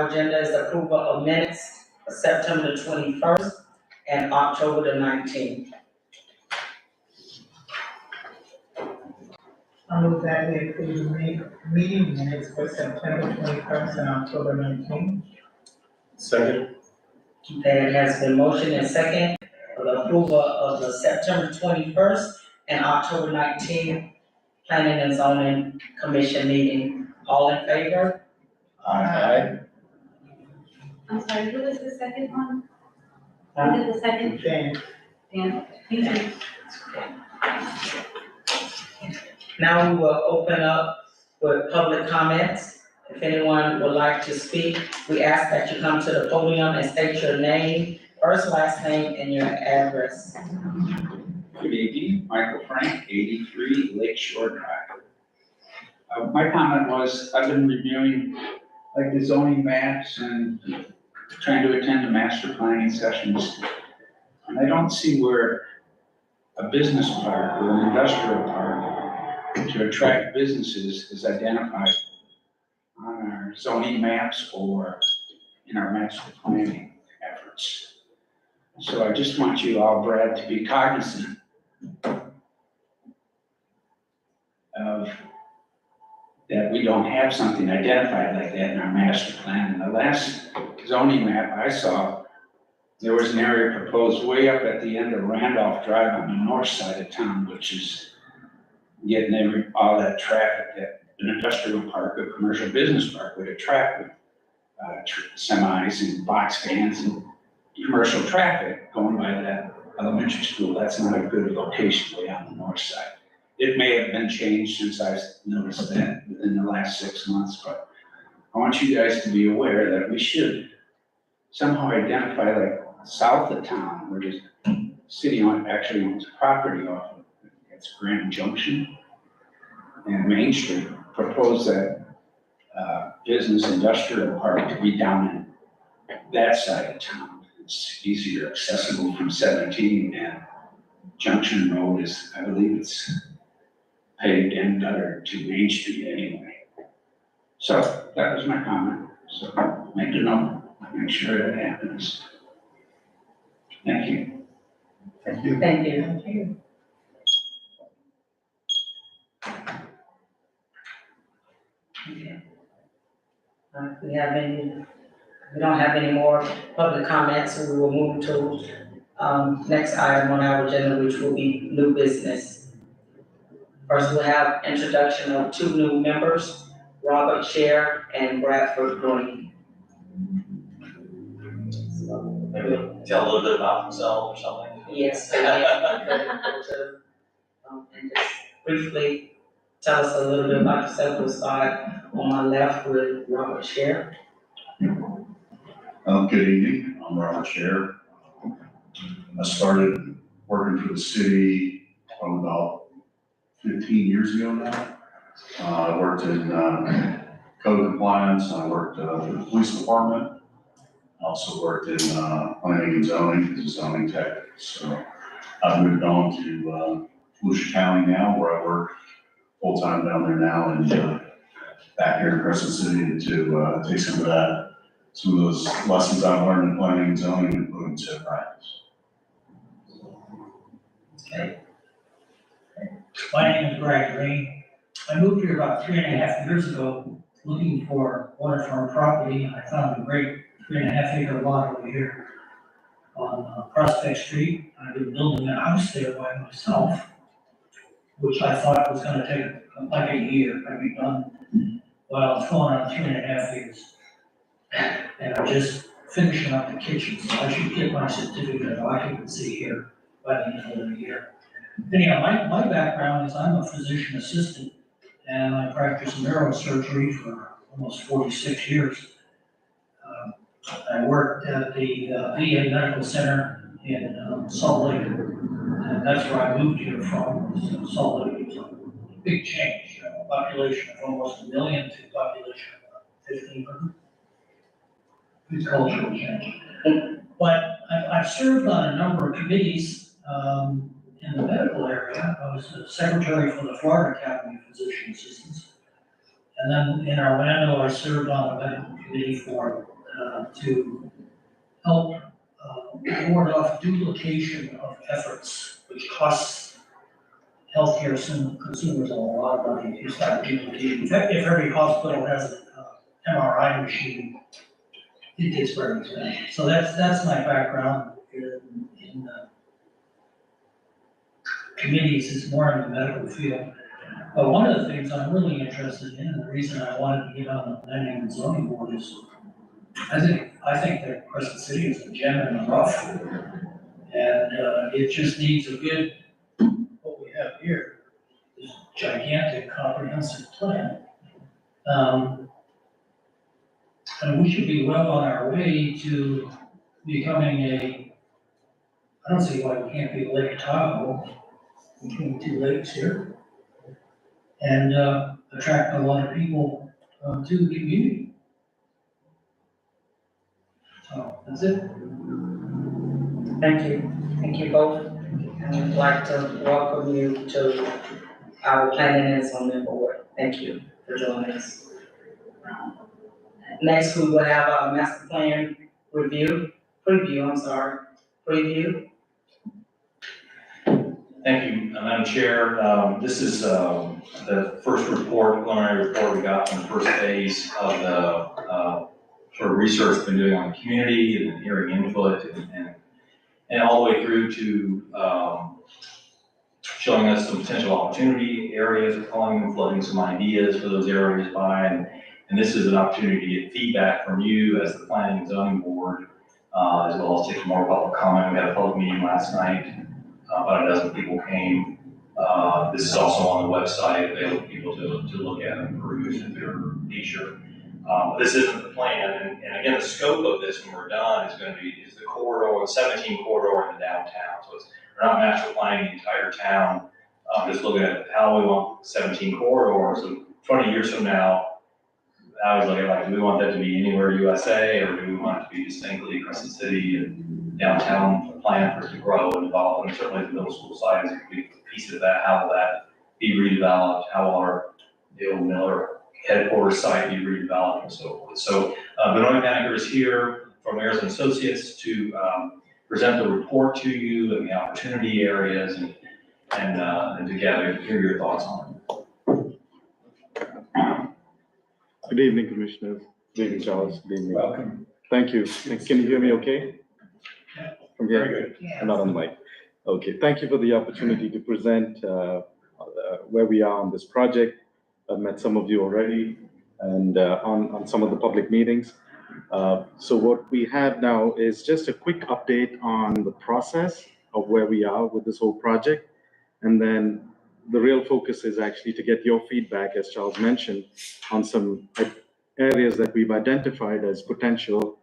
our agenda is approval of minutes for September the 21st and October the 19th. I move that we approve the meeting minutes for September 21st and October 19th. Second. There has been motion and second for the approval of the September 21st and October 19th Planning and Zoning Commission meeting. All in favor? Aye. I'm sorry, who was the second one? Who did the second? Dan. Dan, thank you. Now we will open up with public comments. If anyone would like to speak, we ask that you come to the podium and state your name, first, last name, and your address. Good evening, Michael Frank, 83 Lakeshore Drive. My comment was, I've been reviewing like the zoning maps and trying to attend the master planning sessions. And I don't see where a business park or an industrial park to attract businesses is identified on our zoning maps or in our master planning efforts. So I just want you all, Brad, to be cognizant of that we don't have something identified like that in our master plan. In the last zoning map I saw, there was an area proposed way up at the end of Randolph Drive on the north side of town, which is getting all that traffic that an industrial park or commercial business park would attract with semis and box vans and commercial traffic going by that elementary school. That's not a good location way on the north side. It may have been changed since I've noticed that within the last 6 months, but I want you guys to be aware that we should somehow identify, like south of town, where the city actually owns property off of, it's Grand Junction and Main Street, propose that business industrial park to be down in that side of town. It's easier accessible from 17, and Junction Road is, I believe it's paved and guttered to Main Street anyway. So that was my comment. So make a note, make sure that happens. Thank you. Thank you. Thank you. Thank you. Okay. We don't have any more public comments, so we will move to, next item on our agenda, which will be new business. First, we'll have introduction of two new members, Robert Sher and Bradford Green. Maybe tell a little bit about themselves or something. Yes, and just briefly tell us a little bit about yourself. We'll start on my left with Robert Sher. Good evening, I'm Robert Sher. I started working for the city probably about 15 years ago now. I worked in code compliance, I worked for the police department. I also worked in planning and zoning as a zoning tech. So I've moved on to Volusia County now, where I work full-time down there now, and back here in Crescent City to take some of those lessons I've learned in planning and zoning and put into practice. Okay. My name is Brad Green. I moved here about 3.5 years ago, looking for waterfront property. I found a great 3.5 acre lot over here on Prospect Street. I've been building a house there by myself, which I thought was gonna take like a year. I'd be done. Well, it's going on 3.5 years. And I'm just finishing up the kitchen, so I should get my certificate of occupancy here by the end of the year. Anyhow, my background is I'm a physician assistant, and I practiced neurosurgery for almost 46 years. I worked at the VA Medical Center in Salt Lake, and that's where I moved here from, was Salt Lake. It's a big change, population of almost 1 million to population of 1,500. It's cultural change. But I've served on a number of committees in the medical area. I was the secretary for the Florida Academy of Physician Assistants. And then in Orlando, I served on the medical committee to help ward off duplication of efforts, which costs healthcare consumers a lot of money if you start duplicating. In fact, if every hospital has an MRI machine, it gets very expensive. So that's my background in committees, is more in the medical field. But one of the things I'm really interested in, and the reason I wanted to get on the planning and zoning board is, I think that Crescent City is a gem in the rough. And it just needs a good, what we have here, this gigantic comprehensive plan. And we should be well on our way to becoming I don't see why we can't be Lake Tahoe, between two lakes here, and attract a lot of people to the community. So that's it. Thank you both. And we'd like to welcome you to our planning and zoning board. Thank you for joining us. Next, we will have our master plan preview. Thank you, Madam Chair. This is the first preliminary report we got from the first phase of the sort of research we've been doing on the community and hearing input and all the way through to showing us some potential opportunity areas, we're calling them, floating some ideas for those areas by, and this is an opportunity to get feedback from you as the planning and zoning board, as well as take some more public comment. We had a public meeting last night. About a dozen people came. This is also on the website, available for people to look at and peruse at their leisure. This isn't the plan, and again, the scope of this when we're done is going to be the corridor, the 17 corridor in the downtown. So we're not master planning the entire town, just looking at how we want 17 corridors. So 20 years from now, I was looking like, do we want that to be anywhere USA, or do we want it to be distinctly Crescent City and downtown plan for it to grow and develop? And certainly the middle school side is a big piece of that. How will that be redeveloped? How will our Dale Miller headquarters site be redeveloped and so forth? So Benoit Banneker is here from Ayers and Associates to present the report to you and the opportunity areas and to hear your thoughts on it. Good evening, Commissioners. Good evening, Charles. Good evening. Welcome. Thank you. Can you hear me okay? From here? Very good. I'm not on the mic. Okay, thank you for the opportunity to present where we are on this project. I've met some of you already and on some of the public meetings. So what we have now is just a quick update on the process of where we are with this whole project. And then the real focus is actually to get your feedback, as Charles mentioned, on some areas that we've identified as potential,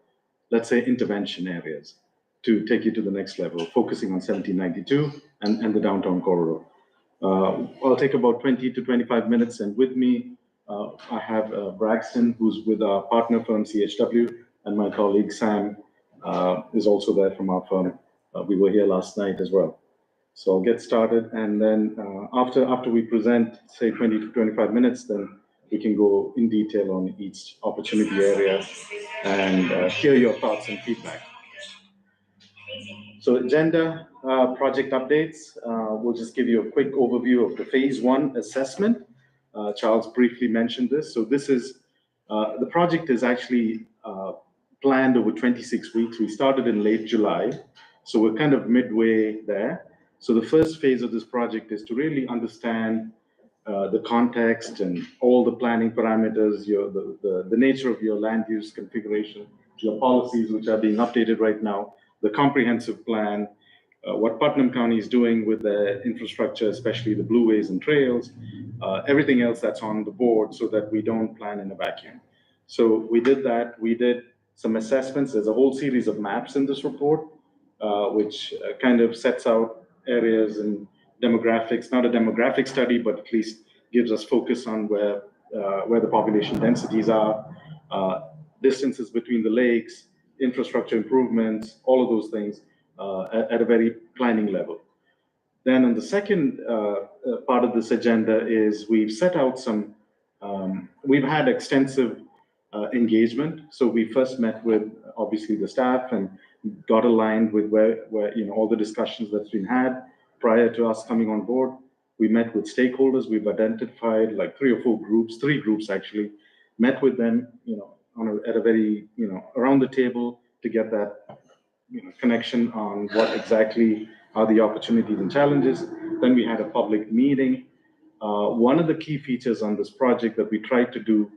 let's say, intervention areas to take you to the next level, focusing on 1792 and the downtown corridor. I'll take about 20 to 25 minutes, and with me, I have Braxton, who's with our partner firm, CHW, and my colleague Sam is also there from our firm. We were here last night as well. So I'll get started, and then after we present, say 20 to 25 minutes, then we can go in detail on each opportunity area and hear your thoughts and feedback. So agenda, project updates. We'll just give you a quick overview of the phase 1 assessment. Charles briefly mentioned this. So this is, the project is actually planned over 26 weeks. We started in late July, so we're kind of midway there. So the first phase of this project is to really understand the context and all the planning parameters, the nature of your land use configuration, your policies, which are being updated right now, the comprehensive plan, what Putnam County is doing with their infrastructure, especially the blueways and trails, everything else that's on the board, so that we don't plan in a vacuum. So we did that. We did some assessments. There's a whole series of maps in this report, which kind of sets out areas and demographics, not a demographic study, but at least gives us focus on where the population densities are, distances between the lakes, infrastructure improvements, all of those things at a very planning level. Then on the second part of this agenda is we've set out some we've had extensive engagement. So we first met with obviously the staff and got aligned with where all the discussions that's been had prior to us coming on board. We met with stakeholders. We've identified like 3 or 4 groups, 3 groups actually, met with them, at a very, around the table to get that, connection on what exactly are the opportunities and challenges. Then we had a public meeting. One of the key features on this project that we tried to do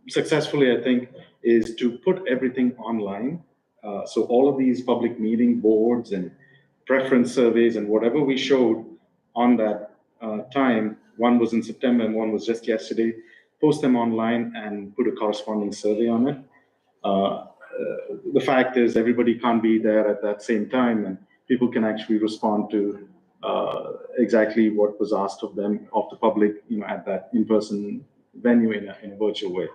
successfully, I think, is to put everything online. So all of these public meeting boards and preference surveys and whatever we showed on that time, one was in September and one was just yesterday, post them online and put a corresponding survey on it. The fact is everybody can't be there at that same time, and people can actually respond to exactly what was asked of them, of the public, at that in-person venue in a virtual way.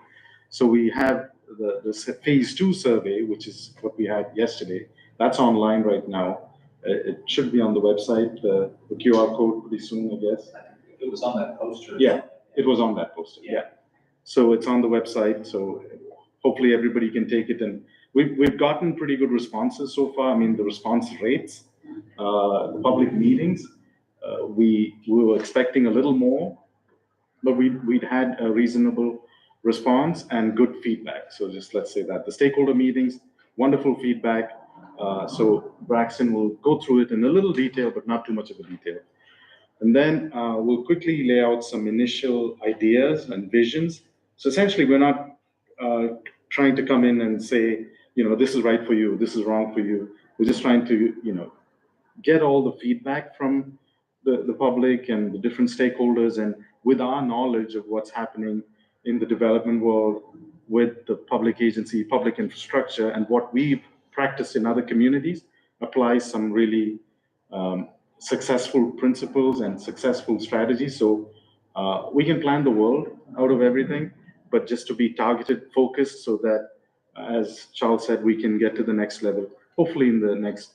So we have the phase 2 survey, which is what we had yesterday. That's online right now. It should be on the website, the QR code pretty soon, I guess. It was on that poster. Yeah, it was on that poster, yeah. So it's on the website, so hopefully everybody can take it. And we've gotten pretty good responses so far. I mean, the response rates, the public meetings, we were expecting a little more, but we'd had a reasonable response and good feedback. So just let's say that the stakeholder meetings, wonderful feedback. So Braxton will go through it in a little detail, but not too much of a detail. And then we'll quickly lay out some initial ideas and visions. So essentially, we're not trying to come in and say, this is right for you, this is wrong for you. We're just trying to, get all the feedback from the public and the different stakeholders, and with our knowledge of what's happening in the development world with the public agency, public infrastructure, and what we've practiced in other communities, applies some really successful principles and successful strategies. So we can plan the world out of everything, but just to be targeted, focused, so that, as Charles said, we can get to the next level, hopefully in the next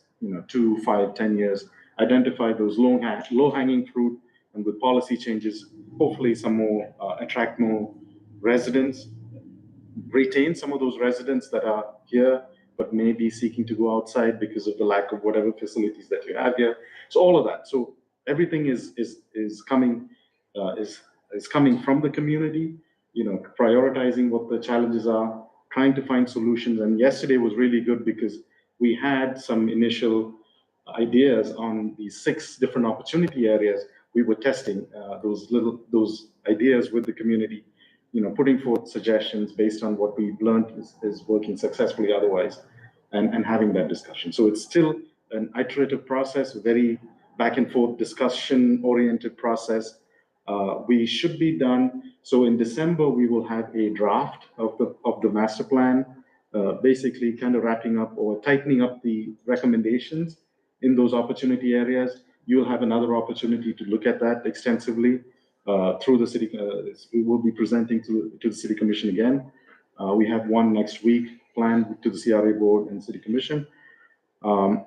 2, 5, 10 years, identify those low-hanging fruit, and with policy changes, hopefully some more, attract more residents, retain some of those residents that are here, but may be seeking to go outside because of the lack of whatever facilities that you have here. So all of that. So everything is coming from the community, prioritizing what the challenges are, trying to find solutions. And yesterday was really good because we had some initial ideas on the 6 different opportunity areas. We were testing those ideas with the community, putting forth suggestions based on what we've learned is working successfully otherwise, and having that discussion. So it's still an iterative process, a very back and forth discussion oriented process. We should be done. So in December, we will have a draft of the master plan, basically kind of wrapping up or tightening up the recommendations in those opportunity areas. You'll have another opportunity to look at that extensively through the city. We will be presenting to the city commission again. We have one next week planned to the CRA board and city commission. And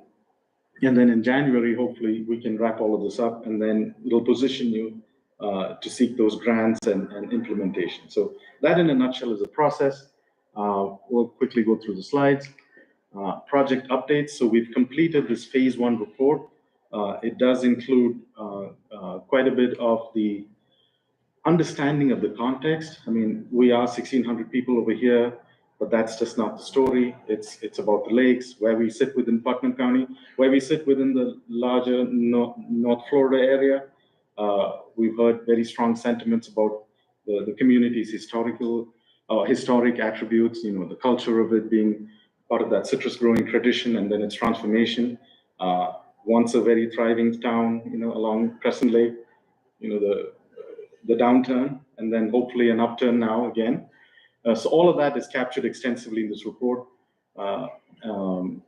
then in January, hopefully we can wrap all of this up, and then it'll position you to seek those grants and implementation. So that in a nutshell is the process. We'll quickly go through the slides. Project updates. So we've completed this phase 1 report. It does include quite a bit of the understanding of the context. I mean, we are 1,600 people over here, but that's just not the story. It's about the lakes, where we sit within Putnam County, where we sit within the larger North Florida area. We've heard very strong sentiments about the community's historic attributes, the culture of it being part of that citrus growing tradition, and then its transformation. Once a very thriving town, along Crescent Lake, the downturn, and then hopefully an upturn now again. So all of that is captured extensively in this report. And,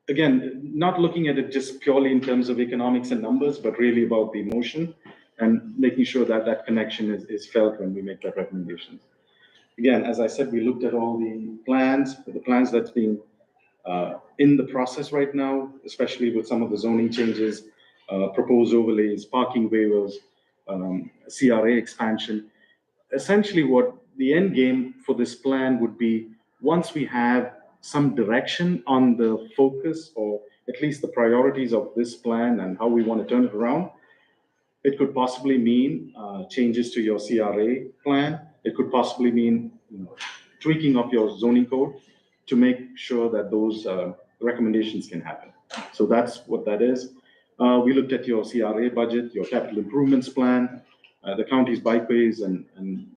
again, not looking at it just purely in terms of economics and numbers, but really about the emotion and making sure that that connection is felt when we make that recommendations. Again, as I said, we looked at all the plans that's being in the process right now, especially with some of the zoning changes, proposed overlays, parking waivers, CRA expansion. Essentially, what the end game for this plan would be, once we have some direction on the focus or at least the priorities of this plan and how we want to turn it around, it could possibly mean changes to your CRA plan. It could possibly mean tweaking of your zoning code to make sure that those recommendations can happen. So that's what that is. We looked at your CRA budget, your capital improvements plan, the county's bikeways and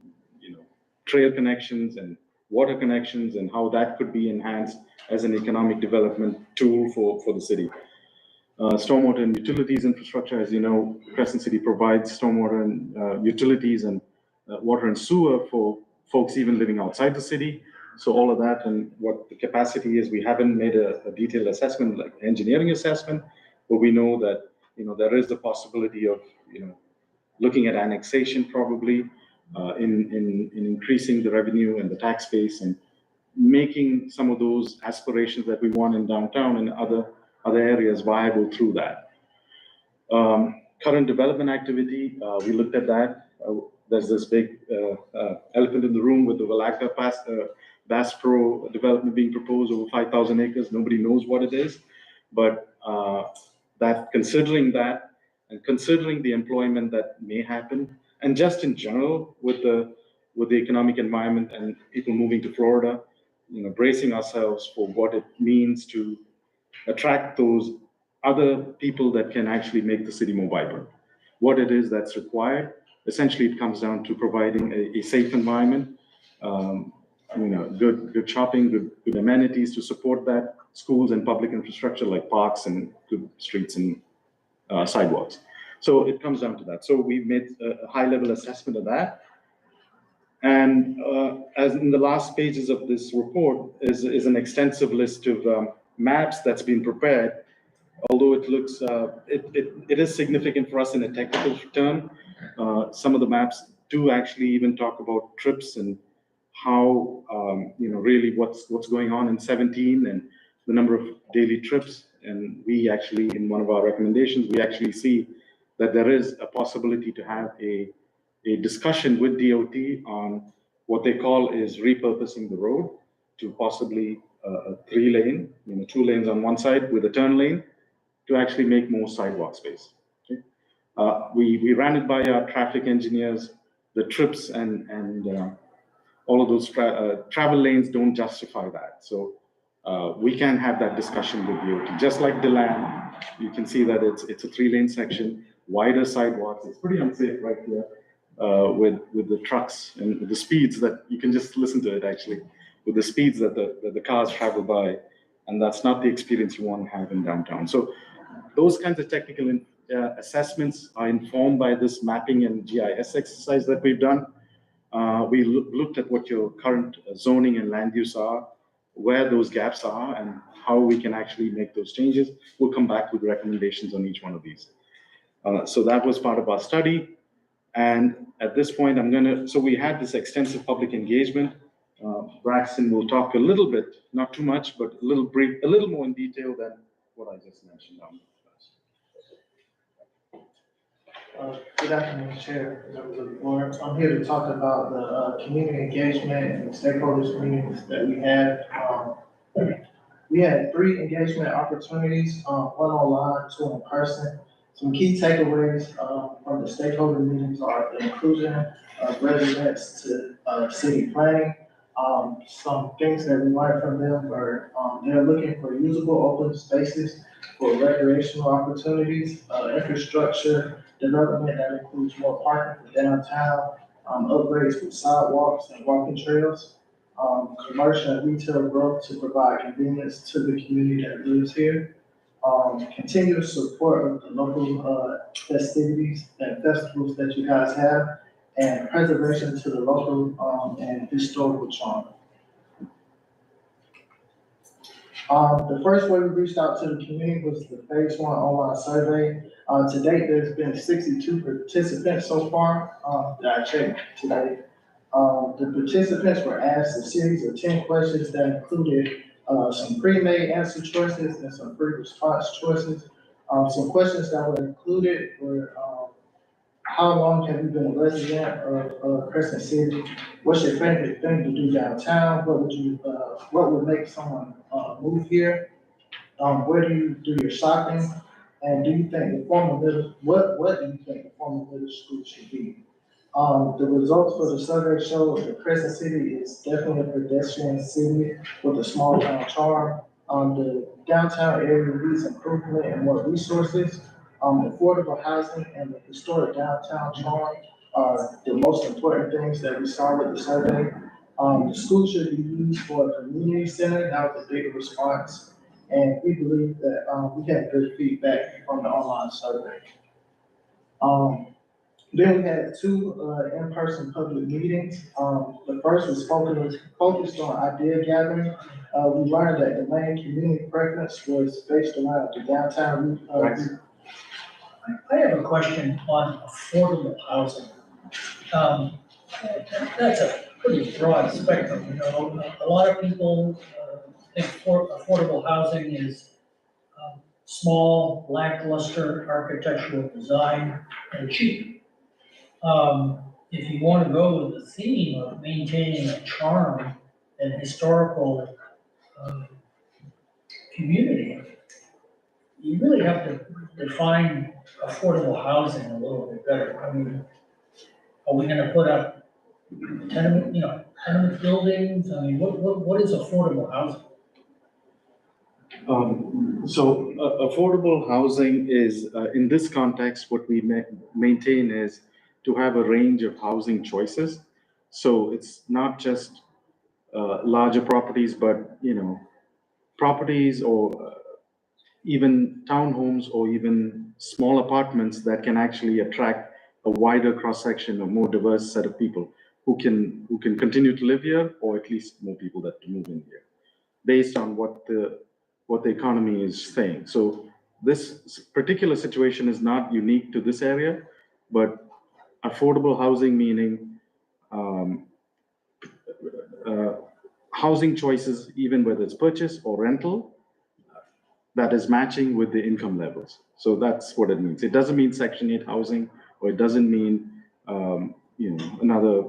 trail connections and water connections, and how that could be enhanced as an economic development tool for the city. Stormwater and utilities infrastructure, as you know, Crescent City provides stormwater and utilities and water and sewer for folks even living outside the city. So all of that and what the capacity is, we haven't made a detailed assessment, like engineering assessment, but we know that there is the possibility of looking at annexation probably in increasing the revenue and the tax base and making some of those aspirations that we want in downtown and other areas viable through that. Current development activity, we looked at that. There's this big elephant in the room with the Vallarta Bass Pro development being proposed over 5,000 acres. Nobody knows what it is, but considering that and considering the employment that may happen, and just in general with the economic environment and people moving to Florida, bracing ourselves for what it means to attract those other people that can actually make the city more vibrant. What it is that's required, essentially it comes down to providing a safe environment, good shopping, good amenities to support that, schools and public infrastructure like parks and good streets and sidewalks. So it comes down to that. So we made a high-level assessment of that. And as in the last pages of this report is an extensive list of maps that's been prepared. Although it looks, it is significant for us in a technical term. Some of the maps do actually even talk about trips and how, really what's going on in 17 and the number of daily trips. And we actually, in one of our recommendations, we actually see that there is a possibility to have a discussion with DOT on what they call is repurposing the road to possibly a 3-lane, 2 lanes on one side with a turn lane to actually make more sidewalk space. Okay? We ran it by our traffic engineers. The trips and all of those travel lanes don't justify that. So we can have that discussion with DOT. Just like DeLand, you can see that it's a 3-lane section, wider sidewalks. It's pretty unsafe right here with the trucks and with the speeds that you can just listen to it actually, with the speeds that the cars travel by. And that's not the experience you want to have in downtown. So those kinds of technical assessments are informed by this mapping and GIS exercise that we've done. We looked at what your current zoning and land use are, where those gaps are, and how we can actually make those changes. We'll come back with recommendations on each one of these. So that was part of our study. And at this point, so we had this extensive public engagement. Braxton will talk a little bit, not too much, but a little more in detail than what I just mentioned. Good afternoon, Chair, members of the board. I'm here to talk about the community engagement and the stakeholders meetings that we had. We had 3 engagement opportunities, 1 online, 2 in person. Some key takeaways from the stakeholder meetings are the inclusion of residents to city planning. Some things that we learned from them were they're looking for usable open spaces for recreational opportunities, infrastructure development that includes more parking for downtown, upgrades for sidewalks and walking trails, commercial and retail growth to provide convenience to the community that lives here, continuous support of the local festivities and festivals that you guys have, and preservation to the local and historical charm. The first way we reached out to the community was the phase 1 online survey. To date, there's been 62 participants so far that I checked today. The participants were asked a series of 10 questions that included some pre-made answer choices and some pre-response choices. Some questions that were included were, how long have you been a resident of Crescent City? What's your favorite thing to do downtown? What would make someone, move here? Where do you do your shopping? And do you think the former middle, what do you think the former middle school should be? The results for the survey show that Crescent City is definitely a pedestrian city with a small town charm. The downtown area needs improvement and more resources. Affordable housing and the historic downtown charm are the most important things that we saw with the survey. The school should be used for a community center. That was a big response. And we believe that, we had good feedback from the online survey. Then we had two, in-person public meetings. The first was focused on idea gathering. We learned that the main community preference was based around the downtown, I have a question on affordable housing. That's a pretty broad spectrum, you know, a lot of people, think affordable housing is, small, lackluster architectural design and cheap. If you want to go with the theme of maintaining a charm and historical, community, you really have to define affordable housing a little bit better. I mean, are we gonna put up tenement buildings? I mean, what is affordable housing? Affordable housing is, in this context, what we maintain is to have a range of housing choices. So it's not just larger properties, but, properties or even townhomes or even small apartments that can actually attract a wider cross-section, a more diverse set of people who can continue to live here, or at least more people that move in here, based on what the economy is saying. So this particular situation is not unique to this area, but affordable housing meaning housing choices, even whether it's purchase or rental, that is matching with the income levels. So that's what it means. It doesn't mean Section 8 housing, or it doesn't mean another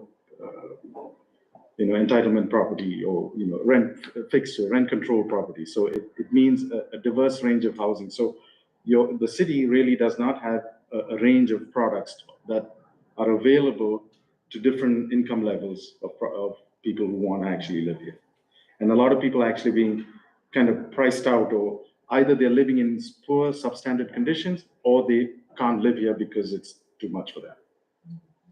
entitlement property, or rent fixed or rent control property. So it means a diverse range of housing. So the city really does not have a range of products that are available to different income levels of people who want to actually live here. And a lot of people actually being kind of priced out, or either they're living in poor substandard conditions, or they can't live here because it's too much for them.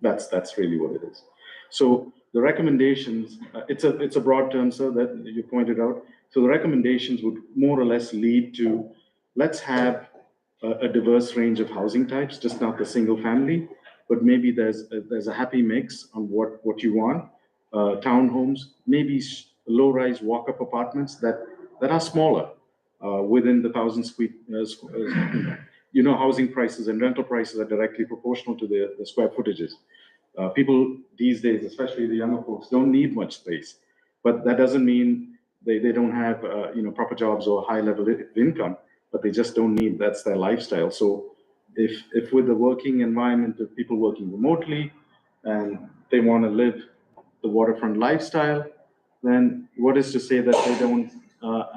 That's really what it is. So the recommendations, it's a broad term, sir, that you pointed out. So the recommendations would more or less lead to, let's have a diverse range of housing types, just not the single family, but maybe there's a happy mix on what you want. Townhomes, maybe low-rise walk-up apartments that are smaller, within the 1,000 square. Housing prices and rental prices are directly proportional to the square footages. People these days, especially the younger folks, don't need much space, but that doesn't mean they don't have proper jobs or high level of income, but they just don't need, that's their lifestyle. So if with the working environment of people working remotely and they want to live the waterfront lifestyle, then what is to say that they don't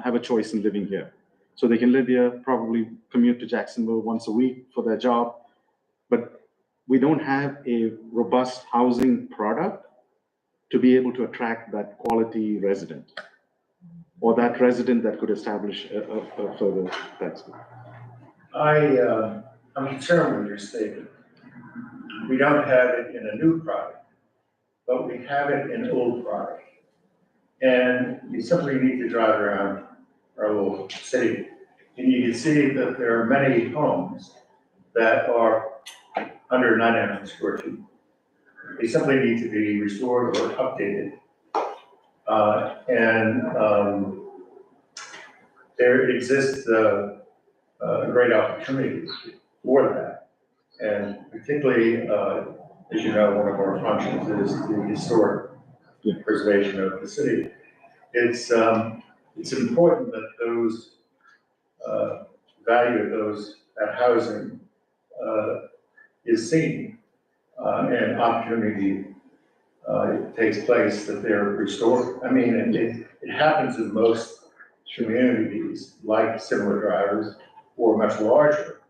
have a choice in living here? So they can live here, probably commute to Jacksonville once a week for their job, but we don't have a robust housing product to be able to attract that quality resident, or that resident that could establish a further tax. I'm concerned with your statement. We don't have it in a new product, but we have it in old product. And you simply need to drive around our little city, and you can see that there are many homes that are under 900 square feet. They simply need to be restored or updated. There exists a great opportunity for that. And particularly, as you know, one of our functions is the historic preservation of the city. It's important that those value of that housing is seen and opportunity takes place, that they're restored. I mean, it happens in most communities, like similar drivers, or much larger,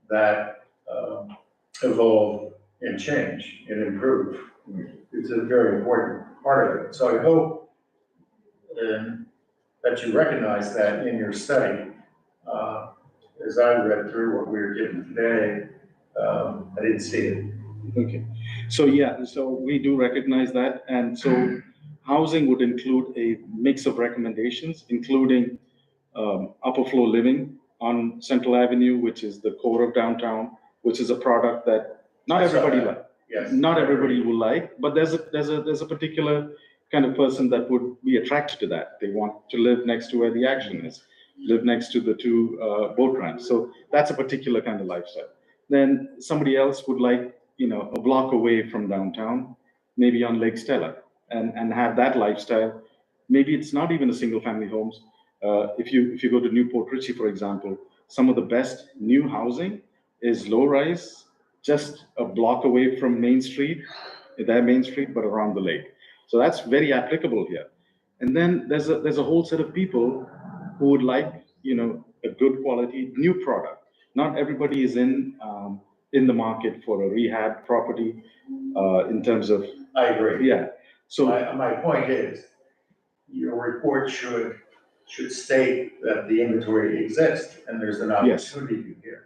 that evolve and change and improve. It's a very important part of it. So I hope that you recognize that in your study. As I read through what we were given today, I didn't see it. Okay, so yeah, so we do recognize that, and so housing would include a mix of recommendations, including upper floor living on Central Avenue, which is the core of downtown, which is a product that not everybody likes. Yes. Not everybody will like, but there's a particular kind of person that would be attracted to that. They want to live next to where the action is, live next to the two boat ramps. So that's a particular kind of lifestyle. Then somebody else would like, a block away from downtown, maybe on Lake Stella, and have that lifestyle. Maybe it's not even a single family homes. If you go to Newport Richie, for example, some of the best new housing is low rise, just a block away from Main Street, their Main Street, but around the lake. So that's very applicable here. And then there's a whole set of people who would like, a good quality new product. Not everybody is in the market for a rehab property in terms of, I agree. yeah. So My point is, your report should state that the inventory exists and there's an Yes. opportunity here.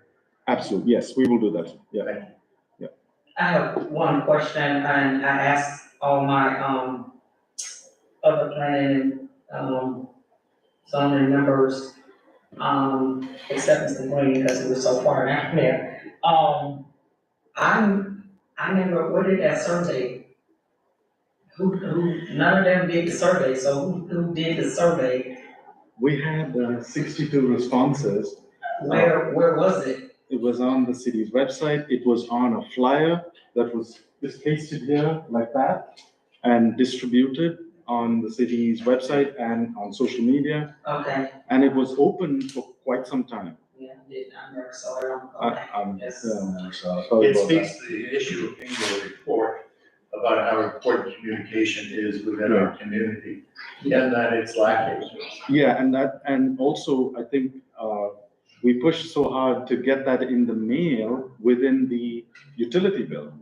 absolutely, yes, we will do that. Yeah. Thank you. I have one question, and I asked all my, other planning, zoning members, except Mr. Green, because it was so far down there. I never, what did that survey? Who, none of them did the survey, so who did the survey? We had 62 responses. Where was it? It was on the city's website. It was on a flyer that was just pasted here like that and distributed on the city's website and on social media. Okay, And it was open for quite some time. yeah, I never saw it on, okay. Yes. Sorry It about speaks to the issue in your report about how important communication is within our community, and that it's lacking. Yeah, and also I think we pushed so hard to get that in the mail within the utility bill.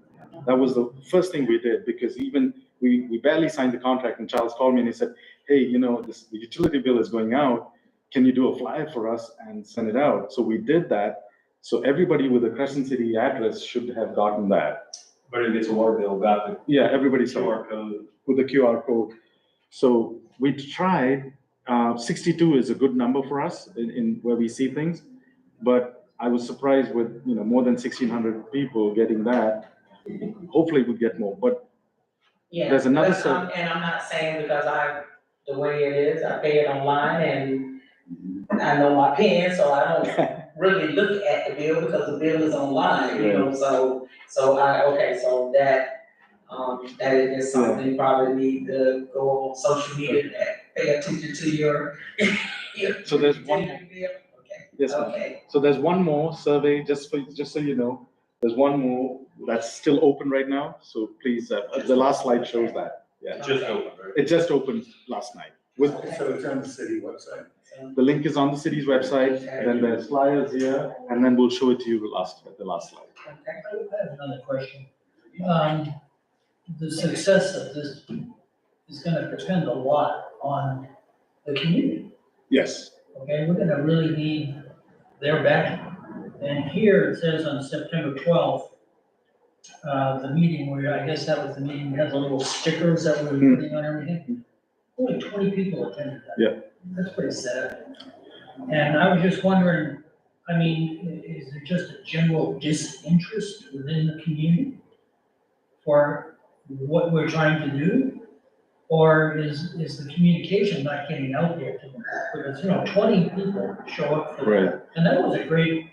That was the first thing we did, because even we barely signed the contract, and Charles called me and he said, hey, the utility bill is going out. Can you do a flyer for us and send it out? So we did that. So everybody with a Crescent City address should have gotten that. But it gets a water bill, got the Yeah, everybody saw it QR code. with the QR code. So we tried, 62 is a good number for us in where we see things. But I was surprised with, more than 1,600 people getting that. Hopefully we'll get more, but Yeah, there's another but, and I'm not saying because the way it is, I pay it online and I know my PIN, so I don't really look at the bill because the bill is online, so so that is something probably need to go on social media, and pay attention to your. So there's one more. Okay, Yes, ma'am. okay, So there's one more survey, just so you know, there's one more that's still open right now. So please, the last slide shows that. Yeah, Just open, right? it just opened last night. So it's on the city website. The link is on the city's website, then there's flyers here, and then we'll show it to you at the last slide. okay. I have another question. The success of this is gonna depend a lot on the community, Yes, okay? We're gonna really need their backing. And here it says on September 12th, the meeting where, I guess that was the meeting, we had the little stickers that we were putting on everything. Only 20 people attended that. Yeah. That's pretty sad. And I was just wondering, is there just a general disinterest within the community for what we're trying to do? Or is the communication not getting out there to them? Because, 20 people show up for that. right, And that was a great,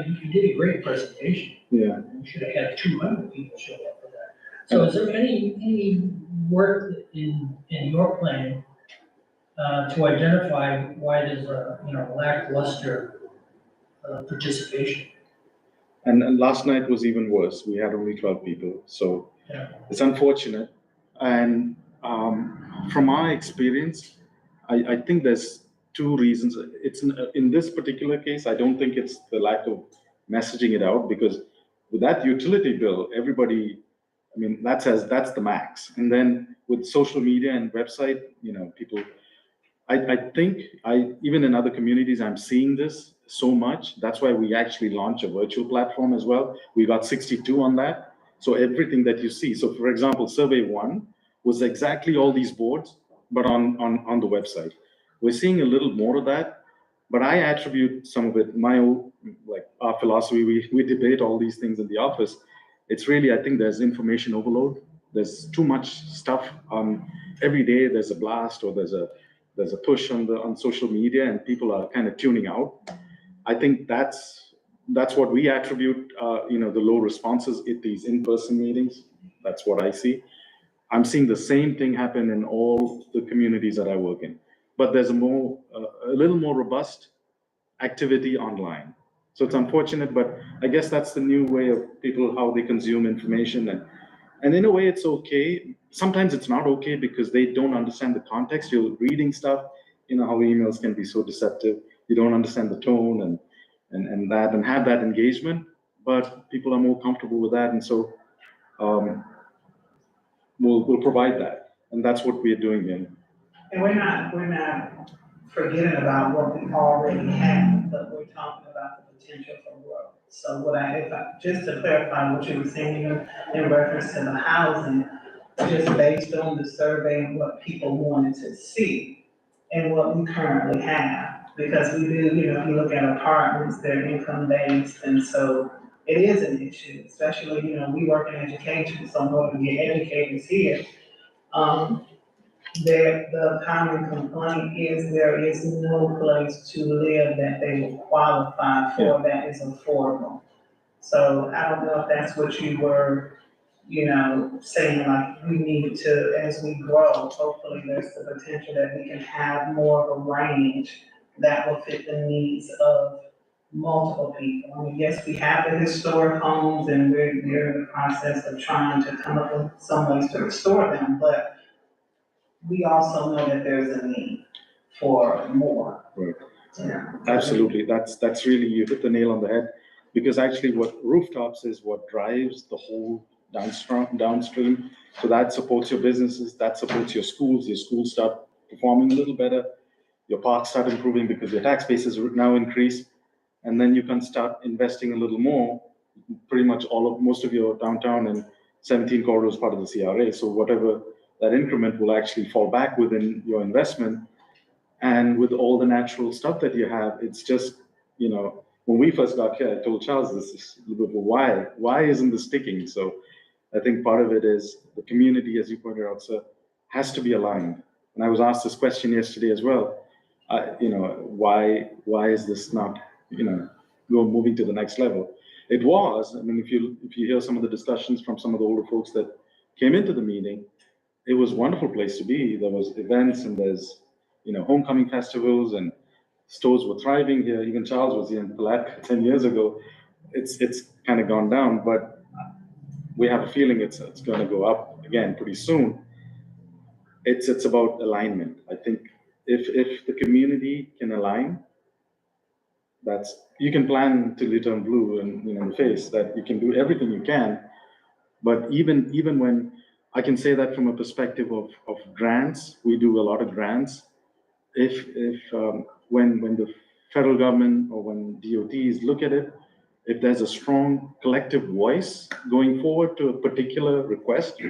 you did a great presentation. yeah. You should have had 200 people show up for that. So is there any work in your planning to identify why there's a, lackluster participation? And last night was even worse. We had only 12 people. So Yeah. it's unfortunate. And from my experience, I think there's two reasons. It's in this particular case, I don't think it's the lack of messaging it out, because with that utility bill, everybody, I mean, that's the max. And then with social media and website, people, I think even in other communities, I'm seeing this so much. That's why we actually launched a virtual platform as well. We got 62 on that. So everything that you see. So for example, survey 1 was exactly all these boards, but on the website. We're seeing a little more of that, but I attribute some of it, my own, like our philosophy, we debate all these things in the office. It's really, I think there's information overload. There's too much stuff. Every day there's a blast or there's a push on social media, and people are kind of tuning out. I think that's what we attribute, the low responses at these in-person meetings. That's what I see. I'm seeing the same thing happen in all the communities that I work in, but there's a little more robust activity online. So it's unfortunate, but I guess that's the new way of people, how they consume information. And in a way, it's okay. Sometimes it's not okay because they don't understand the context. You're reading stuff, how emails can be so deceptive. You don't understand the tone and have that engagement, but people are more comfortable with that. And so we'll provide that. And that's what we're doing here. And we're not forgetting about what we already have, but we're talking about the potential for growth. So just to clarify what you were saying in reference to the housing, just based on the survey and what people wanted to see and what we currently have. Because we do, if you look at apartments, they're income based, and so it is an issue, especially, we work in education, so in order to get educators here, the common complaint is there is no place to live that they will qualify for that is affordable. So I don't know if that's what you were, saying, like we need to, as we grow, hopefully there's the potential that we can have more of a range that will fit the needs of multiple people. I mean, yes, we have the historic homes and we're in the process of trying to come up with some ways to restore them, but we also know that there's a need for more. Right. Yeah. Absolutely. That's really, you hit the nail on the head, because actually what rooftops is what drives the whole downstream. So that supports your businesses, that supports your schools start performing a little better, your parks start improving because your tax bases now increase, and then you can start investing a little more. Pretty much most of your downtown and 17 corridors part of the CRA. So whatever that increment will actually fall back within your investment. And with all the natural stuff that you have, it's just, when we first got here, I told Charles this is a little bit of why isn't this sticking? So I think part of it is the community, as you pointed out, sir, has to be aligned. And I was asked this question yesterday as well. Why is this not, moving to the next level? It was, if you hear some of the discussions from some of the older folks that came into the meeting, it was a wonderful place to be. There was events and there's, homecoming festivals, and stores were thriving here. Even Charles was here in Palatka 10 years ago. It's kind of gone down, but we have a feeling it's going to go up again pretty soon. It's about alignment. I think if the community can align, you can plan till you turn blue and in the face, that you can do everything you can. But even when I can say that from a perspective of grants, we do a lot of grants. When the federal government or when DOTs look at it, if there's a strong collective voice going forward to a particular request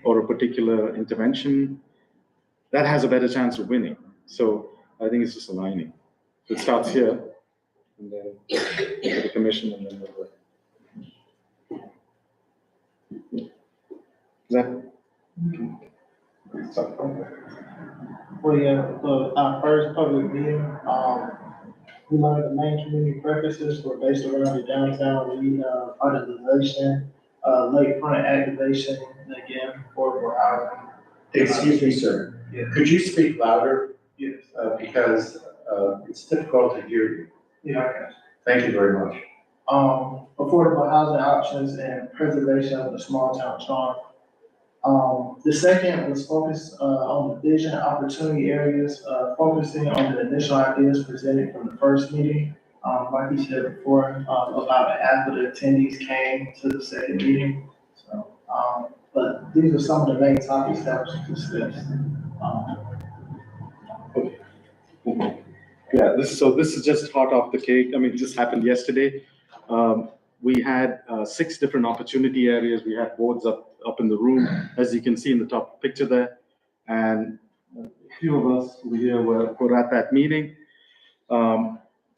or a particular intervention, that has a better chance of winning. So I think it's just aligning. It starts here, and then the commission, and then Well, yeah, so our first public meeting, we learned the main community preferences were based around the downtown revitalization, lakefront activation, and again, affordable housing. Excuse me, sir. Yeah. Could you speak louder? Yes. Because it's difficult to hear you. Yeah, okay. Thank you very much. affordable housing options and preservation of the small town charm. The second was focused, on the vision and opportunity areas, focusing on the initial ideas presented from the first meeting. Like he said before, about half of the attendees came to the second meeting. So, but these are some of the main topics that was discussed. Yeah, this is just hot off the cake. I mean, it just happened yesterday. We had 6 different opportunity areas. We had boards up in the room, as you can see in the top picture there. And a few of us over here were at that meeting.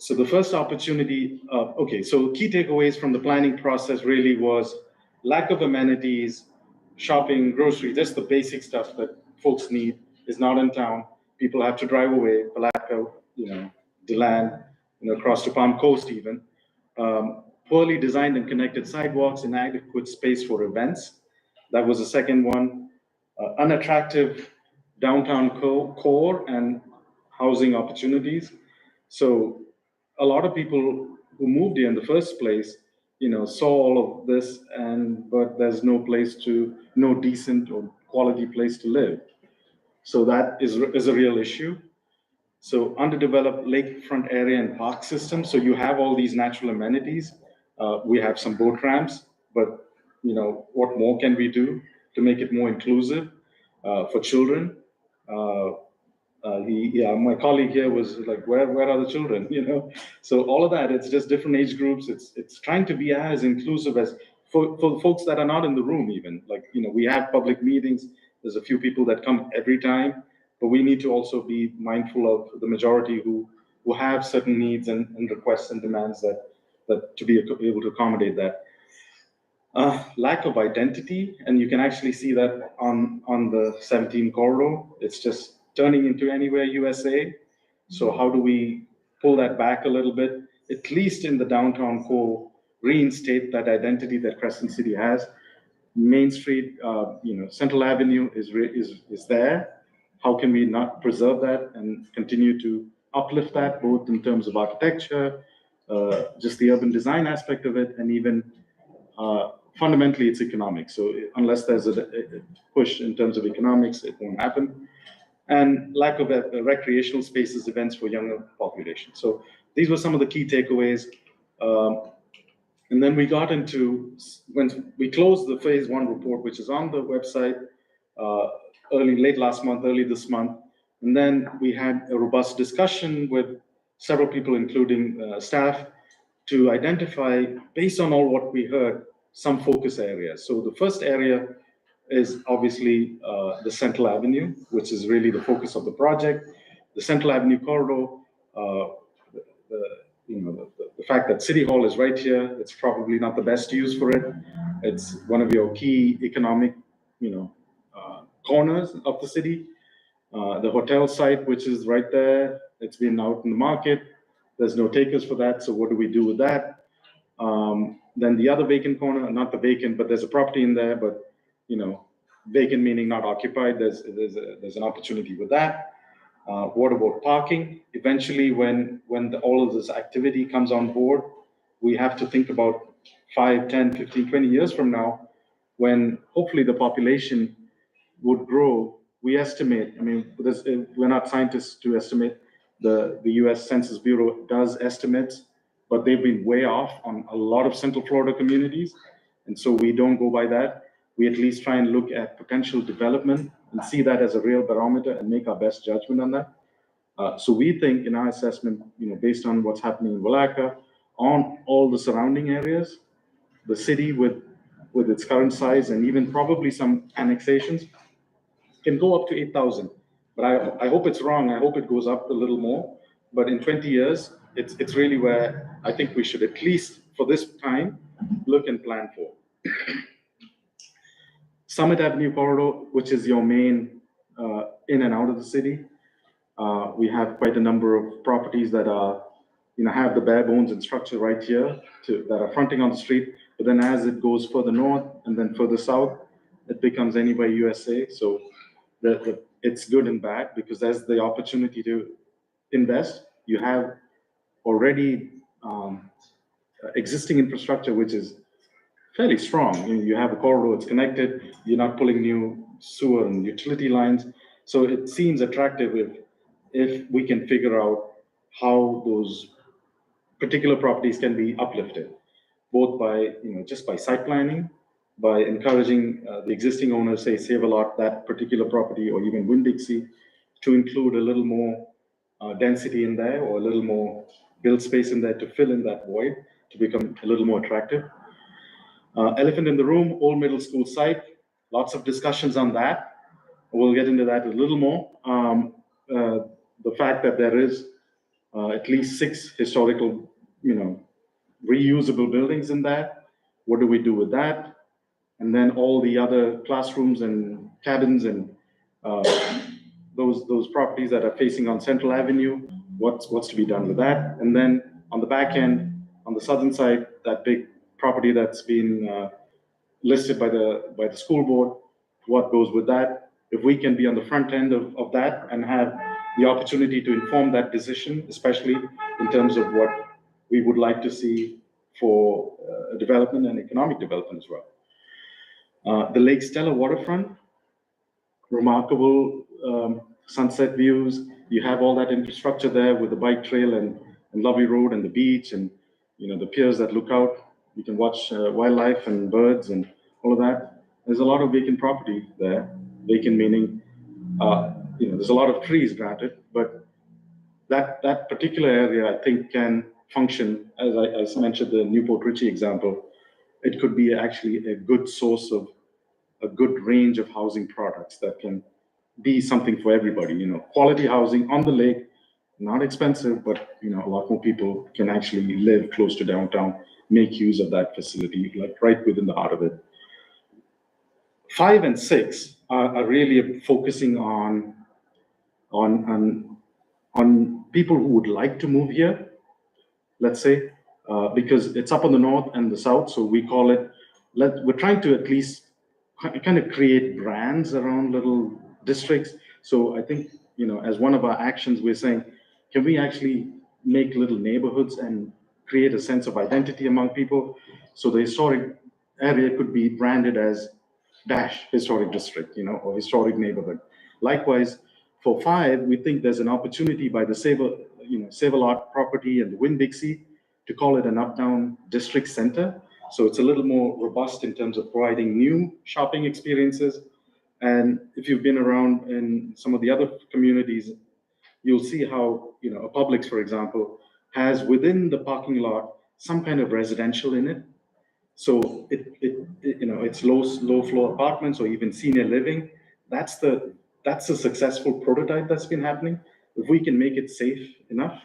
So the first opportunity, so key takeaways from the planning process really was lack of amenities, shopping, grocery, just the basic stuff that folks need is not in town. People have to drive away, Palaco, DeLand, across to Palm Coast even. Poorly designed and connected sidewalks, inadequate space for events. That was the second one. Unattractive downtown core and housing opportunities. So a lot of people who moved here in the first place, saw all of this, but there's no decent or quality place to live. So that is a real issue. So underdeveloped lakefront area and park system. So you have all these natural amenities. We have some boat ramps, but what more can we do to make it more inclusive for children? My colleague here was like, where are the children? So all of that, it's just different age groups. It's trying to be as inclusive as for folks that are not in the room even. Like, we have public meetings. There's a few people that come every time, but we need to also be mindful of the majority who have certain needs and requests and demands that to be able to accommodate that. Lack of identity, and you can actually see that on the 17 corridor. It's just turning into Anywhere USA. So how do we pull that back a little bit, at least in the downtown core, reinstate that identity that Crescent City has? Main Street, Central Avenue is there. How can we not preserve that and continue to uplift that, both in terms of architecture, just the urban design aspect of it, and even fundamentally it's economics. So unless there's a push in terms of economics, it won't happen. And lack of recreational spaces, events for younger population. So these were some of the key takeaways. And then we got into, when we closed the phase 1 report, which is on the website, late last month, early this month. And then we had a robust discussion with several people, including staff, to identify, based on all what we heard, some focus areas. So the first area is obviously the Central Avenue, which is really the focus of the project. The Central Avenue corridor, the fact that City Hall is right here, it's probably not the best use for it. It's one of your key economic, corners of the city. The hotel site, which is right there, it's been out in the market. There's no takers for that, so what do we do with that? Then the other vacant corner, not the vacant, but there's a property in there, but vacant meaning not occupied. There's an opportunity with that. What about parking? Eventually, when all of this activity comes on board, we have to think about 5, 10, 15, 20 years from now, when hopefully the population would grow. We estimate, we're not scientists to estimate. The US Census Bureau does estimates, but they've been way off on a lot of Central Florida communities. And so we don't go by that. We at least try and look at potential development and see that as a real barometer and make our best judgment on that. So we think in our assessment, based on what's happening in Willaca, on all the surrounding areas, the city with its current size and even probably some annexations can go up to 8,000. But I hope it's wrong. I hope it goes up a little more. But in 20 years, it's really where I think we should, at least for this time, look and plan for. Summit Avenue corridor, which is your main in and out of the city. We have quite a number of properties that are, have the bare bones and structure right here that are fronting on the street. But then as it goes further north and then further south, it becomes Anywhere USA. So it's good and bad, because there's the opportunity to invest. You have already existing infrastructure, which is fairly strong. You have a corridor, it's connected, you're not pulling new sewer and utility lines. So it seems attractive if we can figure out how those particular properties can be uplifted, both by, just by site planning, by encouraging the existing owners, say Save-A-Lot, that particular property, or even Winn-Dixie, to include a little more density in there, or a little more build space in there to fill in that void, to become a little more attractive. Elephant in the room, old middle school site, lots of discussions on that. We'll get into that a little more. The fact that there is at least 6 historical, reusable buildings in that. What do we do with that? And then all the other classrooms and cabins and those properties that are facing on Central Avenue, what's to be done with that? And then on the back end, on the southern side, that big property that's been listed by the school board, what goes with that? If we can be on the front end of that and have the opportunity to inform that decision, especially in terms of what we would like to see for development and economic development as well. The Lake Stella waterfront, remarkable sunset views. You have all that infrastructure there with the bike trail and Lovely Road and the beach and the piers that look out. You can watch wildlife and birds and all of that. There's a lot of vacant property there. Vacant meaning, there's a lot of trees, granted, but that particular area, I think, can function, as I mentioned, the Newport Richie example. It could be actually a good source of a good range of housing products that can be something for everybody. Quality housing on the lake, not expensive, but a lot more people can actually live close to downtown, make use of that facility, like right within the heart of it. 5 and 6 are really focusing on people who would like to move here, let's say, because it's up on the north and the south, so we call it, we're trying to at least kind of create brands around little districts. So I think, as one of our actions, we're saying, can we actually make little neighborhoods and create a sense of identity among people? So the historic area could be branded as Dash Historic District, or Historic Neighborhood. Likewise, for 5, we think there's an opportunity by the Save-A-Lot property and the Winn-Dixie to call it an uptown district center. So it's a little more robust in terms of providing new shopping experiences. And if you've been around in some of the other communities, you'll see how, a Publix, for example, has within the parking lot some kind of residential in it. So it's low floor apartments or even senior living. That's a successful prototype that's been happening. If we can make it safe enough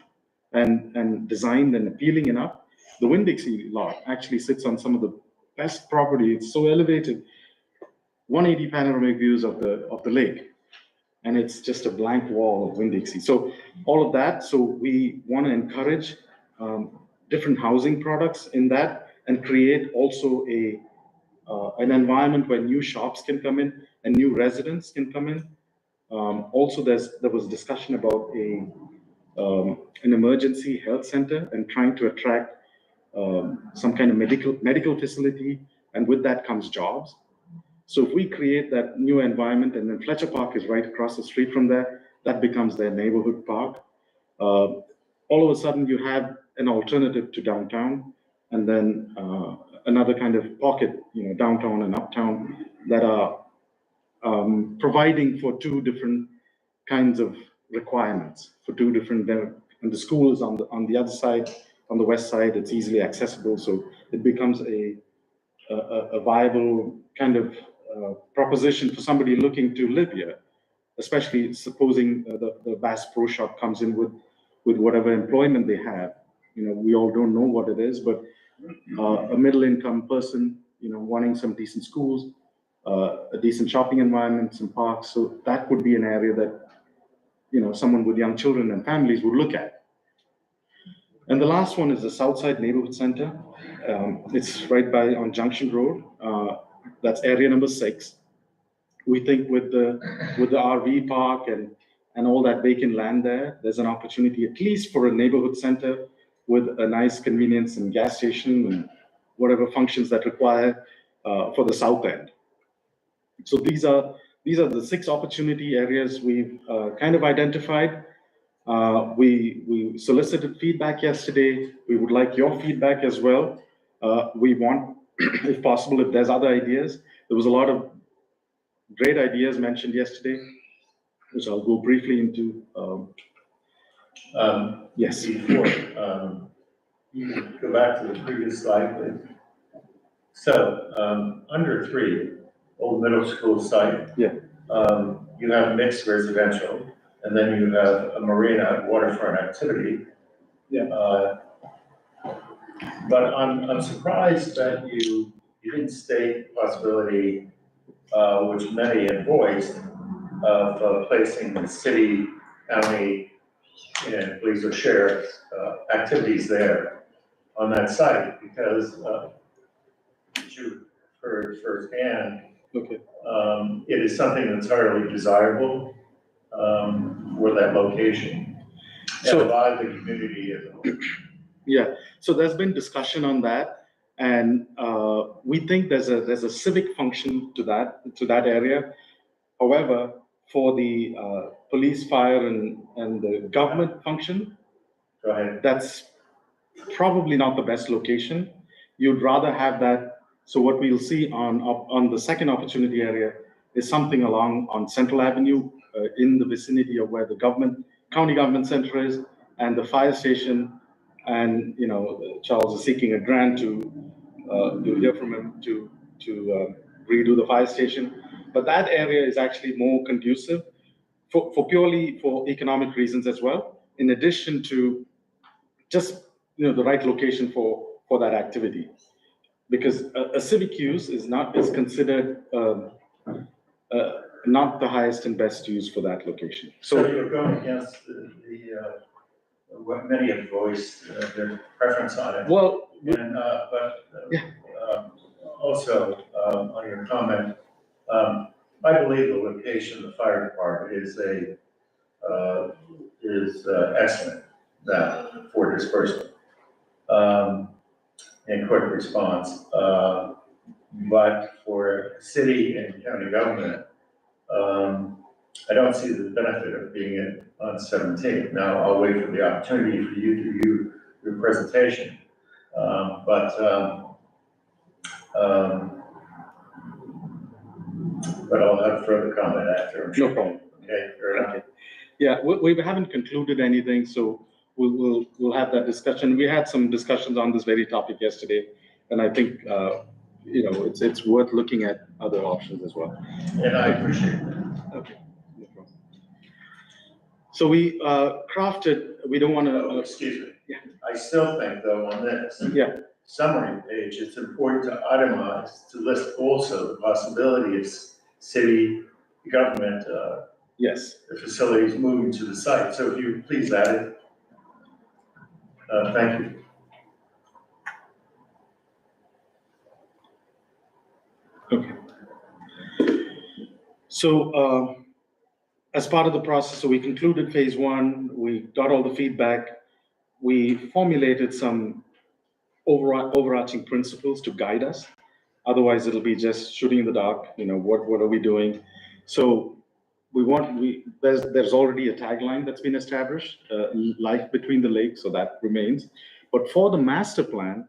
and designed and appealing enough, the Winn-Dixie lot actually sits on some of the best property. It's so elevated, 180 panoramic views of the lake, and it's just a blank wall of Winn-Dixie. So all of that. So we want to encourage different housing products in that, and create also an environment where new shops can come in and new residents can come in. Also, there was discussion about an emergency health center and trying to attract some kind of medical facility, and with that comes jobs. So if we create that new environment, and then Fletcher Park is right across the street from there, that becomes their neighborhood park. All of a sudden, you have an alternative to downtown, and then another kind of pocket, downtown and uptown, that are providing for 2 different kinds of requirements, for 2 different, and the school is on the other side, on the west side. It's easily accessible, so it becomes a viable kind of proposition for somebody looking to live here, especially supposing the Bass Pro Shop comes in with whatever employment they have. We all don't know what it is, but a middle-income person, wanting some decent schools, a decent shopping environment, some parks. So that would be an area that, someone with young children and families would look at. And the last one is the Southside Neighborhood Center. It's right on Junction Road. That's area number 6. We think with the RV park and all that vacant land there's an opportunity, at least for a neighborhood center, with a nice convenience and gas station and whatever functions that require for the south end. So these are the 6 opportunity areas we've kind of identified. We solicited feedback yesterday. We would like your feedback as well. We want, if possible, if there's other ideas. There was a lot of great ideas mentioned yesterday, which I'll go briefly into. Yes. Before, you can go back to the previous slide, please. So, under 3, Old Middle School site. Yeah. You have mixed residential, and then you have a marina waterfront activity. Yeah. But I'm surprised that you didn't state the possibility, which many have voiced, of placing the city, county, and police or sheriff's activities there on that site, because as you heard firsthand, Okay. It is something that's highly desirable for that location. So- And a lot of the community is. Yeah, so there's been discussion on that, and we think there's a civic function to that area. However, for the police, fire, and the government function, Go ahead. that's probably not the best location. You'd rather have that. So what we'll see on the second opportunity area is something along on Central Avenue in the vicinity of where the county government center is, and the fire station. And, Charles is seeking a grant you'll hear from him to redo the fire station. But that area is actually more conducive for purely for economic reasons as well, in addition to just, the right location for that activity. Because a civic use is So considered not the highest and best use for that location. So you're going against what many have voiced their preference on it. well, And, also, on your comment, I believe the location of the fire department is excellent now for disbursement. And quick response. But for city and county government, I don't see the benefit of being on 17th. Now, I'll wait for the opportunity for you to do your presentation. But I'll have further comment after. I'm sure. no problem. Okay, fair enough. Yeah, we haven't concluded anything, so we'll have that discussion. We had some discussions on this very topic yesterday, and I think it's worth looking at other options as well. And I appreciate that. Okay. No problem. So we crafted. We don't want Oh, to. excuse me. Yeah. I still think though on this. Yeah. Summary page, it's important to itemize, to list also the possibility of city government, Yes. the facilities moving to the site. So if you please add it. Thank you. Okay. So as part of the process, so we concluded phase 1, we got all the feedback, we formulated some overarching principles to guide us. Otherwise, it'll be just shooting in the dark, what are we doing? So there's already a tagline that's been established, life between the lakes, so that remains. But for the master plan,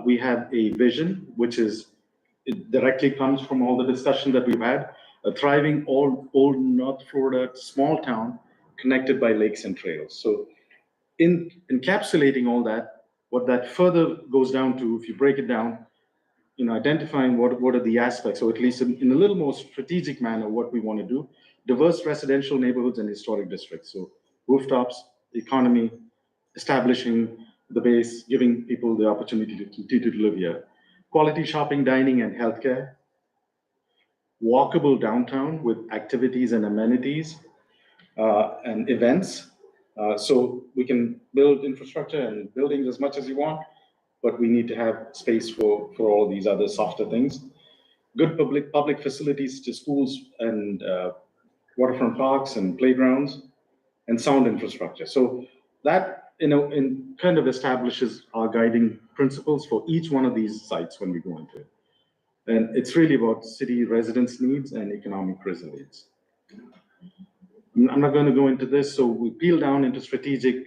we have a vision, which it directly comes from all the discussion that we've had, a thriving old North Florida small town connected by lakes and trails. So in encapsulating all that, what that further goes down to, if you break it down, identifying what are the aspects, or at least in a little more strategic manner, what we want to do, diverse residential neighborhoods and historic districts. So rooftops, economy, establishing the base, giving people the opportunity to continue to live here. Quality shopping, dining, and healthcare. Walkable downtown with activities and amenities and events. So we can build infrastructure and buildings as much as you want, but we need to have space for all these other softer things. Good public facilities to schools and waterfront parks and playgrounds, and sound infrastructure. So that and kind of establishes our guiding principles for each one of these sites when we go into it. And it's really about city residents' needs and economic resilience. I'm not going to go into this, so we peel down into strategic,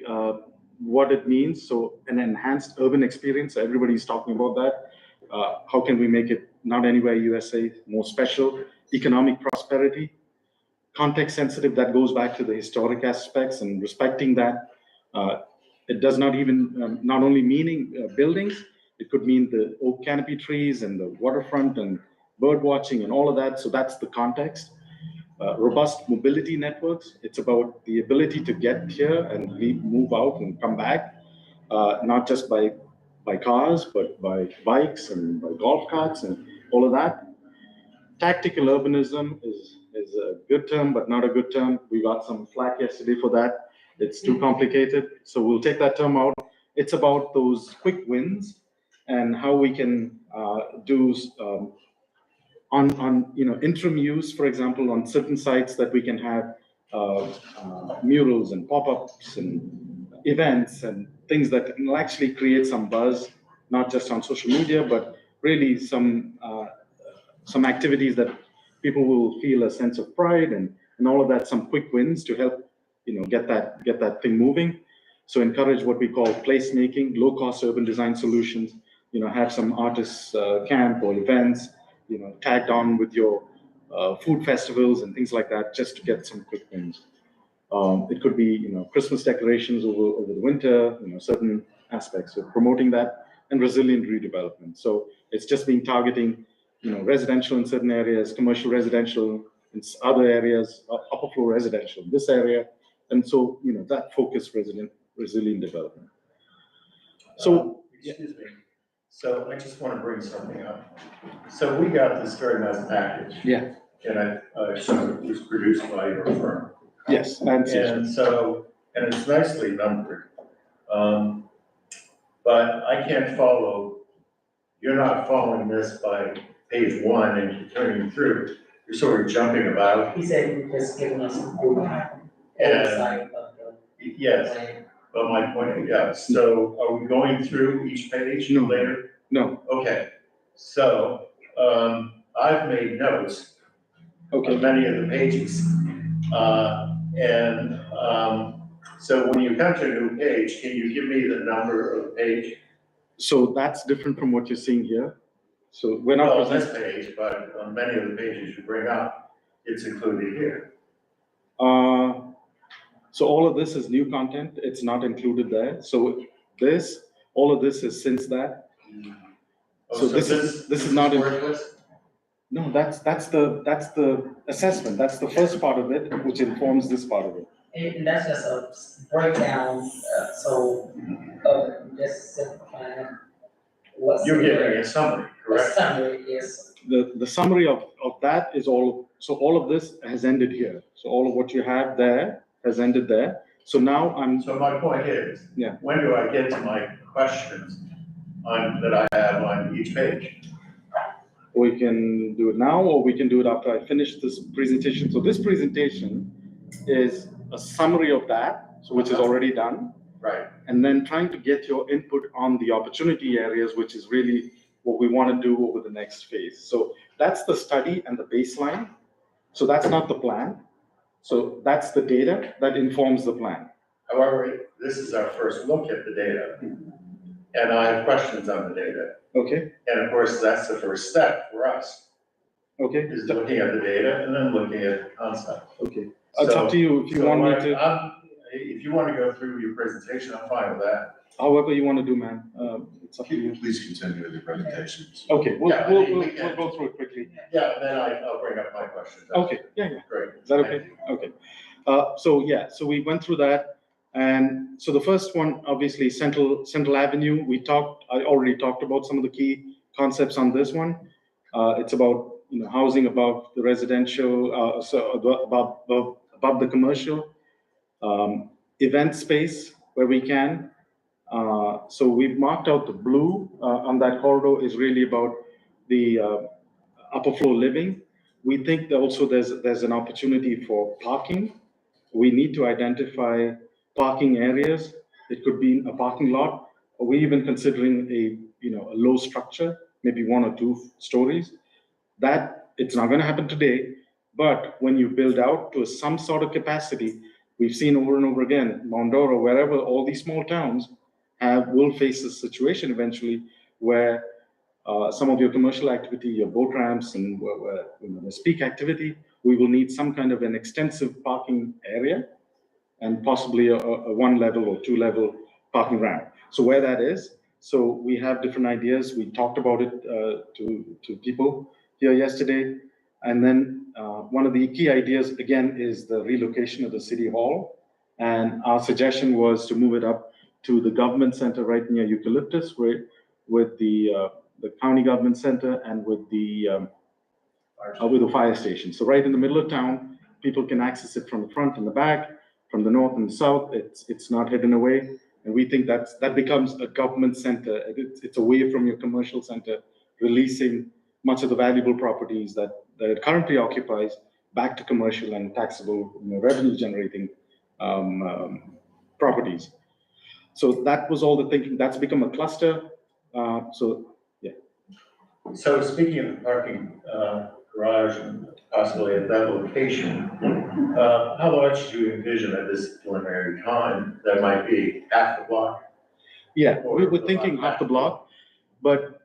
what it means. So an enhanced urban experience, everybody's talking about that. How can we make it not anywhere USA, more special? Economic prosperity, context sensitive, that goes back to the historic aspects and respecting that. It does not even, not only meaning buildings, it could mean the oak canopy trees and the waterfront and bird watching and all of that. So that's the context. Robust mobility networks. It's about the ability to get here and leave, move out and come back, not just by cars, but by bikes and by golf carts and all of that. Tactical urbanism is a good term, but not a good term. We got some flack yesterday for that. It's too complicated. So we'll take that term out. It's about those quick wins and how we can do on interim use, for example, on certain sites that we can have murals and pop-ups and events and things that will actually create some buzz, not just on social media, but really some activities that people will feel a sense of pride and all of that, some quick wins to help, get that thing moving. So encourage what we call placemaking, low-cost urban design solutions, have some artists camp or events, tagged on with your food festivals and things like that, just to get some quick wins. It could be, Christmas decorations over the winter, certain aspects of promoting that, and resilient redevelopment. So it's just been targeting, residential in certain areas, commercial residential in other areas, upper floor residential in this area. And so, that focused resilient development. So, Excuse me. So I just want to bring something up. So we got this very nice package. Yeah. And I assume it was produced by your firm. Yes. And it's nicely numbered. But I can't follow, you're not following this by page 1 and turning through. You're sort of jumping about. He said he was just giving us some oversight of the Yes, plan. but my point, yeah, so are we going through each page No. later? No. Okay, so, I've made notes Okay. of many of the pages. So when you come to a new page, can you give me the number of the page? So that's different from what you're seeing here. So we're not Well, on presenting. this page, but on many of the pages you bring up, it's included here. So all of this is new content. It's not included there. So all of this is since that. Oh, So this is not in- worthless? No, that's the assessment. That's the first part of it, which informs this part of it. And that's just a breakdown, just simplifying what's. You're giving a summary, The correct? summary is, The summary of that is all of this has ended here. So all of what you have there has ended there. So now So my point is, Yeah. when do I get to my questions that I have on each page? we can do it now, or we can do it after I finish this presentation. So this presentation is a summary of that, which is already done. Right, And then trying to get your input on the opportunity areas, which is really what we want to do over the next phase. So that's the study and the baseline. So that's not the plan. So that's the data that informs the plan. however, this is our first look at the data. And I have questions on the data. Okay, And of course, that's the first step for us, okay, is looking at the data and then looking at the concept. okay. It's up to you if you want me to, If you want to go through your presentation, I'm fine with that. however you want to do, man. It's up to you. Please continue with your presentations. Okay, we'll Yeah, we'll we can. go through it quickly. Yeah, then I'll bring up my questions. Okay, yeah. Great. Is that Thank okay? you. Okay. So we went through that. And so the first one, obviously, Central Avenue, I already talked about some of the key concepts on this one. It's about, housing above the residential, above the commercial, event space where we can. So we've marked out the blue on that corridor is really about the upper floor living. We think that also there's an opportunity for parking. We need to identify parking areas it could be a parking lot, or we're even considering a low structure, maybe 1 or 2 stories. That, it's not gonna happen today, but when you build out to some sort of capacity, we've seen over and over again, Mount Dora, wherever, all these small towns will face this situation eventually where some of your commercial activity, your boat ramps and where there's peak activity, we will need some kind of an extensive parking area and possibly a 1 level or 2 level parking ramp. So where that is, so we have different ideas. We talked about it to people here yesterday. And then one of the key ideas, again, is the relocation of the city hall. And our suggestion was to move it up to the government center right near Eucalyptus, with the county government center and with the fire station. So right in the middle of town, people can access it from the front and the back, from the north and the south. It's not hidden away. And we think that becomes a government center. It's away from your commercial center, releasing much of the valuable properties that it currently occupies back to commercial and taxable, revenue generating properties. So that was all the thinking. That's become a cluster. So speaking of the parking garage and possibly at that location, how large do you envision at this preliminary time? That might be half the block? Yeah, we were thinking half the block, but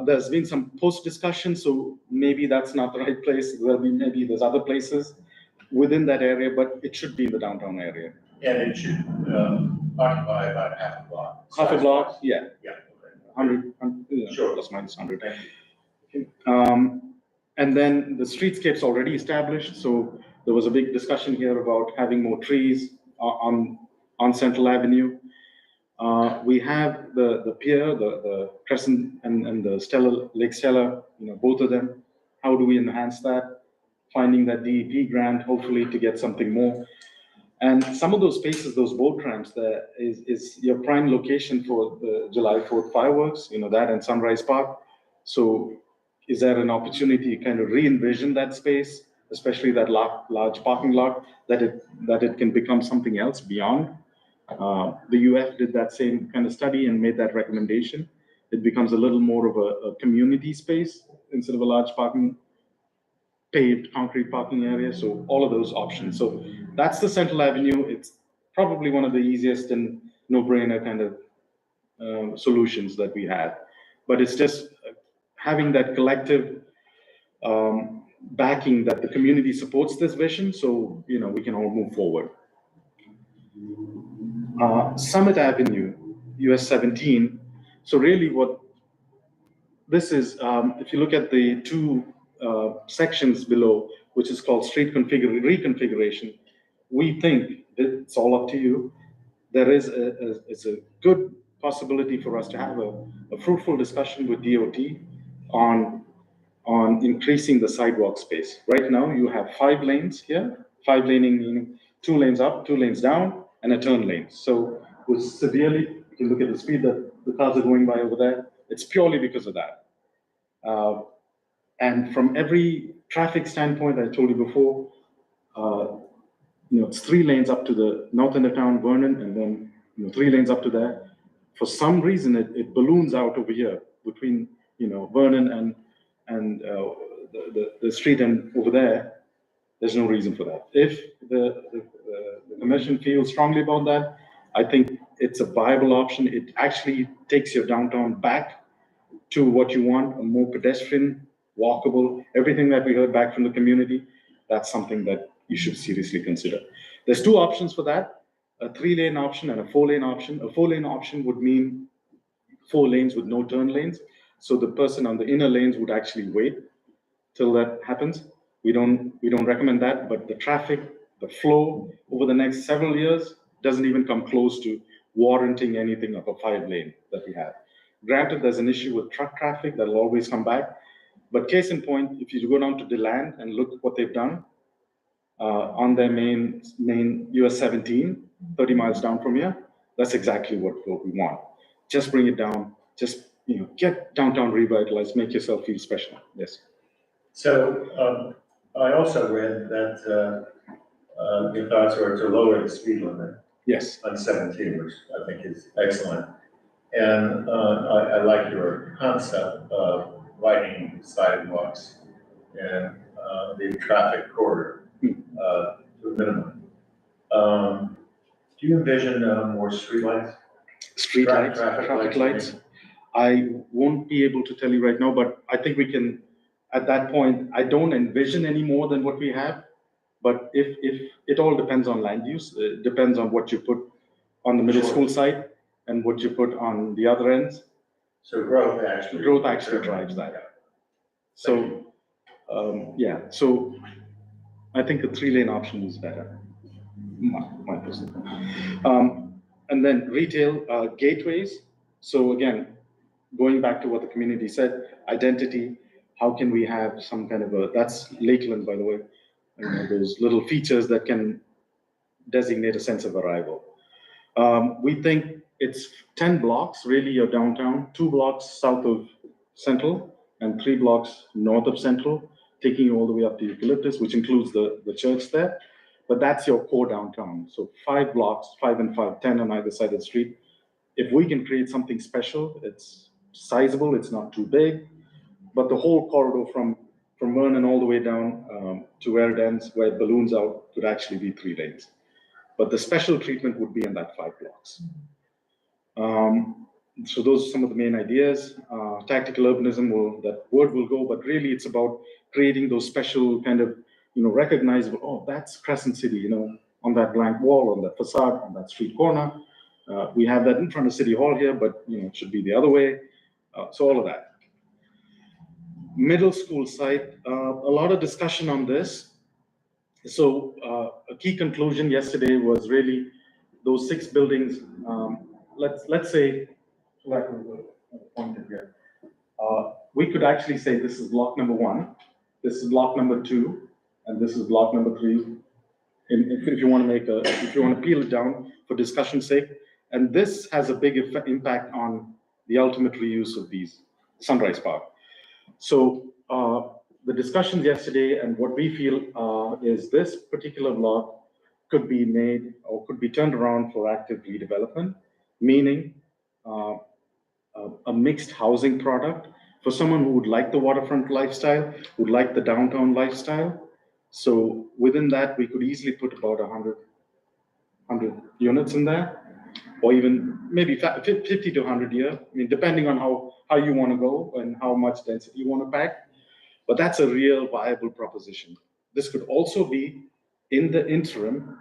there's been some post-discussion, so maybe that's not the right place. Maybe there's other places within that area, but it should be in the downtown area. And it should occupy about half a block? Half a block, yeah. Yeah. 100, Sure. plus minus 100. Thank you. And then the streetscape's already established, so there was a big discussion here about having more trees on Central Avenue. We have the pier, the Crescent and the Stella, Lake Stella, both of them. How do we enhance that? Finding that DEP grant, hopefully, to get something more. And some of those spaces, those boat ramps, there is your prime location for the July 4th fireworks, that and Sunrise Park. So is there an opportunity to kind of re-envision that space, especially that large parking lot, that it can become something else beyond? The UF did that same kind of study and made that recommendation. It becomes a little more of a community space instead of a large paved concrete parking area. So all of those options. So that's the Central Avenue. It's probably one of the easiest and no-brainer kind of solutions that we have. But it's just having that collective backing that the community supports this vision, so we can all move forward. Summit Avenue, US 17. So really what this is, if you look at the 2 sections below, which is called street reconfiguration, we think it's all up to you. There is a good possibility for us to have a fruitful discussion with DOT on increasing the sidewalk space. Right now, you have 5 lanes here, 5 laning meaning 2 lanes up, 2 lanes down, and a turn lane. So with severely, you can look at the speed that the cars are going by over there, it's purely because of that. And from every traffic standpoint, I told you before, it's 3 lanes up to the north end of town, Vernon, and then 3 lanes up to there. For some reason, it balloons out over here between Vernon and the street end over there. There's no reason for that. If the commission feels strongly about that, I think it's a viable option. It actually takes your downtown back to what you want, a more pedestrian, walkable, everything that we heard back from the community. That's something that you should seriously consider. There's 2 options for that, a 3-lane option and a 4-lane option. A 4-lane option would mean 4 lanes with no turn lanes. So the person on the inner lanes would actually wait till that happens. We don't recommend that, but the traffic, the flow over the next several years doesn't even come close to warranting anything of a 5-lane that we have. Granted, there's an issue with truck traffic that'll always come back, but case in point, if you go down to DeLand and look at what they've done on their main US 17, 30 miles down from here, that's exactly what we want. Just bring it down, just get downtown revitalized, make yourself feel special. Yes. So I also read that your thoughts were to lower the speed limit Yes, on 17, which I think is excellent. And I like your concept of widening sidewalks and the traffic corridor to a minimum. Do you envision more streetlights? street lights, Traffic traffic lights. lights. I won't be able to tell you right now, but I think we can, at that point, I don't envision any more than what we have. But if it all depends on land use, it depends on what you put on the middle Sure. school side and what you put on the other ends. So growth actually. Growth actually drives that. So, yeah, so I think a 3-lane option is better, my personal. And then retail gateways. So again, going back to what the community said, identity, how can we have some kind of that's Lakeland, by the way, those little features that can designate a sense of arrival. We think it's 10 blocks, really, your downtown, 2 blocks south of Central and 3 blocks north of Central, taking you all the way up to Eucalyptus, which includes the church there. But that's your core downtown. So 5 blocks, 5 and 5, 10 on either side of the street. If we can create something special, it's sizable, it's not too big, but the whole corridor from Vernon all the way down to where it ends, where it balloons out, could actually be 3 lanes. But the special treatment would be in that 5 blocks. So those are some of the main ideas. Tactical urbanism that word will go, but really it's about creating those special kind of, recognizable, oh, that's Crescent City, on that blank wall, on that facade, on that street corner. We have that in front of City Hall here, but it should be the other way. So all of that. Middle school site, a lot of discussion on this. So a key conclusion yesterday was really those 6 buildings. Let's say, like we pointed here, we could actually say this is block number 1, this is block number 2, and this is block number 3. If you want to peel it down for discussion's sake, and this has a big impact on the ultimate reuse of these Sunrise Park. So the discussions yesterday and what we feel is this particular block could be made or could be turned around for active redevelopment, meaning a mixed housing product for someone who would like the waterfront lifestyle, would like the downtown lifestyle. So within that, we could easily put about 100 units in there, or even maybe 50 to 100 here. I mean, depending on how you want to go and how much density you want to pack. But that's a real viable proposition. This could also be in the interim,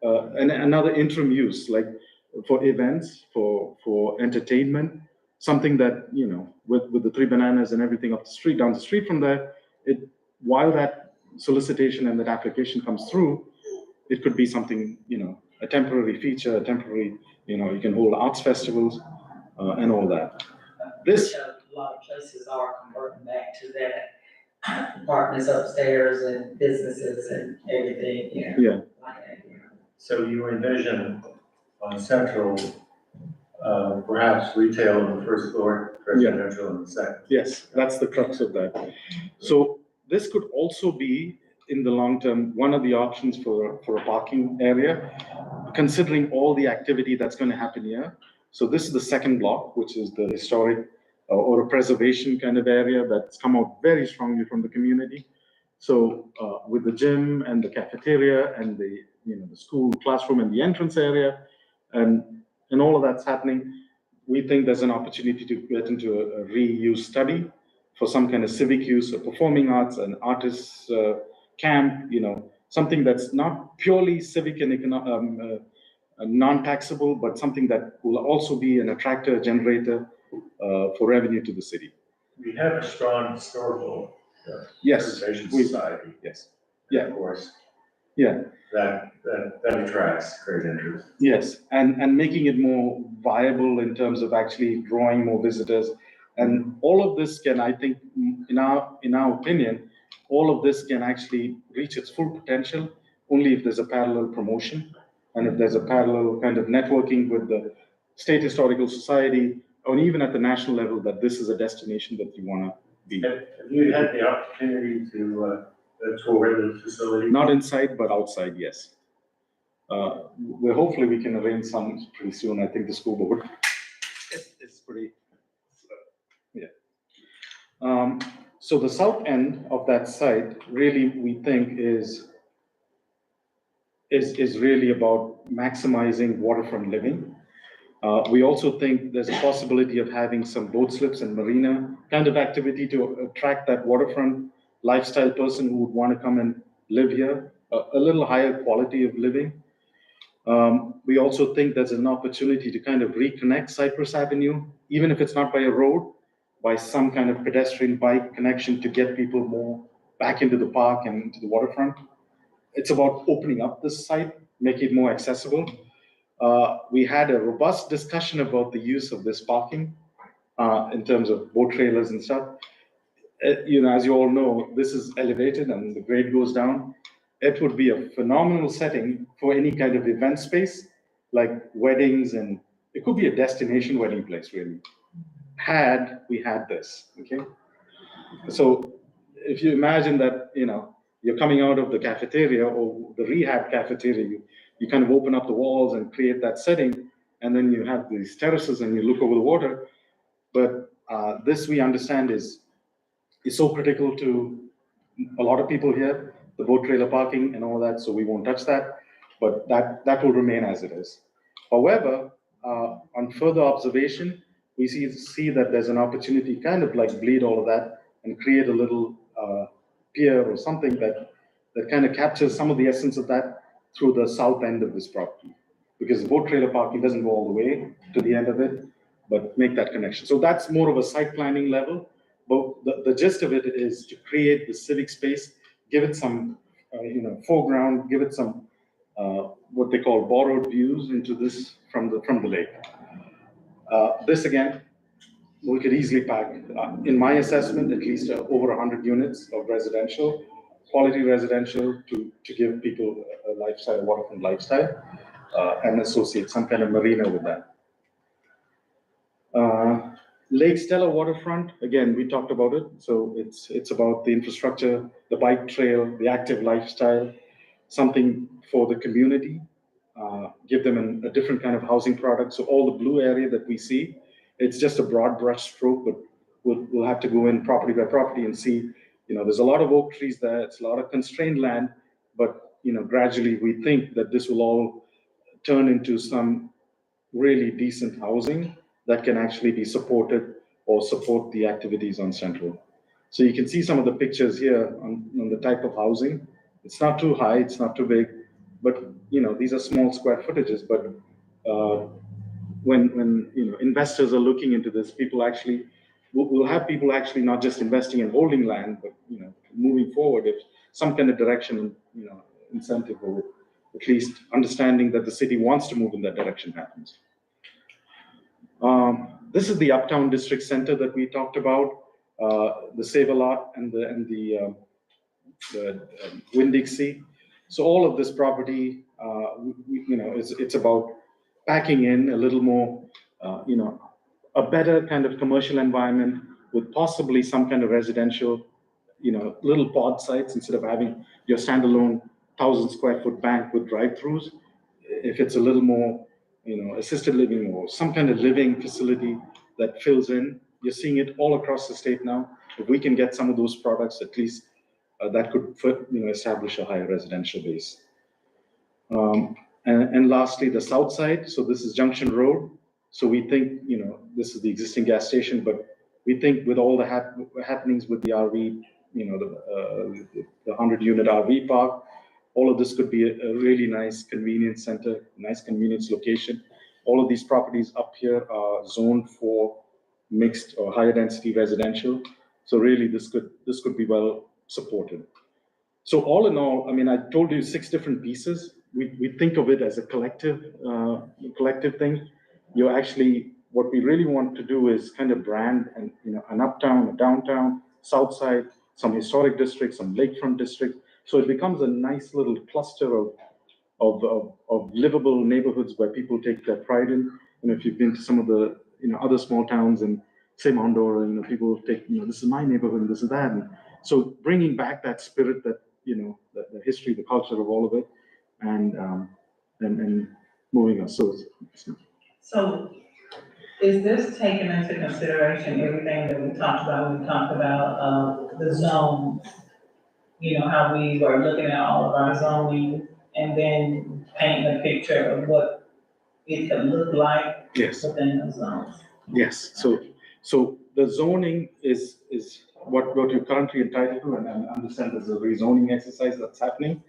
and another interim use, like for events, for entertainment, something that, with the 3 Bananas and everything up the street, down the street from there, while that solicitation and that application comes through, it could be something, a temporary feature, a temporary, you can hold arts festivals and all that. Which a lot of places are converting back to that, apartments upstairs and businesses and everything, Yeah. like that. So you envision on Central, perhaps retail on the first floor, residential on the second. Yes, that's the crux of that. So this could also be, in the long term, one of the options for a parking area, considering all the activity that's going to happen here. So this is the second block, which is the historic or a preservation kind of area that's come out very strongly from the community. So with the gym and the cafeteria and the school classroom and the entrance area and all of that's happening, we think there's an opportunity to get into a reuse study for some kind of civic use, of performing arts and artists camp, something that's not purely civic and non-taxable, but something that will also be an attractor, generator for revenue to the city. We have a strong historical Yes, preservation we- society. yes, And yeah. of course, yeah, that attracts great interest. yes, and making it more viable in terms of actually drawing more visitors. And all of this can, I think, in our opinion, all of this can actually reach its full potential only if there's a parallel promotion and if there's a parallel kind of networking with the State Historical Society, or even at the national level, that this is a destination that you want to be. Have you had the opportunity to tour the facility? Not inside, but outside, yes. hopefully we can arrange some pretty soon. I think the school board is pretty, yeah. So the south end of that site really we think is really about maximizing waterfront living. We also think there's a possibility of having some boat slips and marina kind of activity to attract that waterfront lifestyle person who would want to come and live here, a little higher quality of living. We also think there's an opportunity to kind of reconnect Cypress Avenue, even if it's not by a road, by some kind of pedestrian bike connection to get people more back into the park and into the waterfront. It's about opening up this site, making it more accessible. We had a robust discussion about the use of this parking in terms of boat trailers and stuff. As you all know, this is elevated and the grade goes down. It would be a phenomenal setting for any kind of event space, like weddings, and it could be a destination wedding place, really, had we had this, okay? So if you imagine that, you're coming out of the cafeteria or the rehab cafeteria, you kind of open up the walls and create that setting, and then you have these terraces and you look over the water. But this, we understand, is so critical to a lot of people here, the boat trailer parking and all that, so we won't touch that, but that will remain as it is. However, on further observation, we see that there's an opportunity kind of like bleed all of that and create a little pier or something that kind of captures some of the essence of that through the south end of this property. Because the boat trailer parking doesn't go all the way to the end of it, but make that connection. So that's more of a site planning level, but the gist of it is to create the civic space, give it some foreground, give it some what they call borrowed views into this from the lake. This again, we could easily pack, in my assessment, at least over 100 units of residential, quality residential to give people a lifestyle, a waterfront lifestyle, and associate some kind of marina with that. Lake Stella waterfront, again, we talked about it. So it's about the infrastructure, the bike trail, the active lifestyle, something for the community, give them a different kind of housing product. So all the blue area that we see, it's just a broad brush stroke, but we'll have to go in property by property and see, there's a lot of oak trees there, it's a lot of constrained land, but, gradually we think that this will all turn into some really decent housing that can actually be supported or support the activities on Central. So you can see some of the pictures here on the type of housing. It's not too high, it's not too big, but these are small square footages. But when investors are looking into this, we'll have people actually not just investing in holding land, but moving forward, if some kind of direction, incentive, or at least understanding that the city wants to move in that direction happens. This is the Uptown District Center that we talked about, the Save-A-Lot and the Winn-Dixie. So all of this property, it's about packing in a little more, a better kind of commercial environment with possibly some kind of residential, little pod sites instead of having your standalone 1,000 square foot bank with drive-throughs. If it's a little more, assisted living or some kind of living facility that fills in. You're seeing it all across the state now. If we can get some of those products, at least that could establish a higher residential base. And lastly, the south side. So this is Junction Road. So we think, this is the existing gas station, but we think with all the happenings with the RV, the 100-unit RV park, all of this could be a really nice convenience center, nice convenience location. All of these properties up here are zoned for mixed or higher density residential. So really this could be well supported. So all in all, I told you 6 different pieces. We think of it as a collective thing. What we really want to do is kind of brand an uptown, a downtown, south side, some historic districts, some lakefront districts. So it becomes a nice little cluster of livable neighborhoods where people take their pride in. If you've been to some of the other small towns in, say, Mondor, people take, this is my neighborhood, and this is that. And so bringing back that spirit, that the history, the culture of all of it, and and moving us. So is this taking into consideration everything that we talked about? We talked about, the zones. You know, how we were looking at all of our zoning and then painting a picture of what it could look like Yes. within the zones. Yes, so the zoning is what you're currently entitled to, and I understand there's a rezoning exercise that's happening.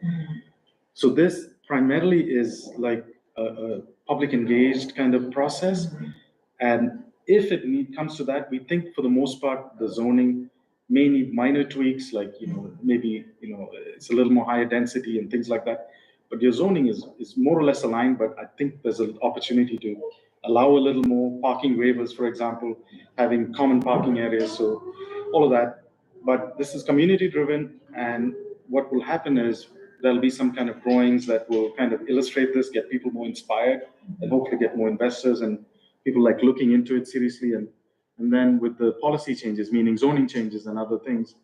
So this primarily is like a public engaged kind of process. And if it comes to that, we think for the most part, the zoning may need minor tweaks, like, maybe, it's a little more higher density and things like that. But your zoning is more or less aligned, but I think there's an opportunity to allow a little more parking waivers, for example, having common parking areas, so all of that. But this is community driven, and what will happen is there'll be some kind of drawings that will kind of illustrate this, get people more inspired, and hopefully get more investors and people like looking into it seriously. And then with the policy changes, meaning zoning changes and other things,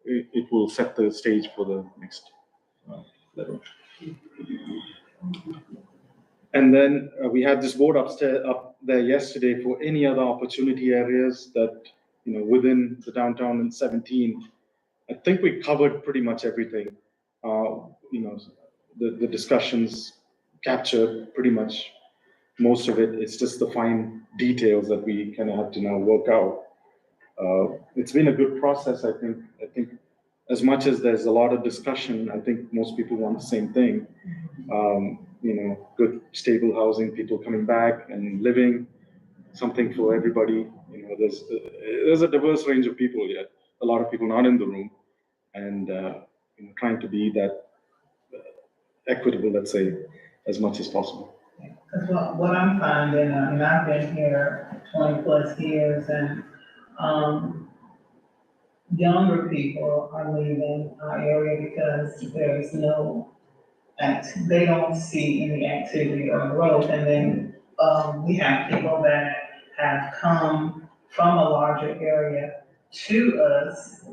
it will set the stage for the next level. And then we had this board up there yesterday for any other opportunity areas that, within the downtown in 17. I think we covered pretty much everything. The discussions captured pretty much most of it. It's just the fine details that we kind of have to now work out. It's been a good process, I think. I think as much as there's a lot of discussion, I think most people want the same thing. Good, stable housing, people coming back and living, something for everybody. There's a diverse range of people yet. A lot of people not in the room, and trying to be that equitable, let's say, as much as possible. Because what I'm finding, I've been here 20+ years, and younger people are leaving our area because there is they don't see any activity or growth. And then we have people that have come from a larger area to us,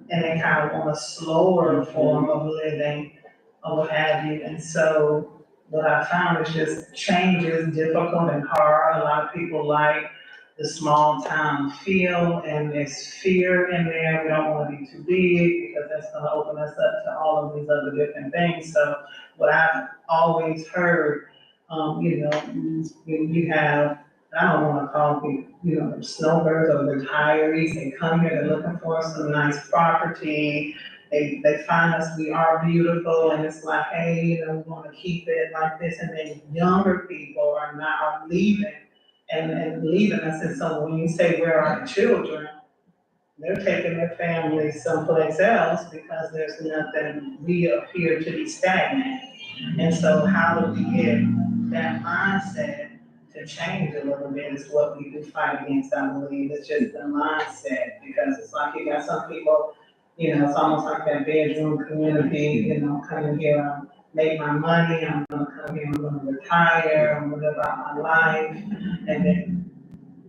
and they kind of want a slower form of living or what have you. And so what I found is just change is difficult and hard. A lot of people like the small town feel, and there's fear in there. We don't want to be too big because that's going to open us up to all of these other different things. So what I've always heard, when you have, I don't want to call people, snowbirds or retirees, they come here, they're looking for some nice property. They find us, we are beautiful, and it's like, hey, we want to keep it like this. And then younger people are leaving and leaving us. And so when you say, where are the children? They're taking their families someplace else because there's nothing, we appear to be stagnant. And so how do we get that mindset to change a little bit is what we do fight against, I believe. It's just the mindset, because it's like you got some people, it's almost like that bedroom community, coming here, make my money, I'm gonna come here, I'm gonna retire, I'm gonna live out my life, and then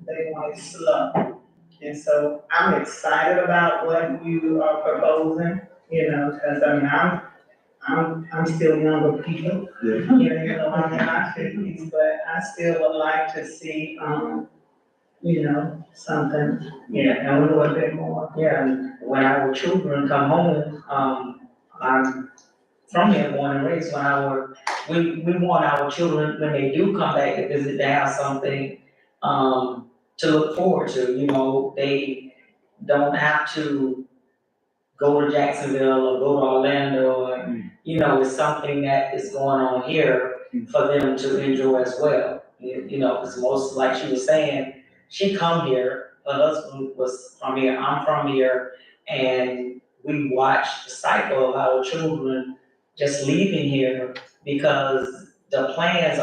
they want it slow. And so I'm excited about what you are proposing, because I'm still younger people. Yeah. I'm in my 50s, but I still would like to see, something, a little bit more. Yeah, when our children come home, I'm from here, born and raised, we want our children, when they do come back to visit, to have something, to look forward to. They don't have to go to Jacksonville or go to Orlando, or, it's something that is going on here for them to enjoy as well. Because most, like she was saying, she come here, her husband was from here, I'm from here, and we watched the cycle of our children just leaving here because the plans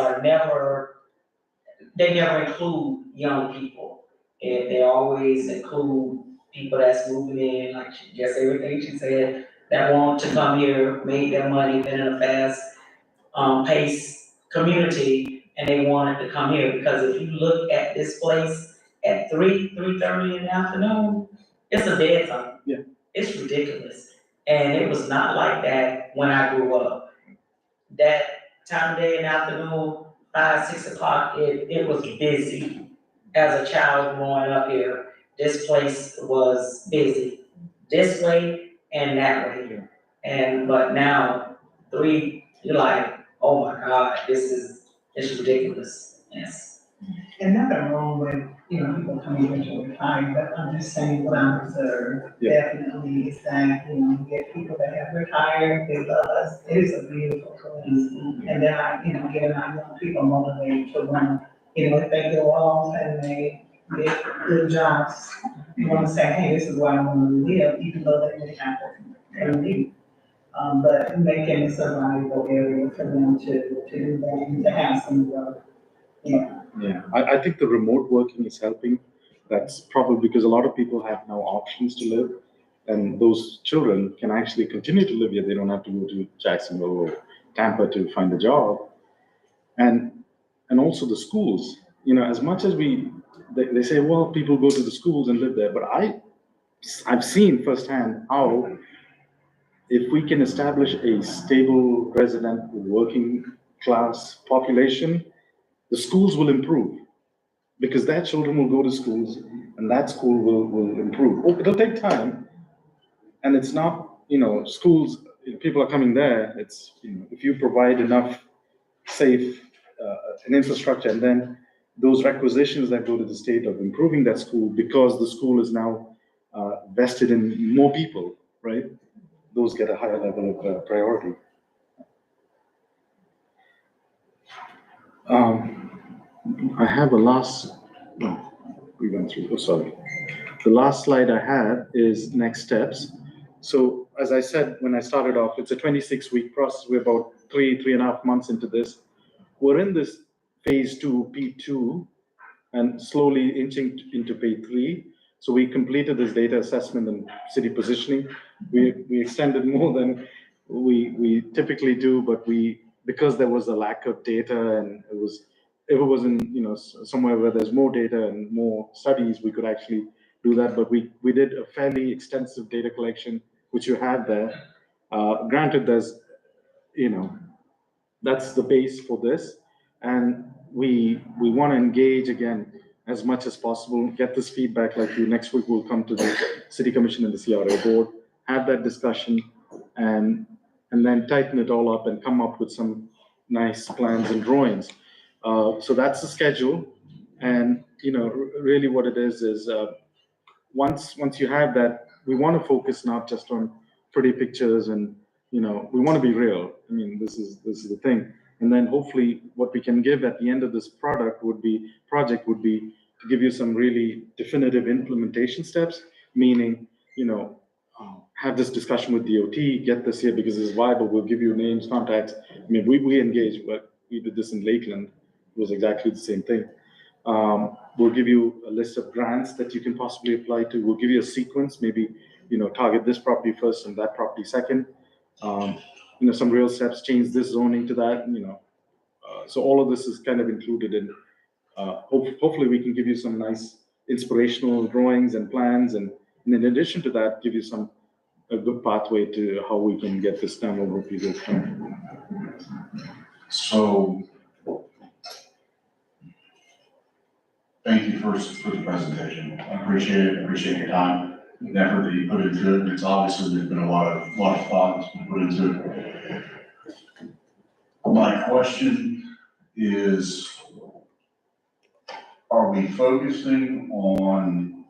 they never include young people. And they always include people that's moving in, like just everything she said, that want to come here, make their money, been in a fast pace community, and they wanted to come here. Because if you look at this place at 3:30 in the afternoon, it's a dead zone. Yeah. It's ridiculous. And it was not like that when I grew up. That time of day in the afternoon, 5, 6 o'clock, it was busy. As a child growing up here, this place was busy, this way and that way. But now, you're like, oh my God, it's ridiculous, yes. And nothing wrong with, people coming into retirement, but I'm just saying what I observed definitely is that, you get people that have retired, they love us, it is a beautiful place. And then getting our young people motivated to run, if they go off and they get good jobs, you wanna say, hey, this is where I wanna live, even though they may have to leave. But making this a valuable area for them to do that and to have some growth. Yeah, I think the remote working is helping. That's probably because a lot of people have now options to live, and those children can actually continue to live here. They don't have to go to Jacksonville or Tampa to find a job. And also the schools, as much as they say, well, people go to the schools and live there, but I've seen firsthand how if we can establish a stable resident working class population, the schools will improve because their children will go to schools and that school will improve. It'll take time. And it's not, schools, people are coming there. It's, if you provide enough safe an infrastructure and then those requisitions that go to the state of improving that school because the school is now vested in more people, right? Those get a higher level of priority. I have we went through, sorry. The last slide I have is next steps. So as I said, when I started off, it's a 26-week process. We're about 3.5 months into this. We're in this phase 2, P2, and slowly inching into phase 3. So we completed this data assessment and city positioning. We extended more than we typically do, but because there was a lack of data and if it was in somewhere where there's more data and more studies, we could actually do that. But we did a fairly extensive data collection, which you have there. Granted, there's that's the base for this, and we want to engage again as much as possible. Get this feedback. Like next week, we'll come to the City Commission and the CRA board, have that discussion, and then tighten it all up and come up with some nice plans and drawings. So that's the schedule, and really what it is once you have that, we want to focus not just on pretty pictures and we want to be real. I mean, this is the thing, and then hopefully what we can give at the end of this project would be to give you some really definitive implementation steps, meaning have this discussion with DOT, get this here because it's viable. We'll give you names, contacts. I mean, we engage, but we did this in Lakeland. It was exactly the same thing. We'll give you a list of grants that you can possibly apply to. We'll give you a sequence, maybe, target this property first and that property second. Some real steps, change this zoning to that, so all of this is kind of included in, hopefully we can give you some nice inspirational drawings and plans. And in addition to that, give you a good pathway to how we can get this done over a period of time. So, thank you first for the presentation. I appreciate it. I appreciate your time, the effort that you put into it. It's obviously there's been a lot of thought that's been put into it. My question is, are we focusing on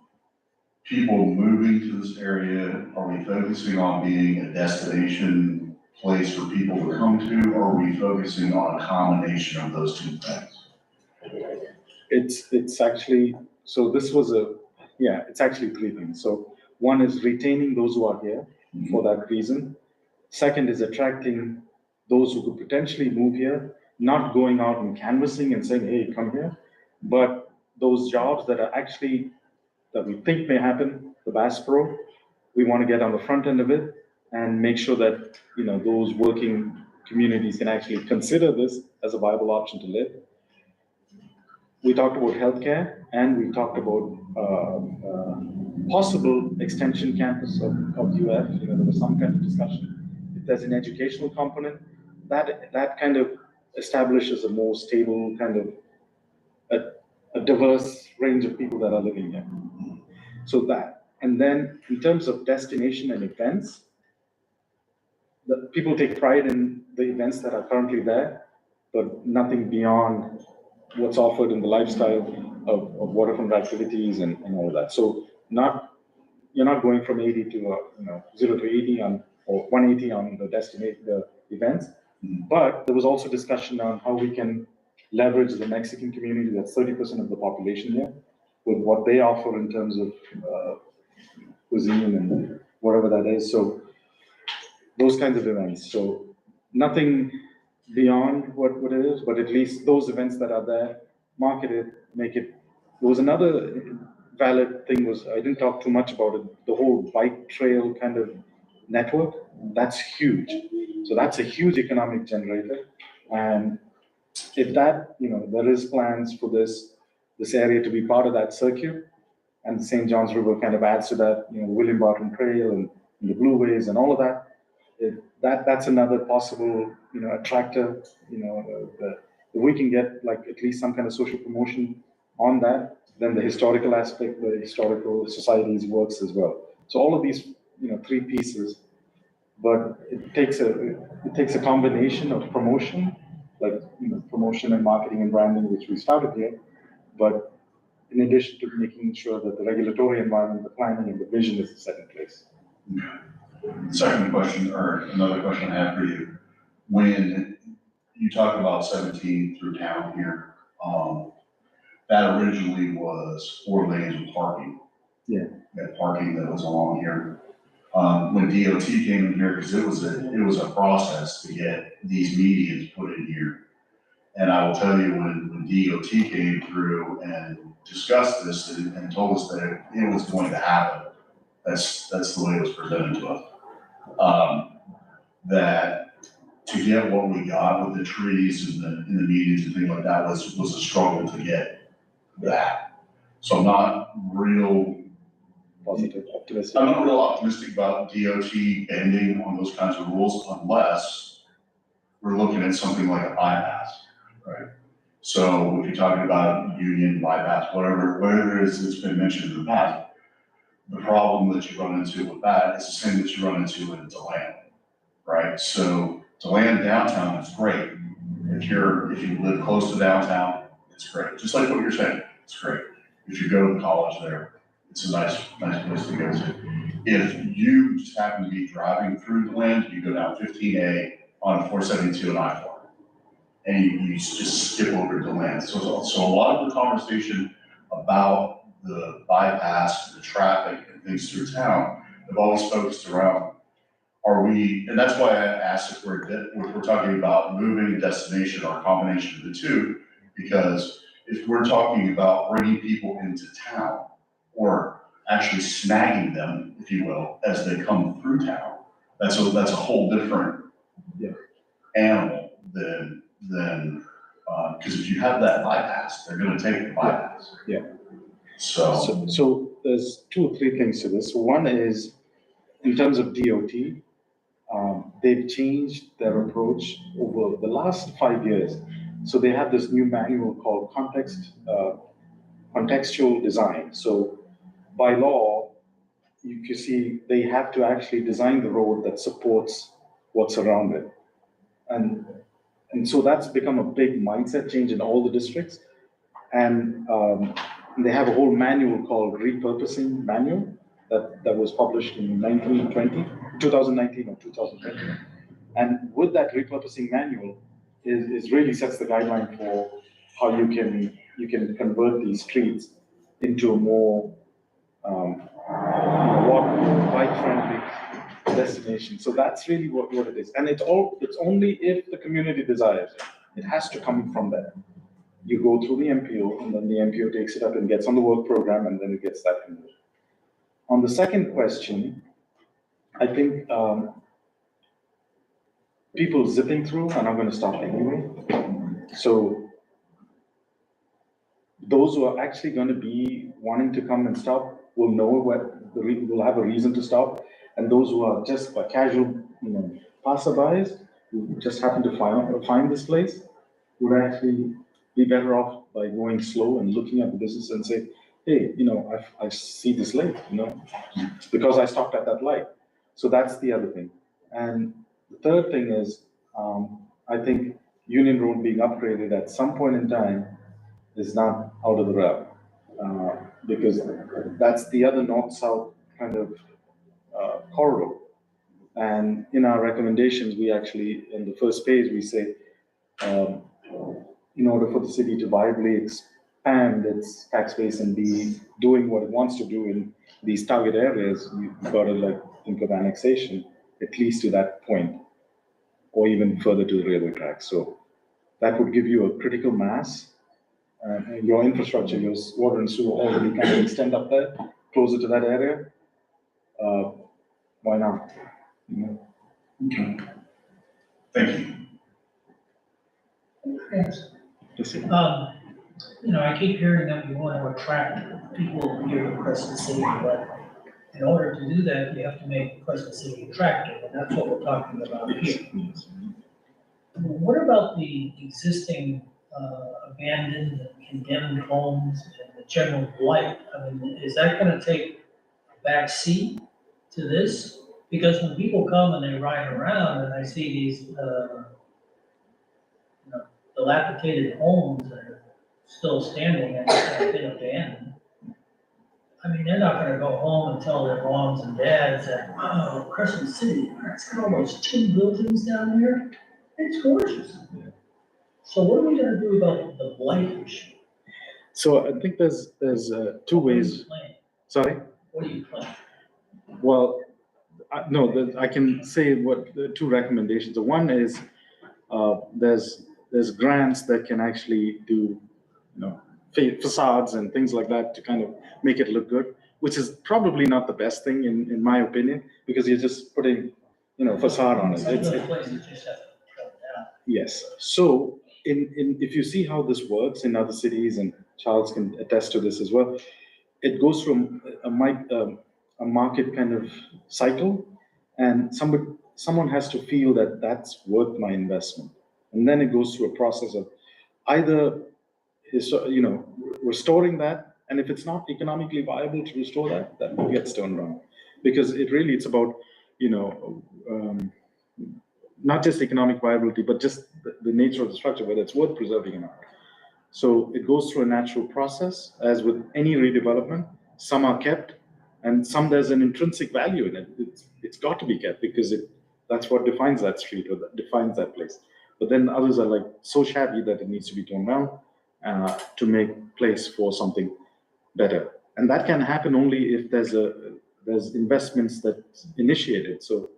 people moving to this area? Are we focusing on being a destination place for people to come to? Or are we focusing on a combination of those two things? It's actually, so this was it's actually three things. So one is retaining those who are here for that reason. Second is attracting those who could potentially move here, not going out and canvassing and saying, hey, come here, but those jobs that we think may happen, the Bass Pro, we want to get on the front end of it and make sure that, those working communities can actually consider this as a viable option to live. We talked about healthcare, and we talked about possible extension campus of UF. There was some kind of discussion. If there's an educational component, that kind of establishes a more stable kind of a diverse range of people that are living here. So that, and then in terms of destination and events, the people take pride in the events that are currently there, but nothing beyond what's offered in the lifestyle of waterfront activities and all of that. So you're not going from 80 to 0 to 80 on, or 180 on the events. But there was also discussion on how we can leverage the Mexican community, that's 30% of the population here, with what they offer in terms of cuisine and whatever that is. So those kinds of events. So nothing beyond what it is, but at least those events that are there, market it, make it. There was another valid thing was, I didn't talk too much about it, the whole bike trail kind of network, that's huge. So that's a huge economic generator. And if that, there is plans for this area to be part of that circuit, and the St. John's River kind of adds to that, William Barton Trail and the Blue Ways and all of that, that's another possible, attractor, if we can get like at least some kind of social promotion on that, then the historical aspect, the historical societies works as well. So all of these, three pieces, but it takes a combination of promotion, like promotion and marketing and branding, which we started here, but in addition to making sure that the regulatory environment, the planning and the vision is set in place. Second question, or another question I have for you. When you talk about 17 through town here, that originally was 4 lanes of parking. Yeah. That parking that was along here. When DOT came in here, because it was a process to get these medians put in here. And I will tell you, when DOT came through and discussed this and told us that it was going to happen, that's the way it was presented to us. That to get what we got with the trees and the medians and things like that was a struggle to get that. So I'm not real optimistic. I'm not real optimistic about DOT bending on those kinds of rules unless we're looking at something like a bypass, right? So if you're talking about Union bypass, whatever it is that's been mentioned in the past, the problem that you run into with that is the same that you run into in DeLand, right? So DeLand downtown is great. If you live close to downtown, it's great. Just like what you're saying, it's great. If you go to college there, it's a nice place to go to. If you just happen to be driving through DeLand, you go down 15A on 472 and I-4, and you just skip over DeLand. So a lot of the conversation about the bypass, the traffic and things through town have always focused around, and that's why I asked if we're talking about moving destination or a combination of the two, because if we're talking about bringing people into town or actually snagging them, if you will, as they come through town, that's a whole different animal than because if you have that bypass, they're going to take the bypass. Yeah. So there's 2 or 3 things to this. One is in terms of DOT, they've changed their approach over the last 5 years. So they have this new manual called contextual design. So by law, you see they have to actually design the road that supports what's around it. And so that's become a big mindset change in all the districts. And they have a whole manual called repurposing manual that was published in 2019 or 2020. And with that repurposing manual is really sets the guideline for how you can convert these streets into a more bike-friendly destination. So that's really what it is. And it's only if the community desires it. It has to come from there. You go through the MPO, and then the MPO takes it up and gets on the work program, and then it gets that converted. On the second question, I think people zipping through are not going to stop anyway. So those who are actually going to be wanting to come and stop will know will have a reason to stop, and those who are just casual, passerbys who just happen to find this place, would actually be better off by going slow and looking at the business and say, hey, I see this late, because I stopped at that light. So that's the other thing. And the third thing is, I think Union Road being upgraded at some point in time is not out of the realm. Because that's the other north-south kind of corridor. And in our recommendations, we actually, in the first page, we say, in order for the city to viably expand its tax base and be doing what it wants to do in these target areas, you've got to think of annexation, at least to that point, or even further to the railway tracks. So that would give you a critical mass. And your infrastructure, your water and sewer already kind of extend up there, closer to that area. Why not? Okay. Thank you. Yes. Yes, sir. I keep hearing that we want to attract people here to Crescent City, but in order to do that, you have to make Crescent City attractive, and that's what we're talking about here. What about the existing abandoned and condemned homes and the general blight? I mean, is that gonna take a back seat to this? Because when people come and they ride around and I see these, dilapidated homes that are still standing and have been abandoned, I mean, they're not gonna go home and tell their moms and dads that, wow, Crescent City, it's got all those tin buildings down there. It's gorgeous. So what are we gonna do about the blight issue? So I think there's two ways. Sorry? What do you plan? Well, I can say what the two recommendations. The one is there's grants that can actually do facades and things like that to kind of make it look good, which is probably not the best thing in my opinion, because you're just putting facade on it. Some of the places just have to cut it down. Yes. So if you see how this works in other cities, and Charles can attest to this as well, it goes from a market kind of cycle, and someone has to feel that that's worth my investment. And then it goes through a process of either restoring that, and if it's not economically viable to restore that, then gets turned around. Because it's about, not just economic viability, but just the nature of the structure, whether it's worth preserving or not. So it goes through a natural process, as with any redevelopment. Some are kept, and some there's an intrinsic value in it. It's got to be kept because that's what defines that street or that defines that place. But then others are so shabby that it needs to be torn down to make place for something better. And that can happen only if there's investments that's initiated. So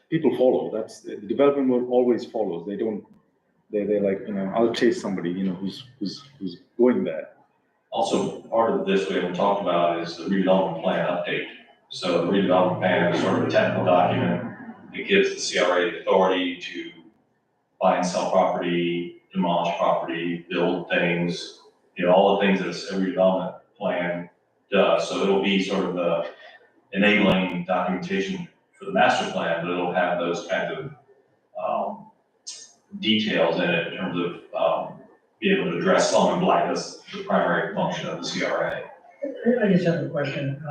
people follow. That's the development world always follows. They're like, I'll chase somebody, who's going there. Also, part of this we haven't talked about is the redevelopment plan update. So the redevelopment plan is sort of a technical document that gives the CRA the authority to buy and sell property, demolish property, build things, all the things that a redevelopment plan does. So it'll be sort of the enabling documentation for the master plan, but it'll have those kinds of details in it in terms of being able to address slum and blight. That's the primary function of the CRA. I just have a question.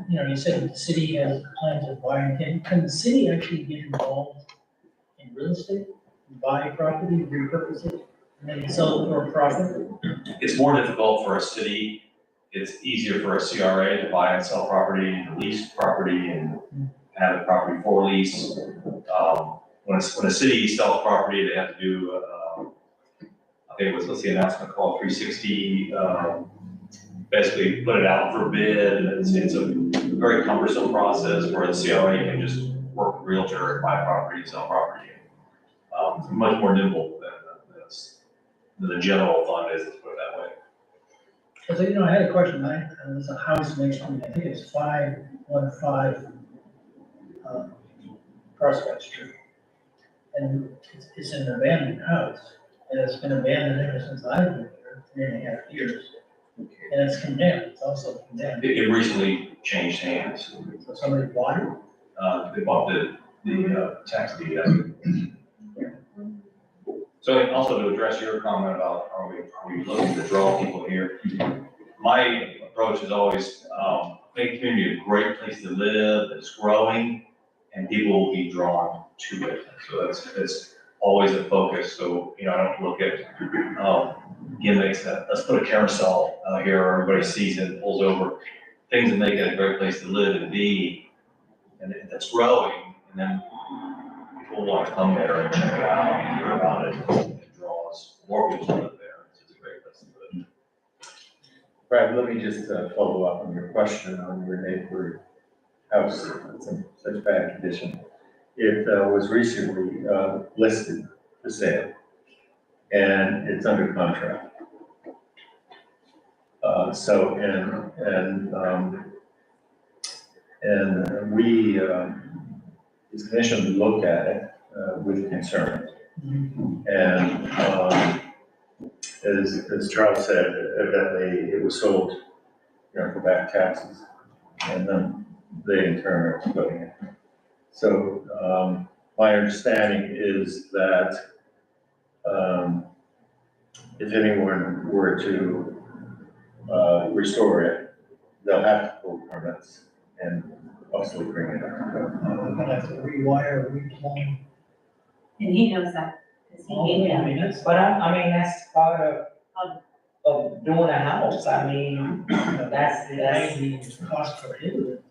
You said the city has plans of buying. Can the city actually get involved in real estate, buy property, repurpose it, and then sell it for a profit? It's more difficult for a city. It's easier for a CRA to buy and sell property, and lease property, and have a property for lease. When a city sells property, they have to do, I think it was, what's the announcement called, 360, basically put it out for bid. It's a very cumbersome process where the CRA can just work with realtor and buy property, sell property. Much more nimble than the general fund is, to put it that way. So, I had a question. There's a house next to me. I think it's 515 Prospect Street. And it's an abandoned house. And it's been abandoned ever since I've been here, 3.5 years. And it's condemned. It's also condemned. It recently changed hands. So somebody bought it? They bought the tax deed. So and also to address your comment about are we looking to draw people here? My approach is always, make the community a great place to live, that's growing, and people will be drawn to it. So that's always a focus. So, I don't look at, gimmicks that, let's put a carousel here where everybody sees it, pulls over. Things that make it a great place to live and be, and that's growing, and then people want to come there and check it out, and hear about it. It draws more people to live there. It's a great place to live. Brad, let me just follow up on your question on your neighborhood house. It's in such bad condition. It was recently listed for sale, and it's under contract. And we, as a commission, look at it with concern. And as Charles said, evidently it was sold, for back taxes, and then they in turn are splitting it. So my understanding is that if anyone were to restore it, they'll have to pull permits and possibly bring it up. We're gonna have to rewire, replumb. And he knows that, because Oh, he gave I me mean, that's, But that's part of doing a house, I mean, that's, it's cost prohibitive.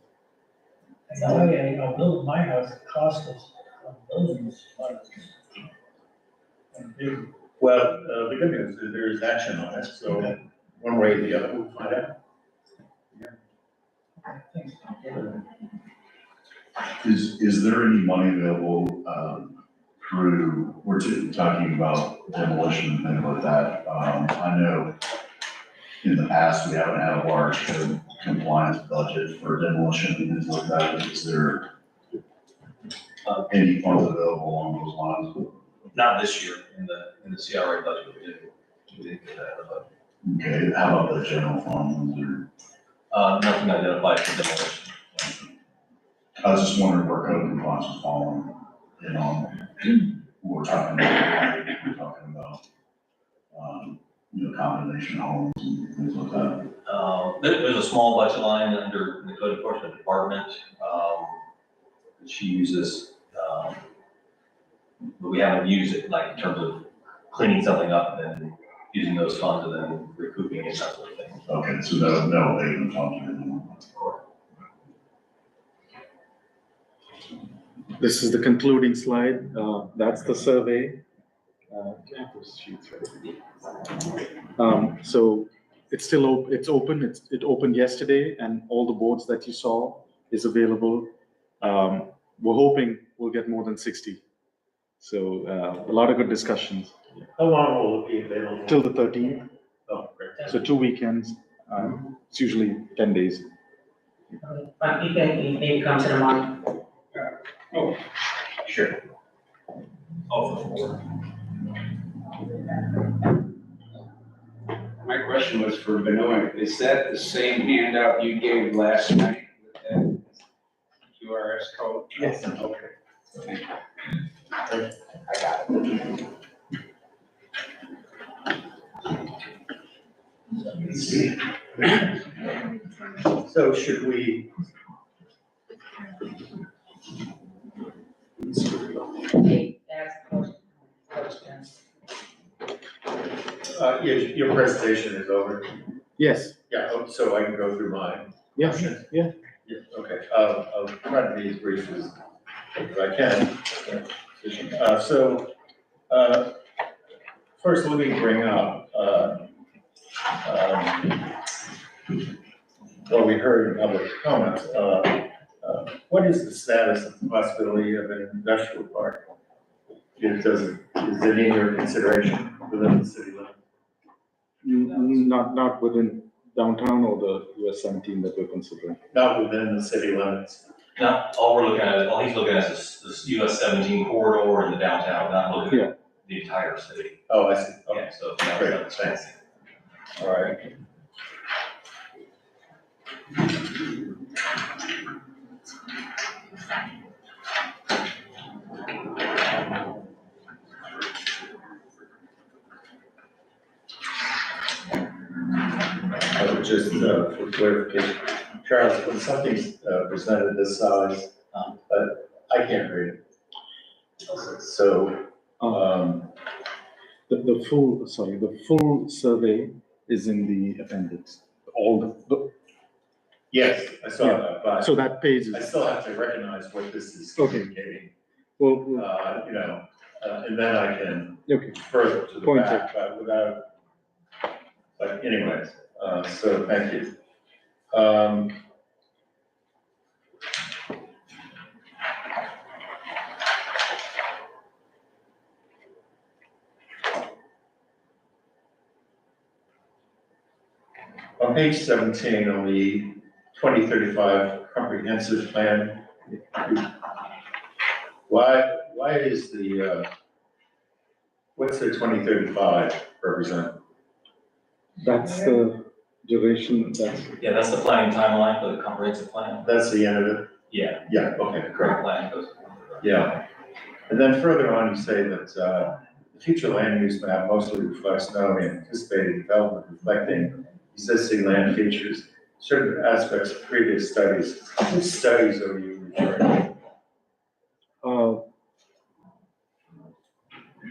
I know, building my house, it cost us, billions, but. Well, the good news is there is action on it, so one way or the other, we'll find out. Is there any money available, through, we're talking about demolition and things like that. I know in the past, we haven't had a large code compliance budget for demolition and things like that. Is there any funds available along those lines? Not this year, in the CRA budget, we didn't get that, but, Okay, how about the general funds or? nothing identified for demolition. I was just wondering where code compliance was falling, we're talking about, combination homes and things like that. There's a small budget line under the code enforcement department, that she uses, but we haven't used it, like, in terms of cleaning something up and then using those funds and then recouping it, that sort of thing. Okay, so no abatement funds or anything. This is the concluding slide. That's the survey. Can I have those sheets ready? So it's still it's open. It opened yesterday, and all the boards that you saw is available. We're hoping we'll get more than 60. So a lot of good discussions. How long will it be available? Till the 13th. Oh, great. So 2 weekends. It's usually 10 days. but you can maybe come to the month. Oh, sure. My question was for Benoit, is that the same handout you gave last night with that QRS code? Yes. Okay. I got it. So should we? Ask questions. Your presentation is over. Yes. Yeah, so I can go through mine. Yeah. Yeah. Yeah, okay, I'll try to be as brief as I can. First, let me bring up, what we heard in public comments. What is the status of the possibility of an industrial park? Is it in your consideration within the city limits? Not within downtown or the US 17 that we're considering. Not within the city limits. No, all he's looking at is this US 17 corridor in the downtown, not looking at the entire city. Oh, I see. Okay, Yeah, so. great, thanks. All right. just for clarification, Charles, when something's presented this size, but I can't read it. So, The full survey is in the appendix. All yes, I saw that, but so that page I is, still have to recognize what this is Okay. communicating. well, You know, and then I can okay, further to the Point back, but without, but anyways, so thank you. On page 17, on the 2035 comprehensive plan, why is the, what's the 2035 represent? that's the duration, that's, Yeah, that's the planning timeline for the comprehensive plan. That's the end of it? Yeah, Yeah, okay, great. current plan goes. Yeah. And then further on, you say that the future land use map mostly reflects not only anticipated development reflecting existing land features, certain aspects of previous studies. Which studies are you referring to?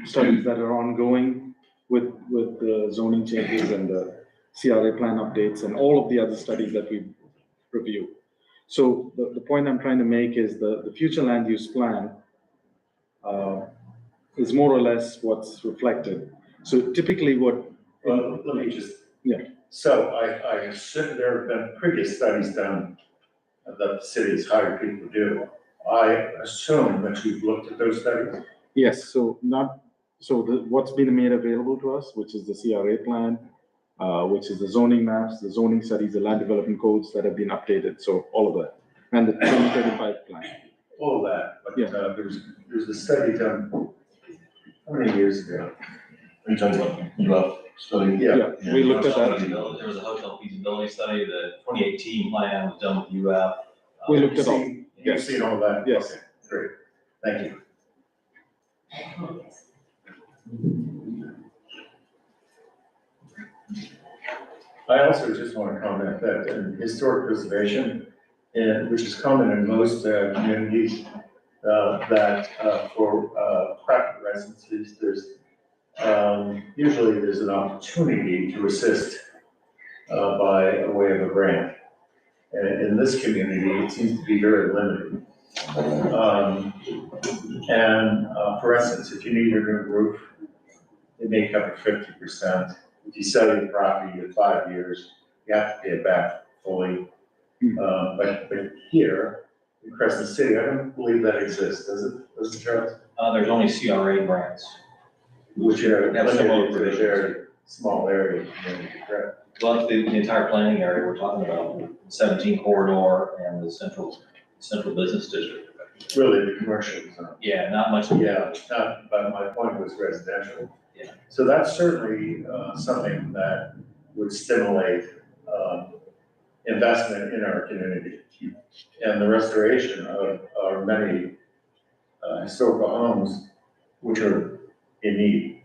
studies that are ongoing with the zoning changes and the CRA plan updates and all of the other studies that we review. So the point I'm trying to make is the future land use plan is more or less what's reflected. So typically what. Well, let me just. Yeah. So I assume there have been previous studies done that the city has hired people to do. I assume that you've looked at those studies? Yes, what's been made available to us, which is the CRA plan, which is the zoning maps, the zoning studies, the land development codes that have been updated, so all of that, and the 2035 plan. All of that, but Yeah. there's a study done, how many years ago? Are you talking about draft study? Yeah. We looked at that, There was a hotel feasibility study, the 2018 plan was done with UF. we looked at all, You've yes, seen all that? Yes. Okay, great, thank you. I also just want to comment that in historic preservation, and which is common in most communities, that for private residences, usually there's an opportunity to assist by way of a grant. And in this community, it seems to be very limited. For instance, if you need a new roof, it may cover 50%. If you sell your property in 5 years, you have to pay it back fully. But here in Crescent City, I don't believe that exists, does it, Charles? There's only CRA grants. Which are Have similar limited to a provisions. very small area of the community, correct? Well, it's the entire planning area, we're talking about 17 corridor and the central business district. Really, the commercial zone. Yeah, not much. Yeah, but my point was residential. Yeah. So that's certainly something that would stimulate investment in our community. And the restoration of our many historical homes which are in need.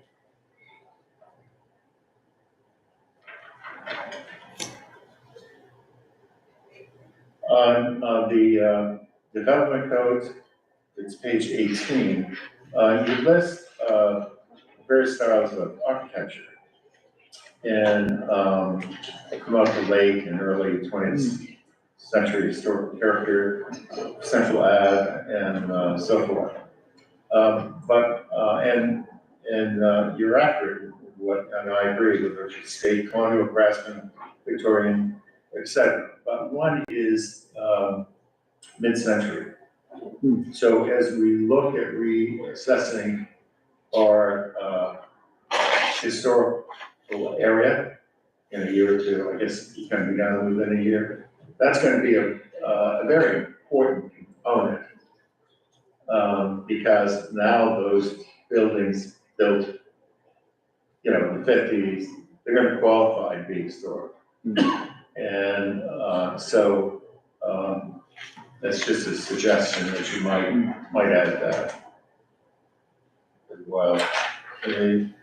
On the development codes, it's page 18, you list various styles of architecture. And about the lake and early 20th century historical character, Central Ave, and so forth. And you're accurate with what, and I agree with what you state, colonial, craftsman, Victorian, etc. But one is mid-century. So as we look at reassessing our historical area in a year or two, I guess it's going to be done within a year, that's going to be a very important component. Because now those buildings built, in the 50s, they're going to qualify to be historic. And so that's just a suggestion that you might add that as well. Okay.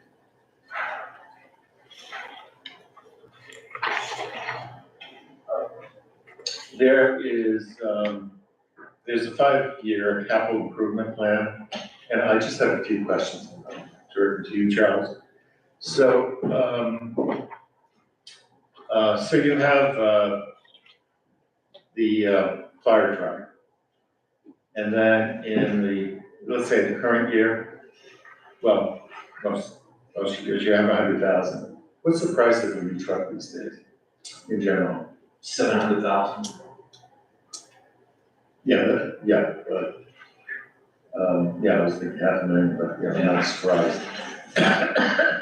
there is, there's a 5-year capital improvement plan, and I just have a few questions to you, Charles. So, so you have, the fire truck. And then in the, let's say the current year, well, most years you have 100,000. What's the price of a new truck these days, in general? 700,000. Yeah, but, yeah, I was thinking 500,000, but yeah, I'm not surprised.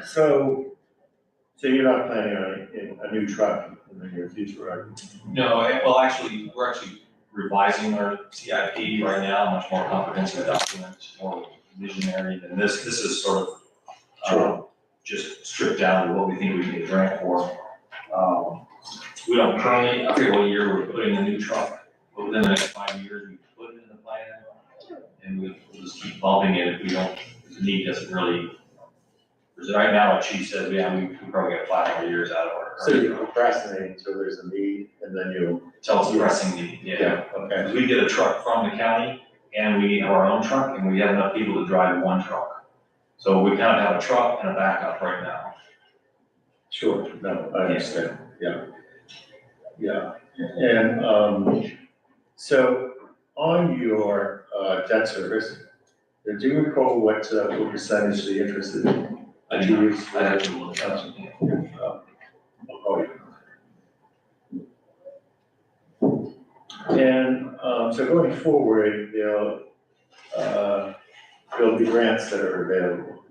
So you're not planning on a new truck in the near future, right? No, well, actually, we're actually revising our CIP right now, much more comprehensive document, more visionary than this. This is sort of, just stripped down to what we think we need a grant for. We don't currently, I forget what year we're putting the new truck, but within the next 5 years, we put it in the plan. And we'll just keep bumping it if we don't, if the need doesn't really, because right now, like she said, yeah, we probably got 5 more years out of our. So you're procrastinating until there's a need, and then you'll. Until it's a pressing need, yeah. Okay. We get a truck from the county, and we have our own truck, and we have enough people to drive one truck. So we kind of have a truck and a backup right now. Sure, no, I understand, yeah. Yeah, and, so on your, debt service, do you recall what percentage the interest is? I do, I have to look at it. And, so going forward, there'll be grants that are available,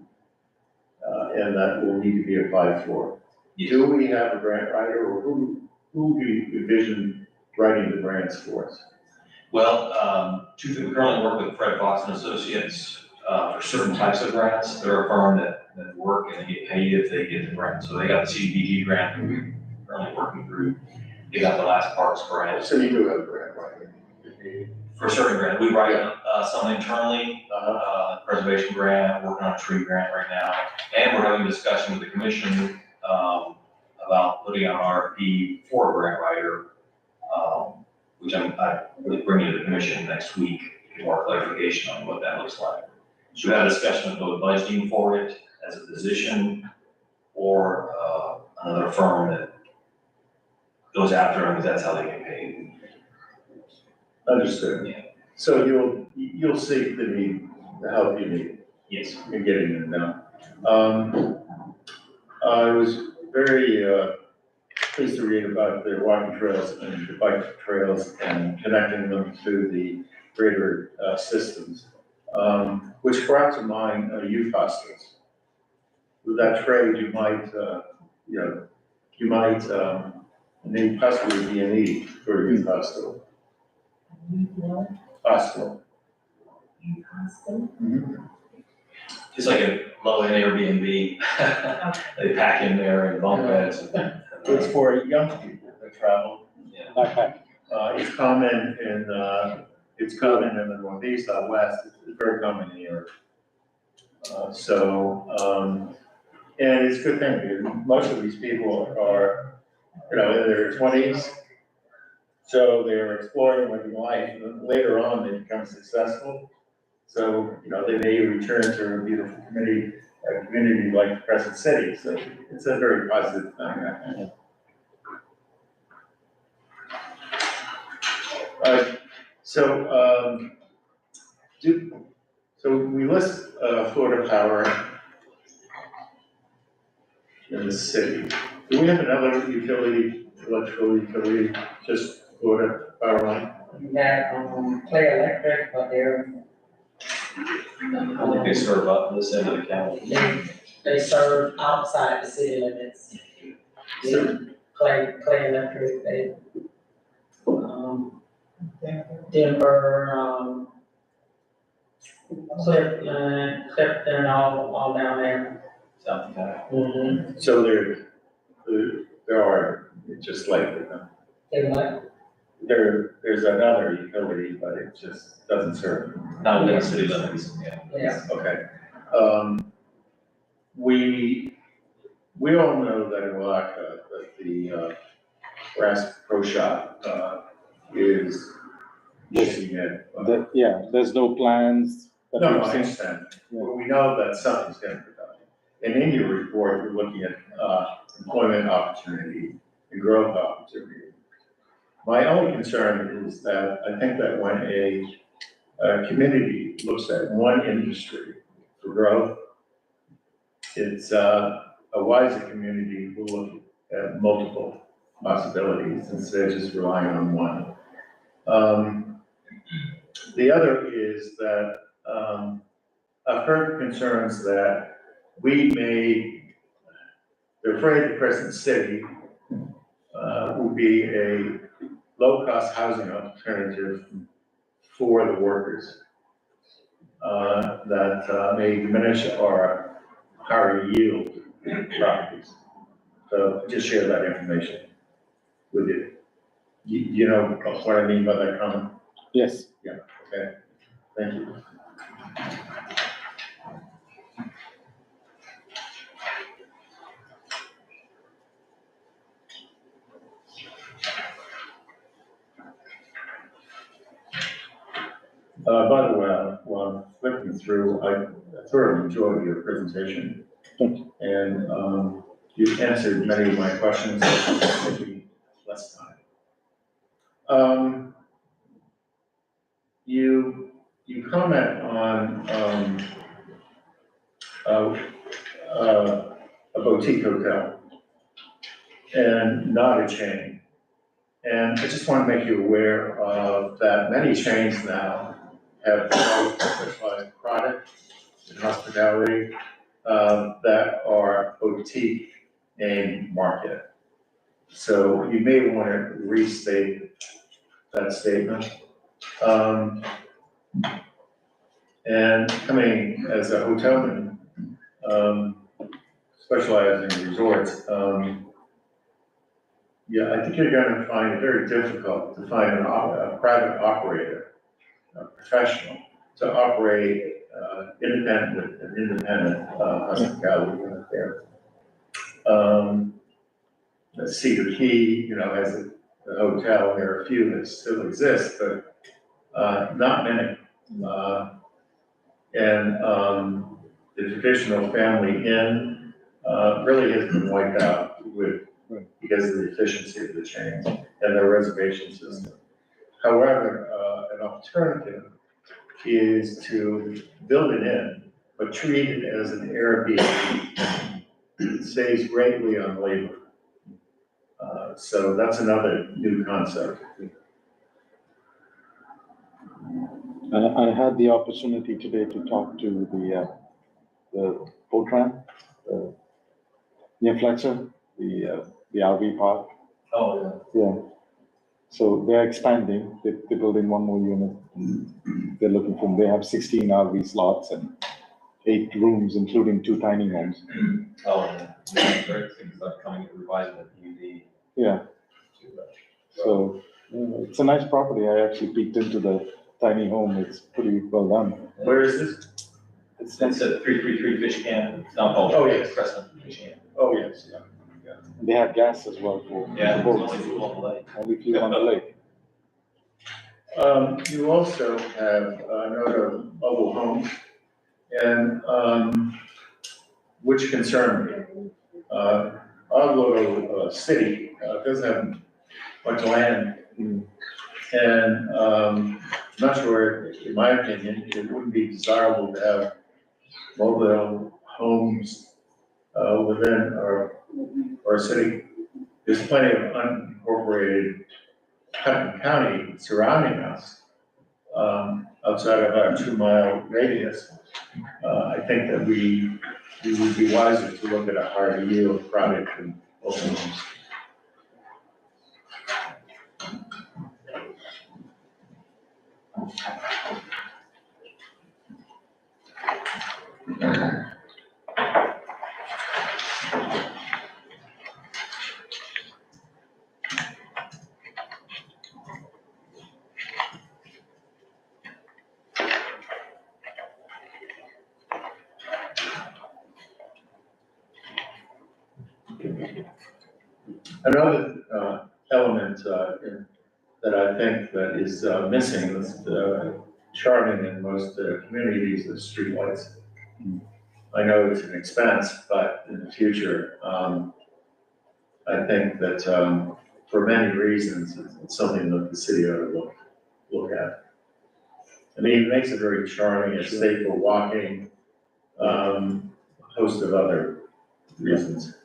and that will need to be applied for. Yes. Do we have a grant writer, or who do you envision writing the grants for us? Well, we currently work with Fred Fox and Associates, for certain types of grants. They're a firm that work and they get paid if they get the grant. So they got the CDBG grant that we're currently working through. They got the last parks grant. So you do have a grant writer? For certain grants, we write, some internally, preservation grant, working on a tree grant right now. And we're having a discussion with the commission, about putting out an RFP for a grant writer, which I'm really bringing to the commission next week, to get more clarification on what that looks like. So we had a discussion of both budgeting for it as a position or, another firm that goes after them, because that's how they get paid. Understood. Yeah. So you'll seek the help you need Yes. in getting them done. I was very, pleased to read about the walking trails and the bike trails and connecting them to the greater, systems, which brought to mind, youth hostels. With that trade, you might, need possibly be a need for a youth hostel. Hostel. It's like a low-end Airbnb. They pack in there and bunk beds. It's for young people that travel. Yeah. It's common in the Northeast, out west, it's very common here. And it's a good thing, because most of these people are, in their 20s. So they're exploring living life, and later on they become successful. So, they may return to a beautiful community like Crescent City, so it's a very positive thing, I think. So we list, Florida Power in the city. Do we have another electrical utility, just Florida Power line? You got, Clay Electric, but I think they serve up this end of the county. they serve outside the city limits. Clay Electric, they, Denver, Clifton, all down there. South County. Mm-hmm. So there are, just like, They what? there's another utility, but it just doesn't serve. Not within the city limits, yeah. Yeah. Okay. We all know that in Oaxaca, that the Brass Pro Shop, is looking at. Yeah, there's no plans that No, we've I seen. understand. Yeah. Well, we know that something's gonna be done. And in your report, you're looking at, employment opportunity and growth opportunity. My only concern is that I think that when a community looks at one industry for growth, it's, a wiser community will look at multiple possibilities instead of just relying on one. The other is that, I've heard concerns that they're afraid the Crescent City, will be a low-cost housing alternative for the workers. That may diminish our higher yield properties. So just share that information with you. You know what I mean by that comment? Yes. Okay, thank you. By the way, while I'm flipping through, I thoroughly enjoyed your presentation. And, you've answered many of my questions, maybe less time. You comment on, a boutique hotel and not a chain. And I just want to make you aware of that many chains now have specialized product in hospitality that are boutique name market. So you may want to restate that statement. And coming as a hotelman, specializing in resorts, yeah, I think you're going to find it very difficult to find a private operator, a professional, to operate independent hospitality unit there. Cedar Key, has a hotel. There are a few that still exist, but not many. And the traditional family inn really has been wiped out because of the efficiency of the chains and their reservation system. However, an alternative is to build an inn, but treat it as an Airbnb. It saves greatly on labor. So that's another new concept. I had the opportunity today to talk to the boat ramp, near Fletcher, the RV park. Oh, Yeah. So they're expanding, they're building one more unit. They have 16 RV slots and 8 rooms, including 2 tiny homes. Oh, yeah. Great things like coming to revising the PUD. Yeah. So, it's a nice property. I actually peeked into the tiny home. It's pretty well done. Where is this? It's at 333 Fish Camp. It's not called. Oh, yes. Crescent Fish Camp. Oh, yes, yeah. They have gas as well for Yeah, the there's boats. only two on the lake. Only few on the lake. You also have a note of mobile homes, and which concern me. Our little city doesn't have much land. And I'm not sure, in my opinion, it wouldn't be desirable to have mobile homes within our city. There's plenty of unincorporated Putnam County surrounding us, outside of our 2-mile radius. I think that we would be wiser to look at a higher yield product than open homes. Another element that I I think that is missing, that's charming in most communities, is streetlights. I know it's an expense, but in the future, I think that for many reasons, it's something that the city ought to look at. I mean, it makes it very charming, it's safe for walking, a host of other reasons.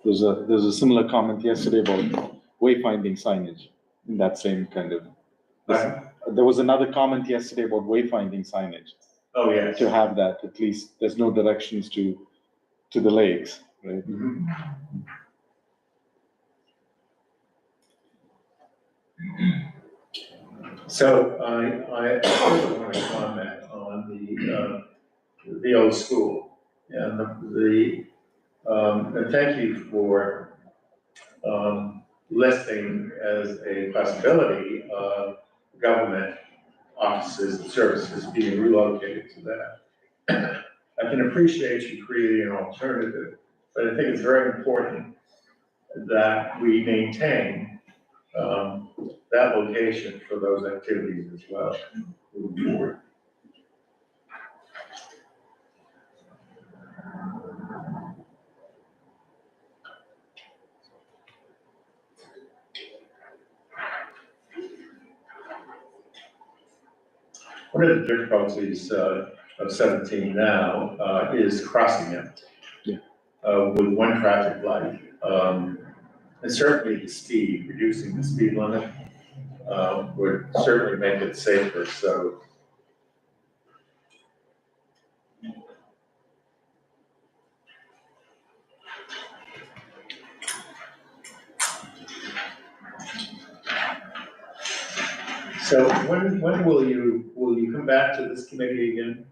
There's a similar comment yesterday about wayfinding signage in that same kind of. There was another comment yesterday about wayfinding signage, Oh, yes. to have that, at least there's no directions to the lakes, right? So I also want to comment on the old school and and thank you for listing as a possibility of government offices and services being relocated to that. I can appreciate you creating an alternative, but I think it's very important that we maintain that location for those activities as well moving forward. One of the difficulties of 17 now is crossing it with one traffic light. And certainly the speed, reducing the speed limit would certainly make it safer, so. So when will you come back to this committee again?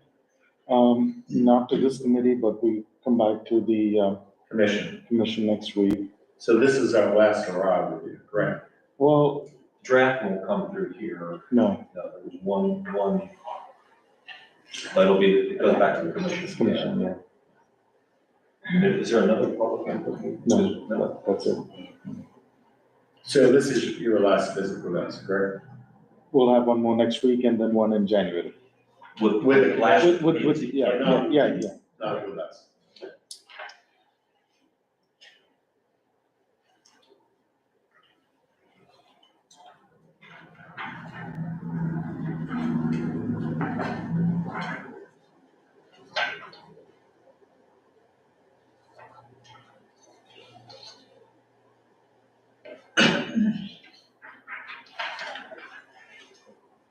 Not to this committee, but we come back to the commission next week. So this is our last hurrah with you, correct? Well, Draft will come through here. no, There's one, that'll be, it goes back to the commission. it's commission, yeah. Is there another public input? No, that's it. So this is your last visit with us, correct? We'll have one more next week and then one in January. With the last. Yeah. Not with us.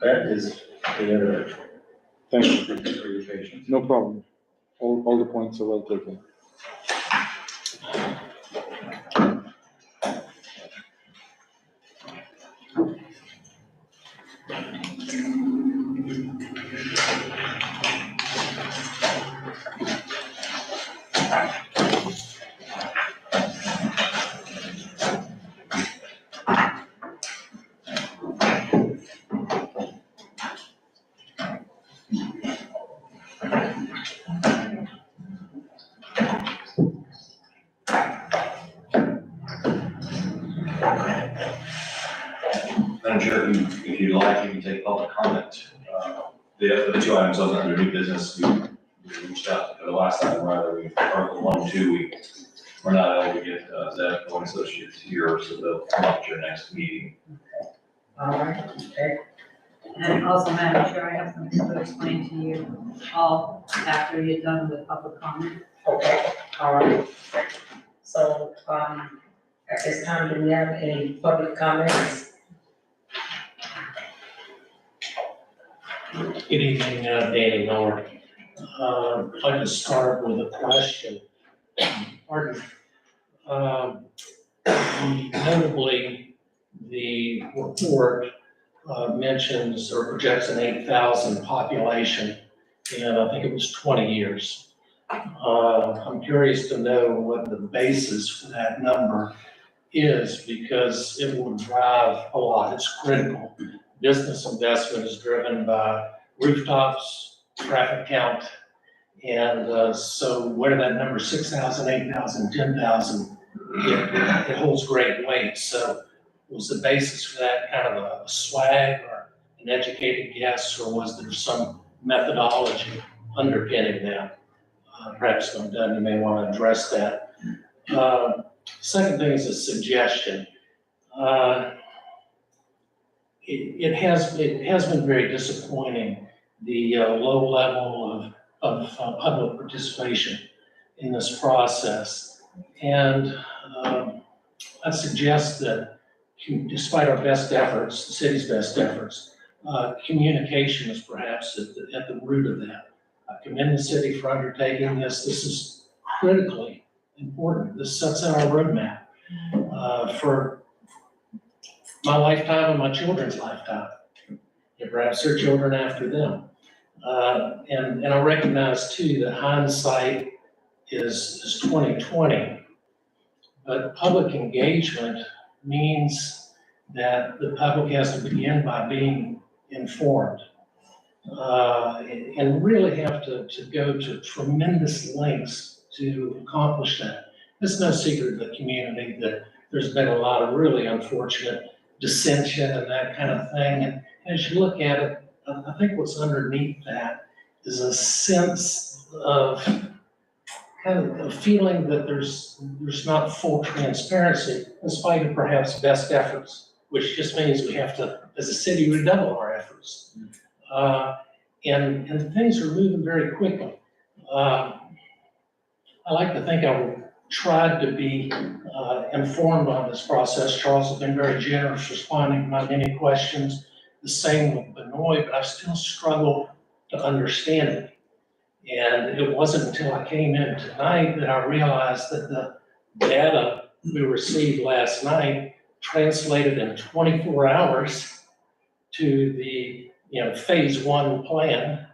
That is the end of it. Thank you. Thank you for your patience. No problem. All the points are well taken. Madam Chair, if you'd like, you can take public comment. The other two items under new business, we reached out for the last item, rather, Article 1 and 2, we're not able to get Zepco and Associates here, so they'll come up at your next meeting. All right, okay. And also, Madam Chair, I have something to explain to you all after you're done with public comment. Okay, all right. So, at this time, do we have any public comments? Good evening, Danny Miller. I'd like to start with a question. Pardon. Notably, the report mentions or projects an 8,000 population in, I think it was 20 years. I'm curious to know what the basis for that number is, because it will drive a lot. It's critical. Business investment is driven by rooftops, traffic count, and so where that number 6,000, 8,000, 10,000, it holds great weight. So Was the basis for that kind of a swag or an educated guess, or was there some methodology underpinning that? Perhaps when done, you may want to address that. Second thing is a suggestion. It has been very disappointing, the low level of public participation in this process. And I suggest that despite our best efforts, the city's best efforts, communication is perhaps at the root of that. I commend the city for undertaking this. This is critically important. This sets out our roadmap for my lifetime and my children's lifetime, and perhaps their children after them. And I recognize too that hindsight is 20/20, but public engagement means that the public has to begin by being informed. And really have to go to tremendous lengths to accomplish that. It's no secret in the community that there's been a lot of really unfortunate dissension and that kind of thing. And as you look at it, I think what's underneath that is a sense of kind of a feeling that there's not full transparency in spite of perhaps best efforts, which just means we have to, as a city, redouble our efforts. And things are moving very quickly. I like to think I tried to be informed on this process. Charles has been very generous responding to my many questions. The same with Benoit, but I still struggle to understand it. And it wasn't until I came in tonight that I realized that the data we received last night translated in 24 hours to the phase 1 plan.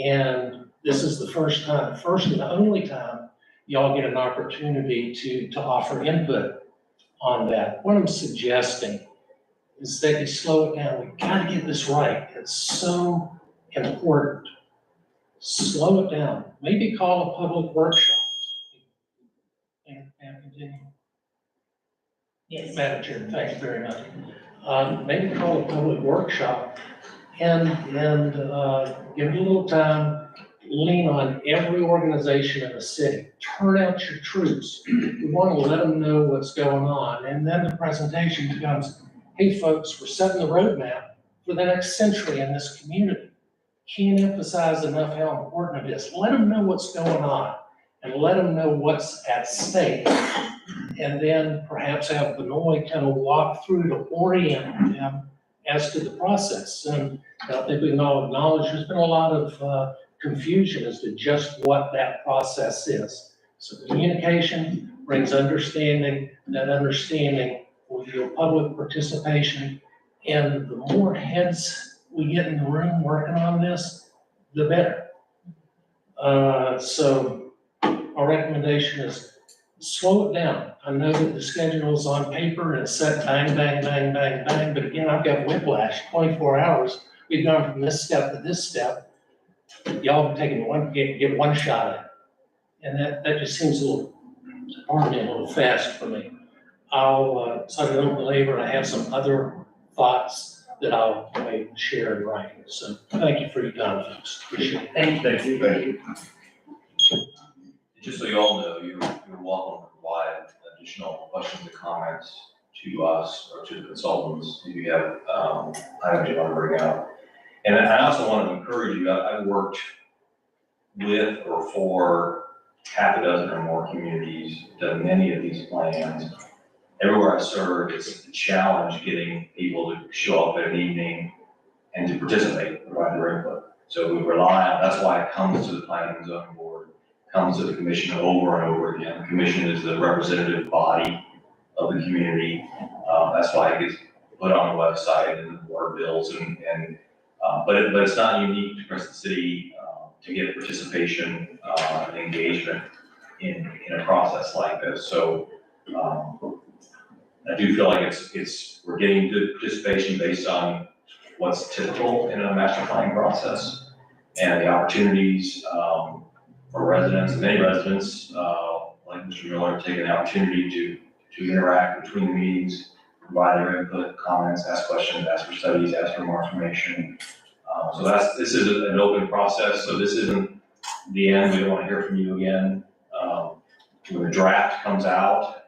And this is the first and only time y'all get an opportunity to offer input on that. What I'm suggesting is that you slow it down. We gotta get this right. It's so important. Slow it down. Maybe call a public workshop. And continue. Yes. Madam Chair, thank you very much. Maybe call a public workshop and give it a little time, lean on every organization in the city, turn out your troops. We want to let them know what's going on. And then the presentation becomes, hey folks, we're setting the roadmap for the next century in this community. Can't emphasize enough how important it is. Let them know what's going on and let them know what's at stake. And then perhaps have Benoit kind of walk through to orient them as to the process. And I think we can all acknowledge there's been a lot of confusion as to just what that process is. So communication brings understanding, that understanding will yield public participation. And the more heads we get in the room working on this, the better. So our recommendation is slow it down. I know that the schedule is on paper and it's set bang, bang, bang, bang, bang, but again, I've got whiplash, 24 hours. We've gone from this step to this step. Y'all have taken get one shot at it. And that just seems a little fast for me. So I don't belabor, I have some other thoughts that I'll share in writing. So thank you for your time, folks. Appreciate it. Thank you. Thank you. Just so you all know, you're welcome to provide additional questions and comments to us or to the consultants if you have items you want to bring up. And I also want to encourage you, I've worked with or for half a dozen or more communities, done many of these plans. Everywhere I serve, it's a challenge getting people to show up at an evening and to participate, provide their input. So we rely on, that's why it comes to the Planning and Zoning Board, comes to the commission over and over again. The commission is the representative body of the community. That's why it gets put on the website and the board bills but it's not unique to Crescent City to get participation and engagement in a process like this. So I do feel like we're getting good participation based on what's typical in a master planning process and the opportunities for residents, many residents, like Mr. Miller, take an opportunity to interact between the meetings provide their input, comments, ask questions, ask for studies, ask for more information. So this is an open process, so this isn't the end, we don't want to hear from you again. When the draft comes out,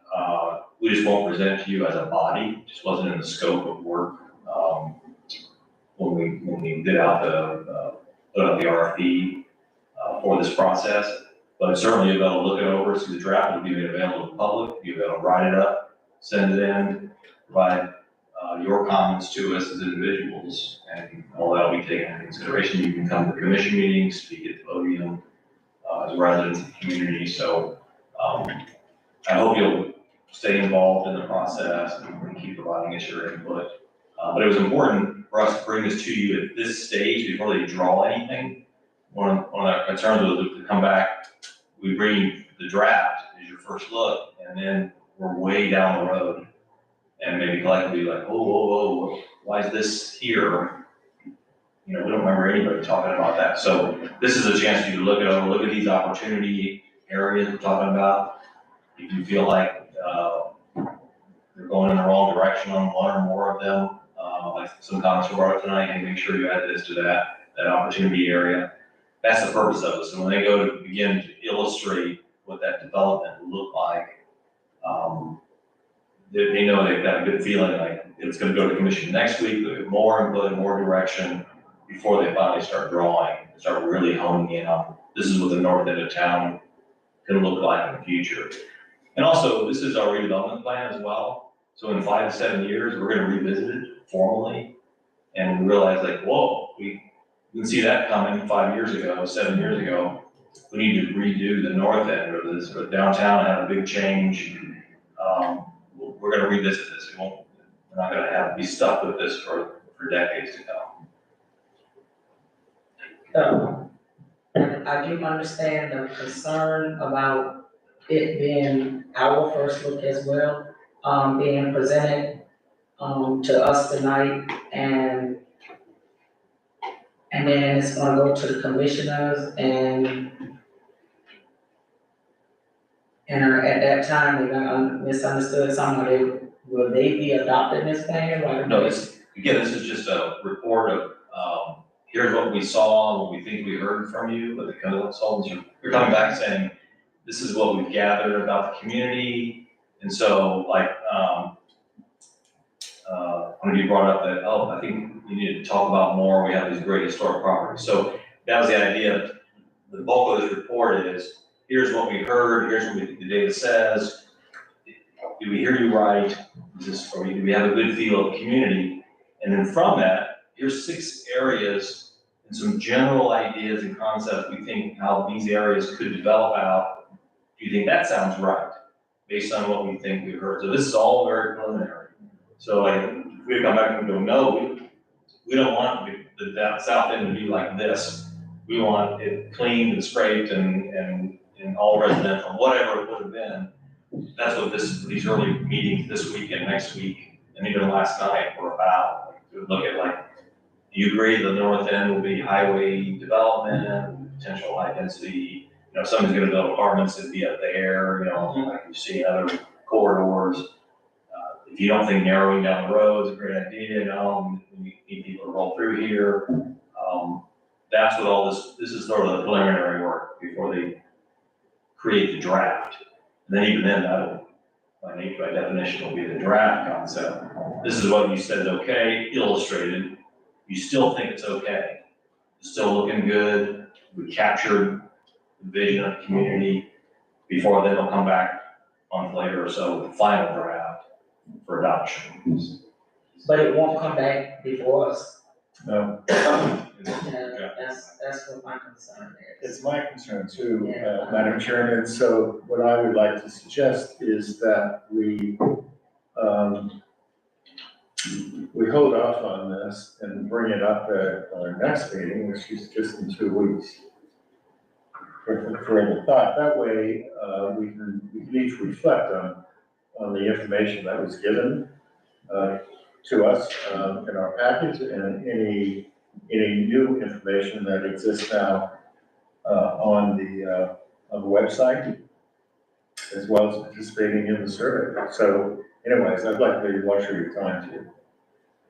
we just won't present to you as a body, just wasn't in the scope of work. When we did out put out the RFP for this process, but certainly you'll be able to look it over, see the draft, will be made available to the public, you'll be able to write it up, send it in, provide your comments to us as individuals, and all that will be taken into consideration. You can come to commission meetings, speak at the podium, as residents of the community, so I hope you'll stay involved in the process and keep providing us your input. But it was important for us to bring this to you at this stage before they draw anything. One of our concerns was to come back, we bring you the draft as your first look, and then we're way down the road. And maybe collectively like, whoa, why is this here? We don't remember anybody talking about that. So this is a chance for you to look it over, look at these opportunity areas we're talking about. If you feel like they're going in the wrong direction on one or more of them, like some comments were brought up tonight, and make sure you add this to that opportunity area. That's the purpose of it. So when they go to begin to illustrate what that development will look like, they know they've got a good feeling like it's going to go to commission next week, they'll get more input, more direction before they finally start drawing, start really honing in on this is what the north end of town can look like in the future. And also, this is our redevelopment plan as well. So in 5 to 7 years, we're going to revisit it formally and realize like, whoa, we didn't see that coming 5 years ago, 7 years ago. We need to redo the north end or downtown, have a big change. We're going to revisit this. We're not going to have to be stuck with this for decades to come. I do understand the concern about it being our first look as well, being presented to us tonight, and then it's gonna go to the commissioners, and at that time, they're gonna misunderstood something. Will they be adopting this plan? No, this is just a report of, here's what we saw, what we think we heard from you, but the consultants are coming back saying, this is what we've gathered about the community. And so when you brought up that, I think you need to talk about more, we have these great historic properties. So that was the idea. The bulk of this report is, here's what we heard, here's what the data says. Do we hear you right? Do we have a good feel of the community? And then from that, here's 6 areas and some general ideas and concepts we think how these areas could develop out. Do you think that sounds right? Based on what we think we've heard. So this is all very preliminary. So if we come back and go, no, we don't want the south end to be like this. We want it cleaned and scraped and all residential, whatever it would have been. That's what these early meetings this week and next week, and even last night were about. To look at do you agree the north end will be highway development, potential high density, somebody's gonna build apartments that'd be up there, like you see in other corridors. If you don't think narrowing down the road is a great idea, we need people to roll through here. That's what all this is sort of the preliminary work before they create the draft. And then even then, that'll, by definition, will be the draft concept. This is what you said is okay, illustrated. You still think it's okay. It's still looking good. We captured the vision of the community. Before then, they'll come back a month later or so with the final draft for adoption. But it won't come back before us. No, That's what my concern is. it's my concern too, Madam Chairman. So what I would like to suggest is that we hold off on this and bring it up at our next meeting, which is just in 2 weeks. For the thought, that way, we can each reflect on the information that was given to us in our package, and any new information that exists now on the website, as well as participating in the survey. So anyways, I'd like the luxury of time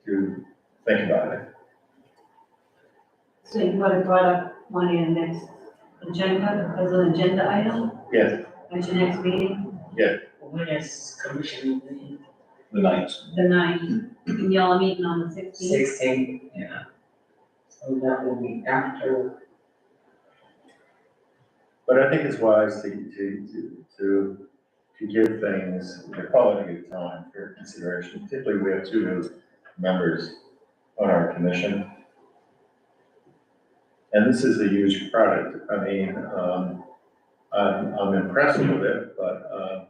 to think about it. So you would have brought up money in the next agenda, as an agenda item Yes, at your next meeting, When is commission meeting? The ninth. the 9th, and y'all are meeting on the 16th. 16, yeah. So that will be after. but I think it's wise to give things the quality of time for consideration. Particularly, we have two new members on our commission. And this is a huge product. I mean, I'm impressed with it, but,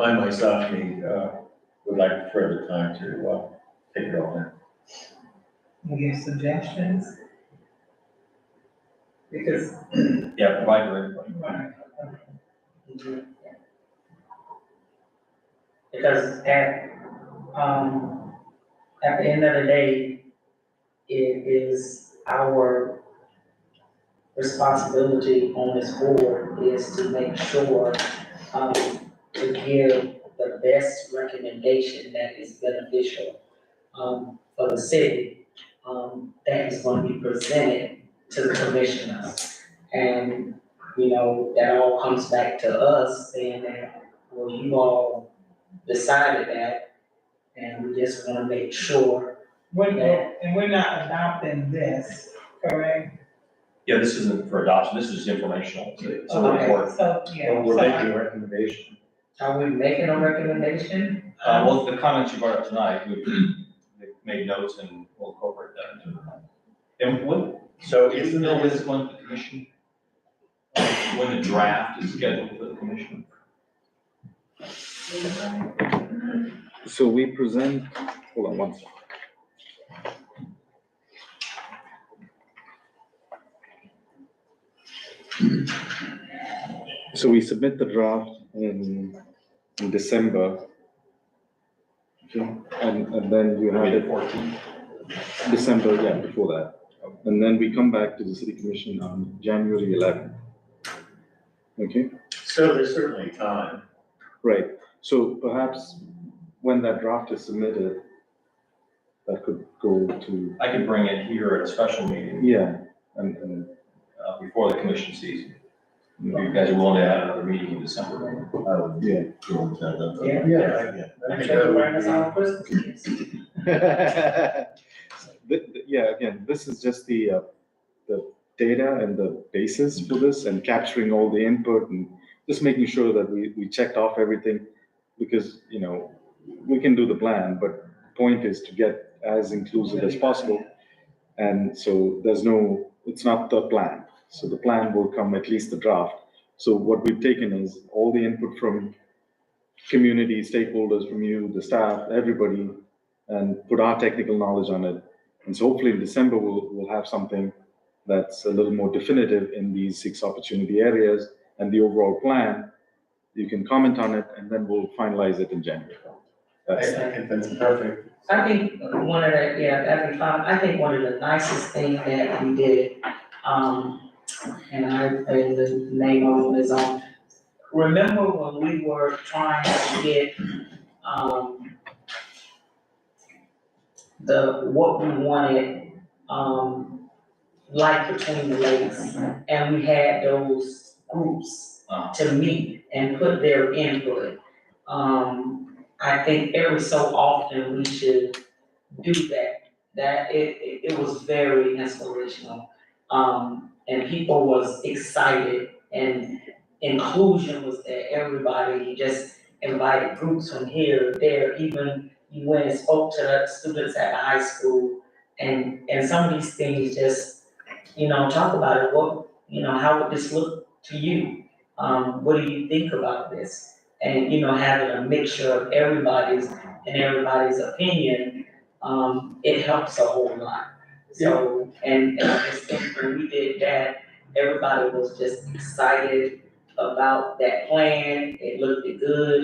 I myself would like further time to, take it all in. Any suggestions? Because, Yeah, provide your input. right, Because at the end of the day, it is our responsibility on this board is to make sure, to give the best recommendation that is beneficial, for the city, that is going to be presented to the commissioners. And, you know, that all comes back to us saying that, well, you all decided that, and we just wanna make sure. and we're not adopting this, correct? Yeah, this isn't for adoption, this is informational, it's a Okay. report. So, yeah. Well, we're so I- making a recommendation. Are we making a recommendation? Well, the comments you brought up tonight, we've made notes and we'll incorporate that into the plan. And what, So do you isn't know when it, it's going to the commission? When the draft is scheduled for the commission? So we present, hold on one second. So we submit the draft in December. Okay, and then you have Maybe it the 14th? December, yeah, before that. And then we come back to the city commission on January 11th. Okay, so there's certainly time. right. So perhaps when that draft is submitted, that could go to, I could bring it here at a special meeting, yeah, and before the commission season. If you guys are willing to have another meeting in December. yeah. Yeah. I think that would be- Yeah, again, this is just the data and the basis for this and capturing all the input and just making sure that we checked off everything. Because, you know, we can do the plan, but the point is to get as inclusive as possible. And so it's not the plan. So the plan will come, at least the draft. So what we've taken is all the input from community, stakeholders, from you, the staff, everybody, and put our technical knowledge on it. And so hopefully in December, we'll have something that's a little more definitive in these 6 opportunity areas and the overall plan. You can comment on it, and then we'll finalize it in January. I think that's perfect. I think one of the, yeah, that'd be fine. I think one of the nicest things that we did, and the name of it is on. Remember when we were trying to get, what we wanted, like between the lakes, and we had those groups to meet and put their input. I think every so often we should do that. That it was very inspirational. And people was excited and inclusion was there. Everybody just invited groups from here, there, even you went and spoke to the students at the high school. And some of these things just, talk about it. What, how would this look to you? What do you think about this? And, having a mixture of everybody's opinion, it helps a whole lot. So, and I just think when we did that, everybody was just excited about that plan. It looked good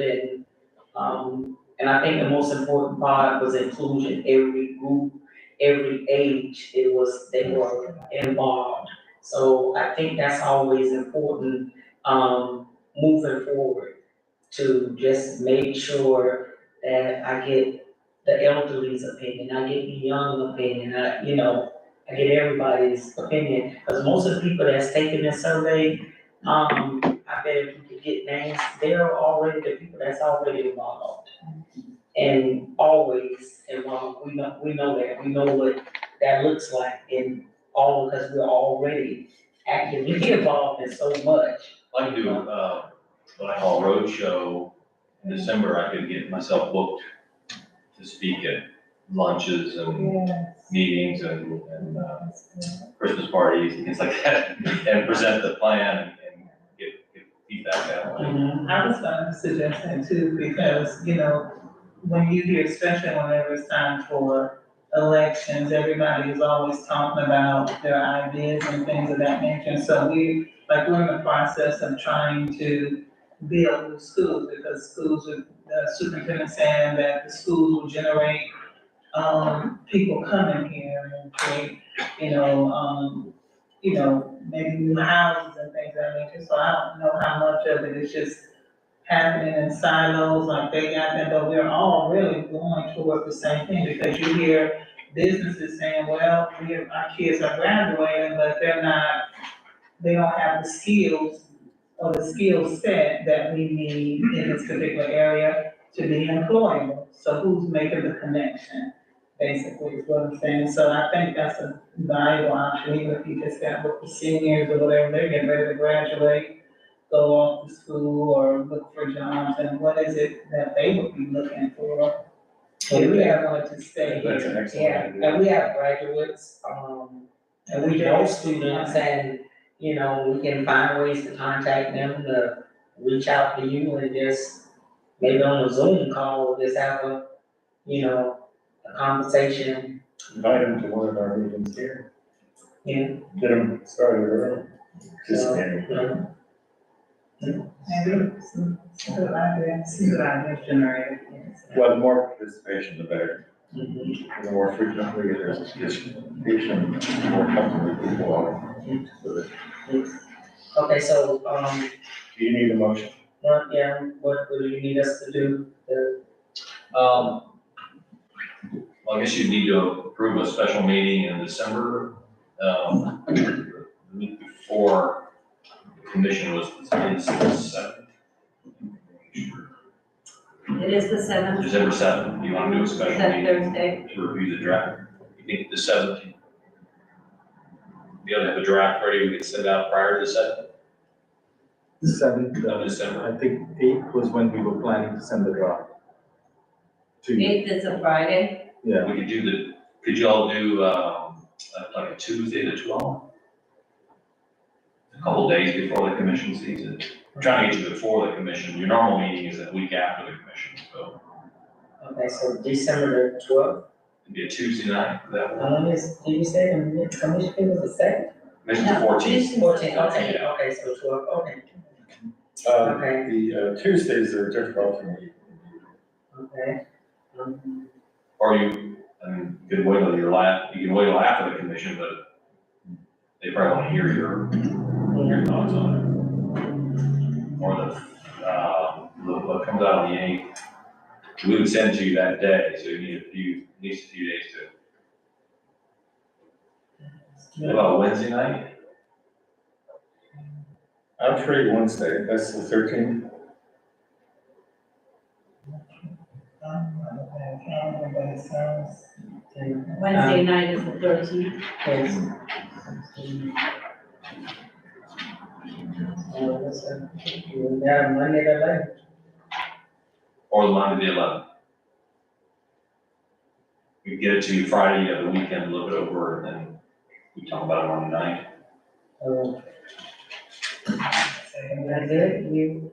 and I think the most important part was inclusion. Every group, every age, they were involved. So I think that's always important, moving forward. to just make sure that I get the elderly's opinion, I get the young opinion, I get everybody's opinion. Because most of the people that's taking this survey, I bet if you could get names, they're already the people that's already involved. And always involved, we know that, we know what that looks like in all, because we're already actively involved in so much. I can do, what I call a road show in December. I could get myself booked to speak at lunches and meetings and Christmas parties and things like that, and present the plan and get feedback that way. I was gonna suggest that too, because, when you hear, especially whenever it's time for elections, everybody is always talking about their ideas and things of that nature. So we're in the process of trying to build new schools, because the superintendent saying that the schools will generate, people coming here and create, maybe new houses and things of that nature. So I don't know how much of it is just happening in silos like they got them, but we're all really going towards the same thing, because you hear businesses saying, well, our kids are graduating, but they don't have the skills or the skill set that we need in this particular area to be employable. So who's making the connection, basically, is what I'm saying. So I think that's a valuable option, even if you just got with the seniors or whatever, they're getting ready to graduate, go off to school or look for jobs, and what is it that they would be looking for? And we are going to stay That's an here. excellent idea. And we have graduates, and we know students, and, we can find ways to contact them, to reach out to you and just, maybe on a Zoom call, just have a conversation. Invite them to one of our meetings here. Yeah. Get them started early. Just So, kidding. Maybe some good ideas generated. Well, the more participation, the better. mhm. The more frequently there's participation, the more comfortable people are. with it. Okay, so, Do you need a motion? what do you need us to do? Well, I guess you need to approve a special meeting in December, the week before the commission was, is the 7th. It is the 7th, December 7th, you want to do a special that meeting Thursday. to review the draft? You think the 7th? You ought to have a draft ready, we could send out prior to the 7th 7th, of December. I think 8th was when we were planning to send the draft. To you, 8th is a Friday. yeah. We could you all do, like a Tuesday the 12th? A couple days before the commission sees it. We're trying to get you before the commission. Your normal meeting is a week after the commission, so Okay, so December the 12th. it'd be a Tuesday night for that one. Did you say the commission was the second? Commission's the 14th. 14th, okay, so 12, okay. Okay. The Tuesdays are difficult for me. Okay. Or you can wait till you can wait till after the commission, but they probably want to hear your thoughts on it. Or what comes out on the 8th, we would send to you that day, so you need at least a few days to. What about Wednesday night? I'm free Wednesday, that's the 13th. Wednesday night is the 13th. Yeah, Monday the 11th. Or the Monday the 11th? We can get it to you Friday, you have the weekend a little bit over, and then we talk about it on the night. That's it, you.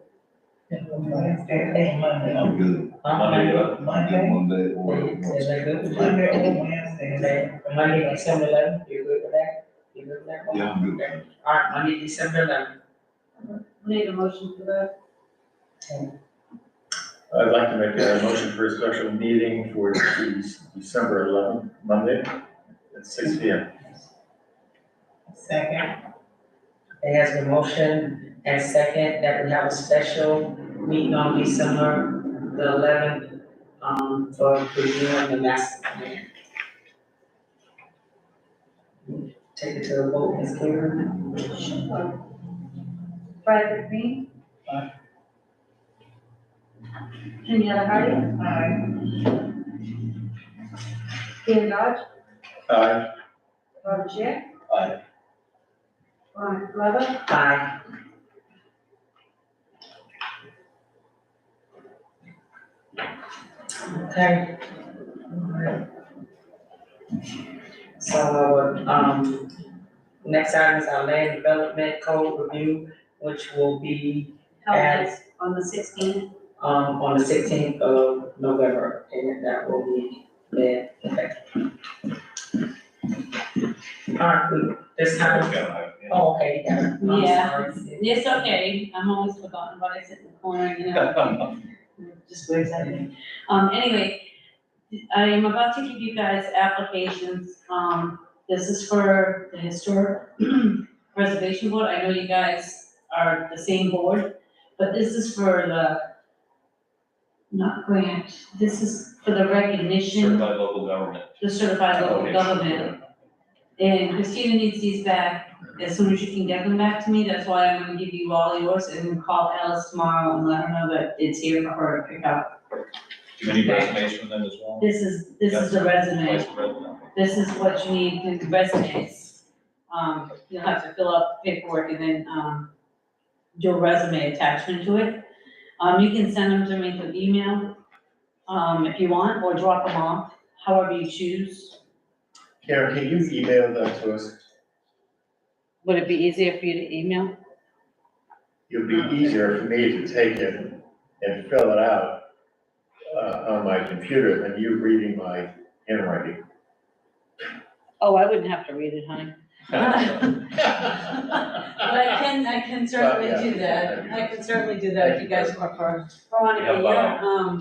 Wednesday, Monday. I'm good. Monday, Monday, Monday or Is that good? Monday or Wednesday. Okay, Monday, December 11th, you good with that? You good with that? Yeah, I'm good. Okay. All right, Monday, December 11th. Need a motion for that? I'd like to make a motion for a special meeting for December 11th, Monday, at 6 p.m. Second. It has a motion and second that we have a special meeting on December the 11th, for reviewing the master plan. Take it to the vote, Ms. Cleaver. Bradley Green. Aye. Kenyatta Hardy. Dan Dodge. Aye. Robert Chair. Aye. Ron Glover. Aye. Okay. Alright. So our, next item is our land development code review, which will be, Held next on the 16th. on the 16th of November, and that will be there, okay. Alright, this time, oh, okay, yeah, I'm Yeah. sorry. It's okay, I'm always forgotten, but I sit in the corner, you know. Just waves at me. Anyway, I am about to give you guys applications. This is for the Historic Preservation Board. I know you guys are the same board, but this is for the, not grant, this is for the recognition, Certified local government. the certified local Okay. government. And Christina needs these back as soon as you can get them back to me. That's why I'm gonna give you all yours and call Alice tomorrow and let her know that it's here for her to pick up. Do you need resumes from them as well? This is the resume. Vice President. This is what you need in resumes. You'll have to fill out paperwork and then, do a resume attachment to it. You can send them to me through email, if you want, or drop them off, however you choose. Karen, can you email that to us? Would it be easier for you to email? It would be easier for me to take it and fill it out on my computer than you reading my handwriting. Oh, I wouldn't have to read it, honey. But I can certainly Well, yeah. do that. I can certainly do that if you guys prefer. Veronica, Yeah,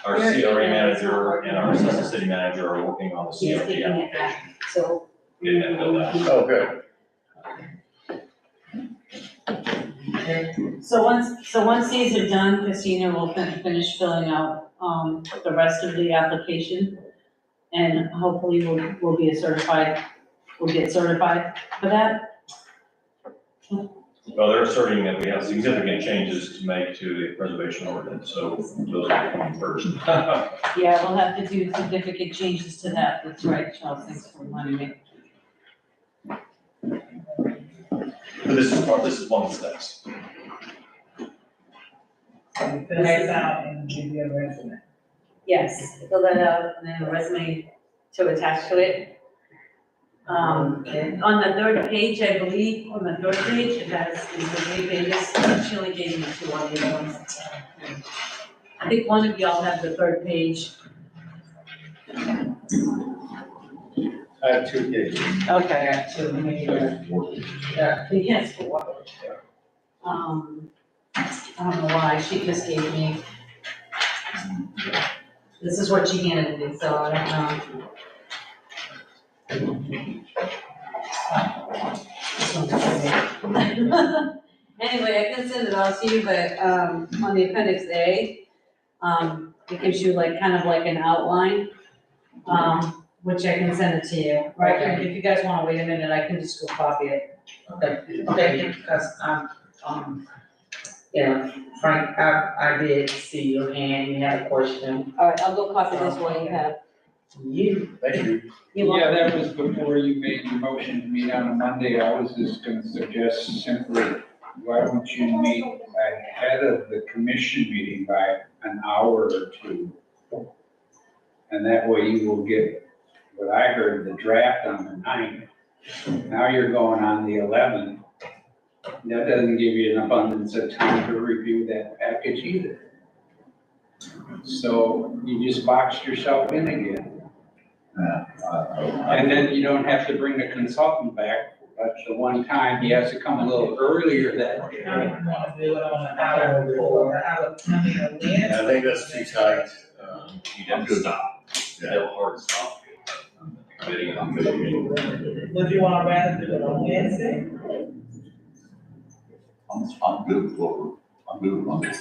Our Your CRA email is not manager working. and our assistant city manager are working on the she's CRD taking it application. back, so. Getting that filled out. Oh, good. So once these are done, Christina will finish filling out, the rest of the application. And hopefully we'll get certified for that. Well, they're asserting that we have significant changes to make to the preservation ordinance, so those are coming first. Yeah, we'll have to do significant changes to that, that's right, Charles, thanks for reminding me. But this is one of the steps. You fill this out and give you a resume. Yes, fill that out, and then a resume to attach to it. Okay. On the third page, I believe, on the third page, it has, is the 3 pages, she only gave me 2 on the other ones. I think one of y'all have the third page. I have 2 pages. Okay. Yeah, so maybe, yeah, Yes, for what? I don't know why, she just gave me. This is what she handed me, so I don't know. Anyway, I can send it all to you, but, on the appendix A, it gives you like, kind of like an outline, which I can send it to you. Or I can, if you guys wanna wait a minute, I can just go copy it. okay, because, yeah, Frank, I did see your hand, you had a question. All right, I'll go copy this while you have. You, Thank you. You Yeah, want, that was before you made your motion to meet on a Monday. I was just gonna suggest simply, why don't you meet ahead of the commission meeting by an hour or 2? And that way you will get, what I heard, the draft on the 9th. Now you're going on the 11th. That doesn't give you an abundance of time to review that package either. So you just boxed yourself in again. And then you don't have to bring the consultant back, but the one time he has to come a little earlier that day. I don't wanna do it on an hour before, I mean, a Wednesday. I think that's too tight. You have to stop. They'll hard stop. Would you wanna rather do it on Wednesday? I'm good with what I'll do it.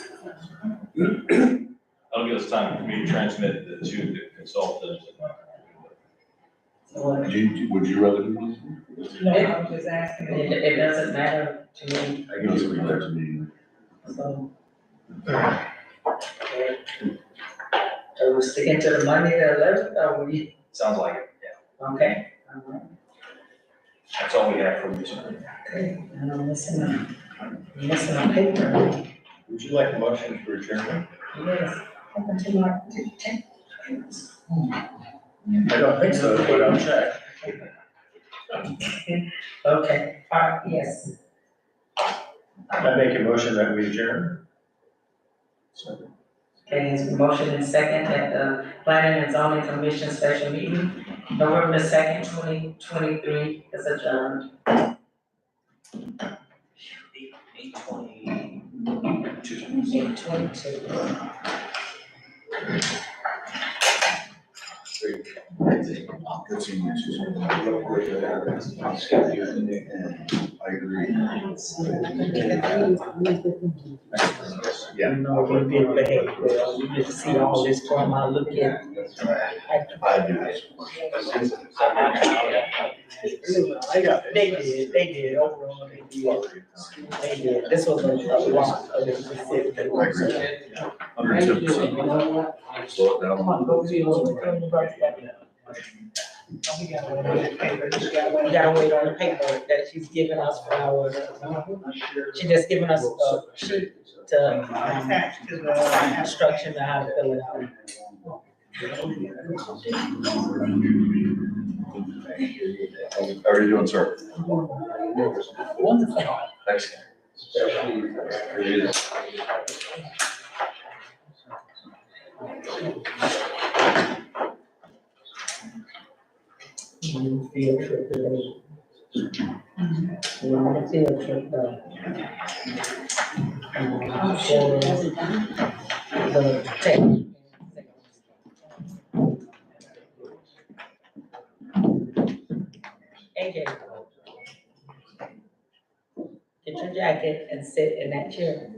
That'll give us time for me to transmit the to the consultant. So, Would you rather do this? No, I was just asking. it doesn't matter to me, It doesn't matter to me. so. So we're sticking to the Monday, the 11th, or we, Sounds like it, yeah. okay? All right. That's all we have for you tonight. Okay, and I'm missing a paper. Would you like a motion for adjournment? Yes, up until my, I don't think so, but I'll check. okay, all right, yes. I make a motion that we adjourn. Okay, it's a motion and second at the Planning and Zoning Commission special meeting, November 2nd, 2023 is adjourned. 'Cause he used to- I agree. You know, we did behave well, we get to see all this from our look at. I do. They did, overall, they did, this was a lot of it. I agree. 110%. Slow it down. Come on, go see what we're doing about that. We gotta wait on the paper, we gotta We gotta wait on the paper that she's giving us for our, she just giving us a sheet to, attach to the. instruction on how to fill it out. How are you doing, sir? Wonderful. Thanks. Field trip today. We're on a field trip though. For the tech. AJ. Get your jacket and sit in that chair.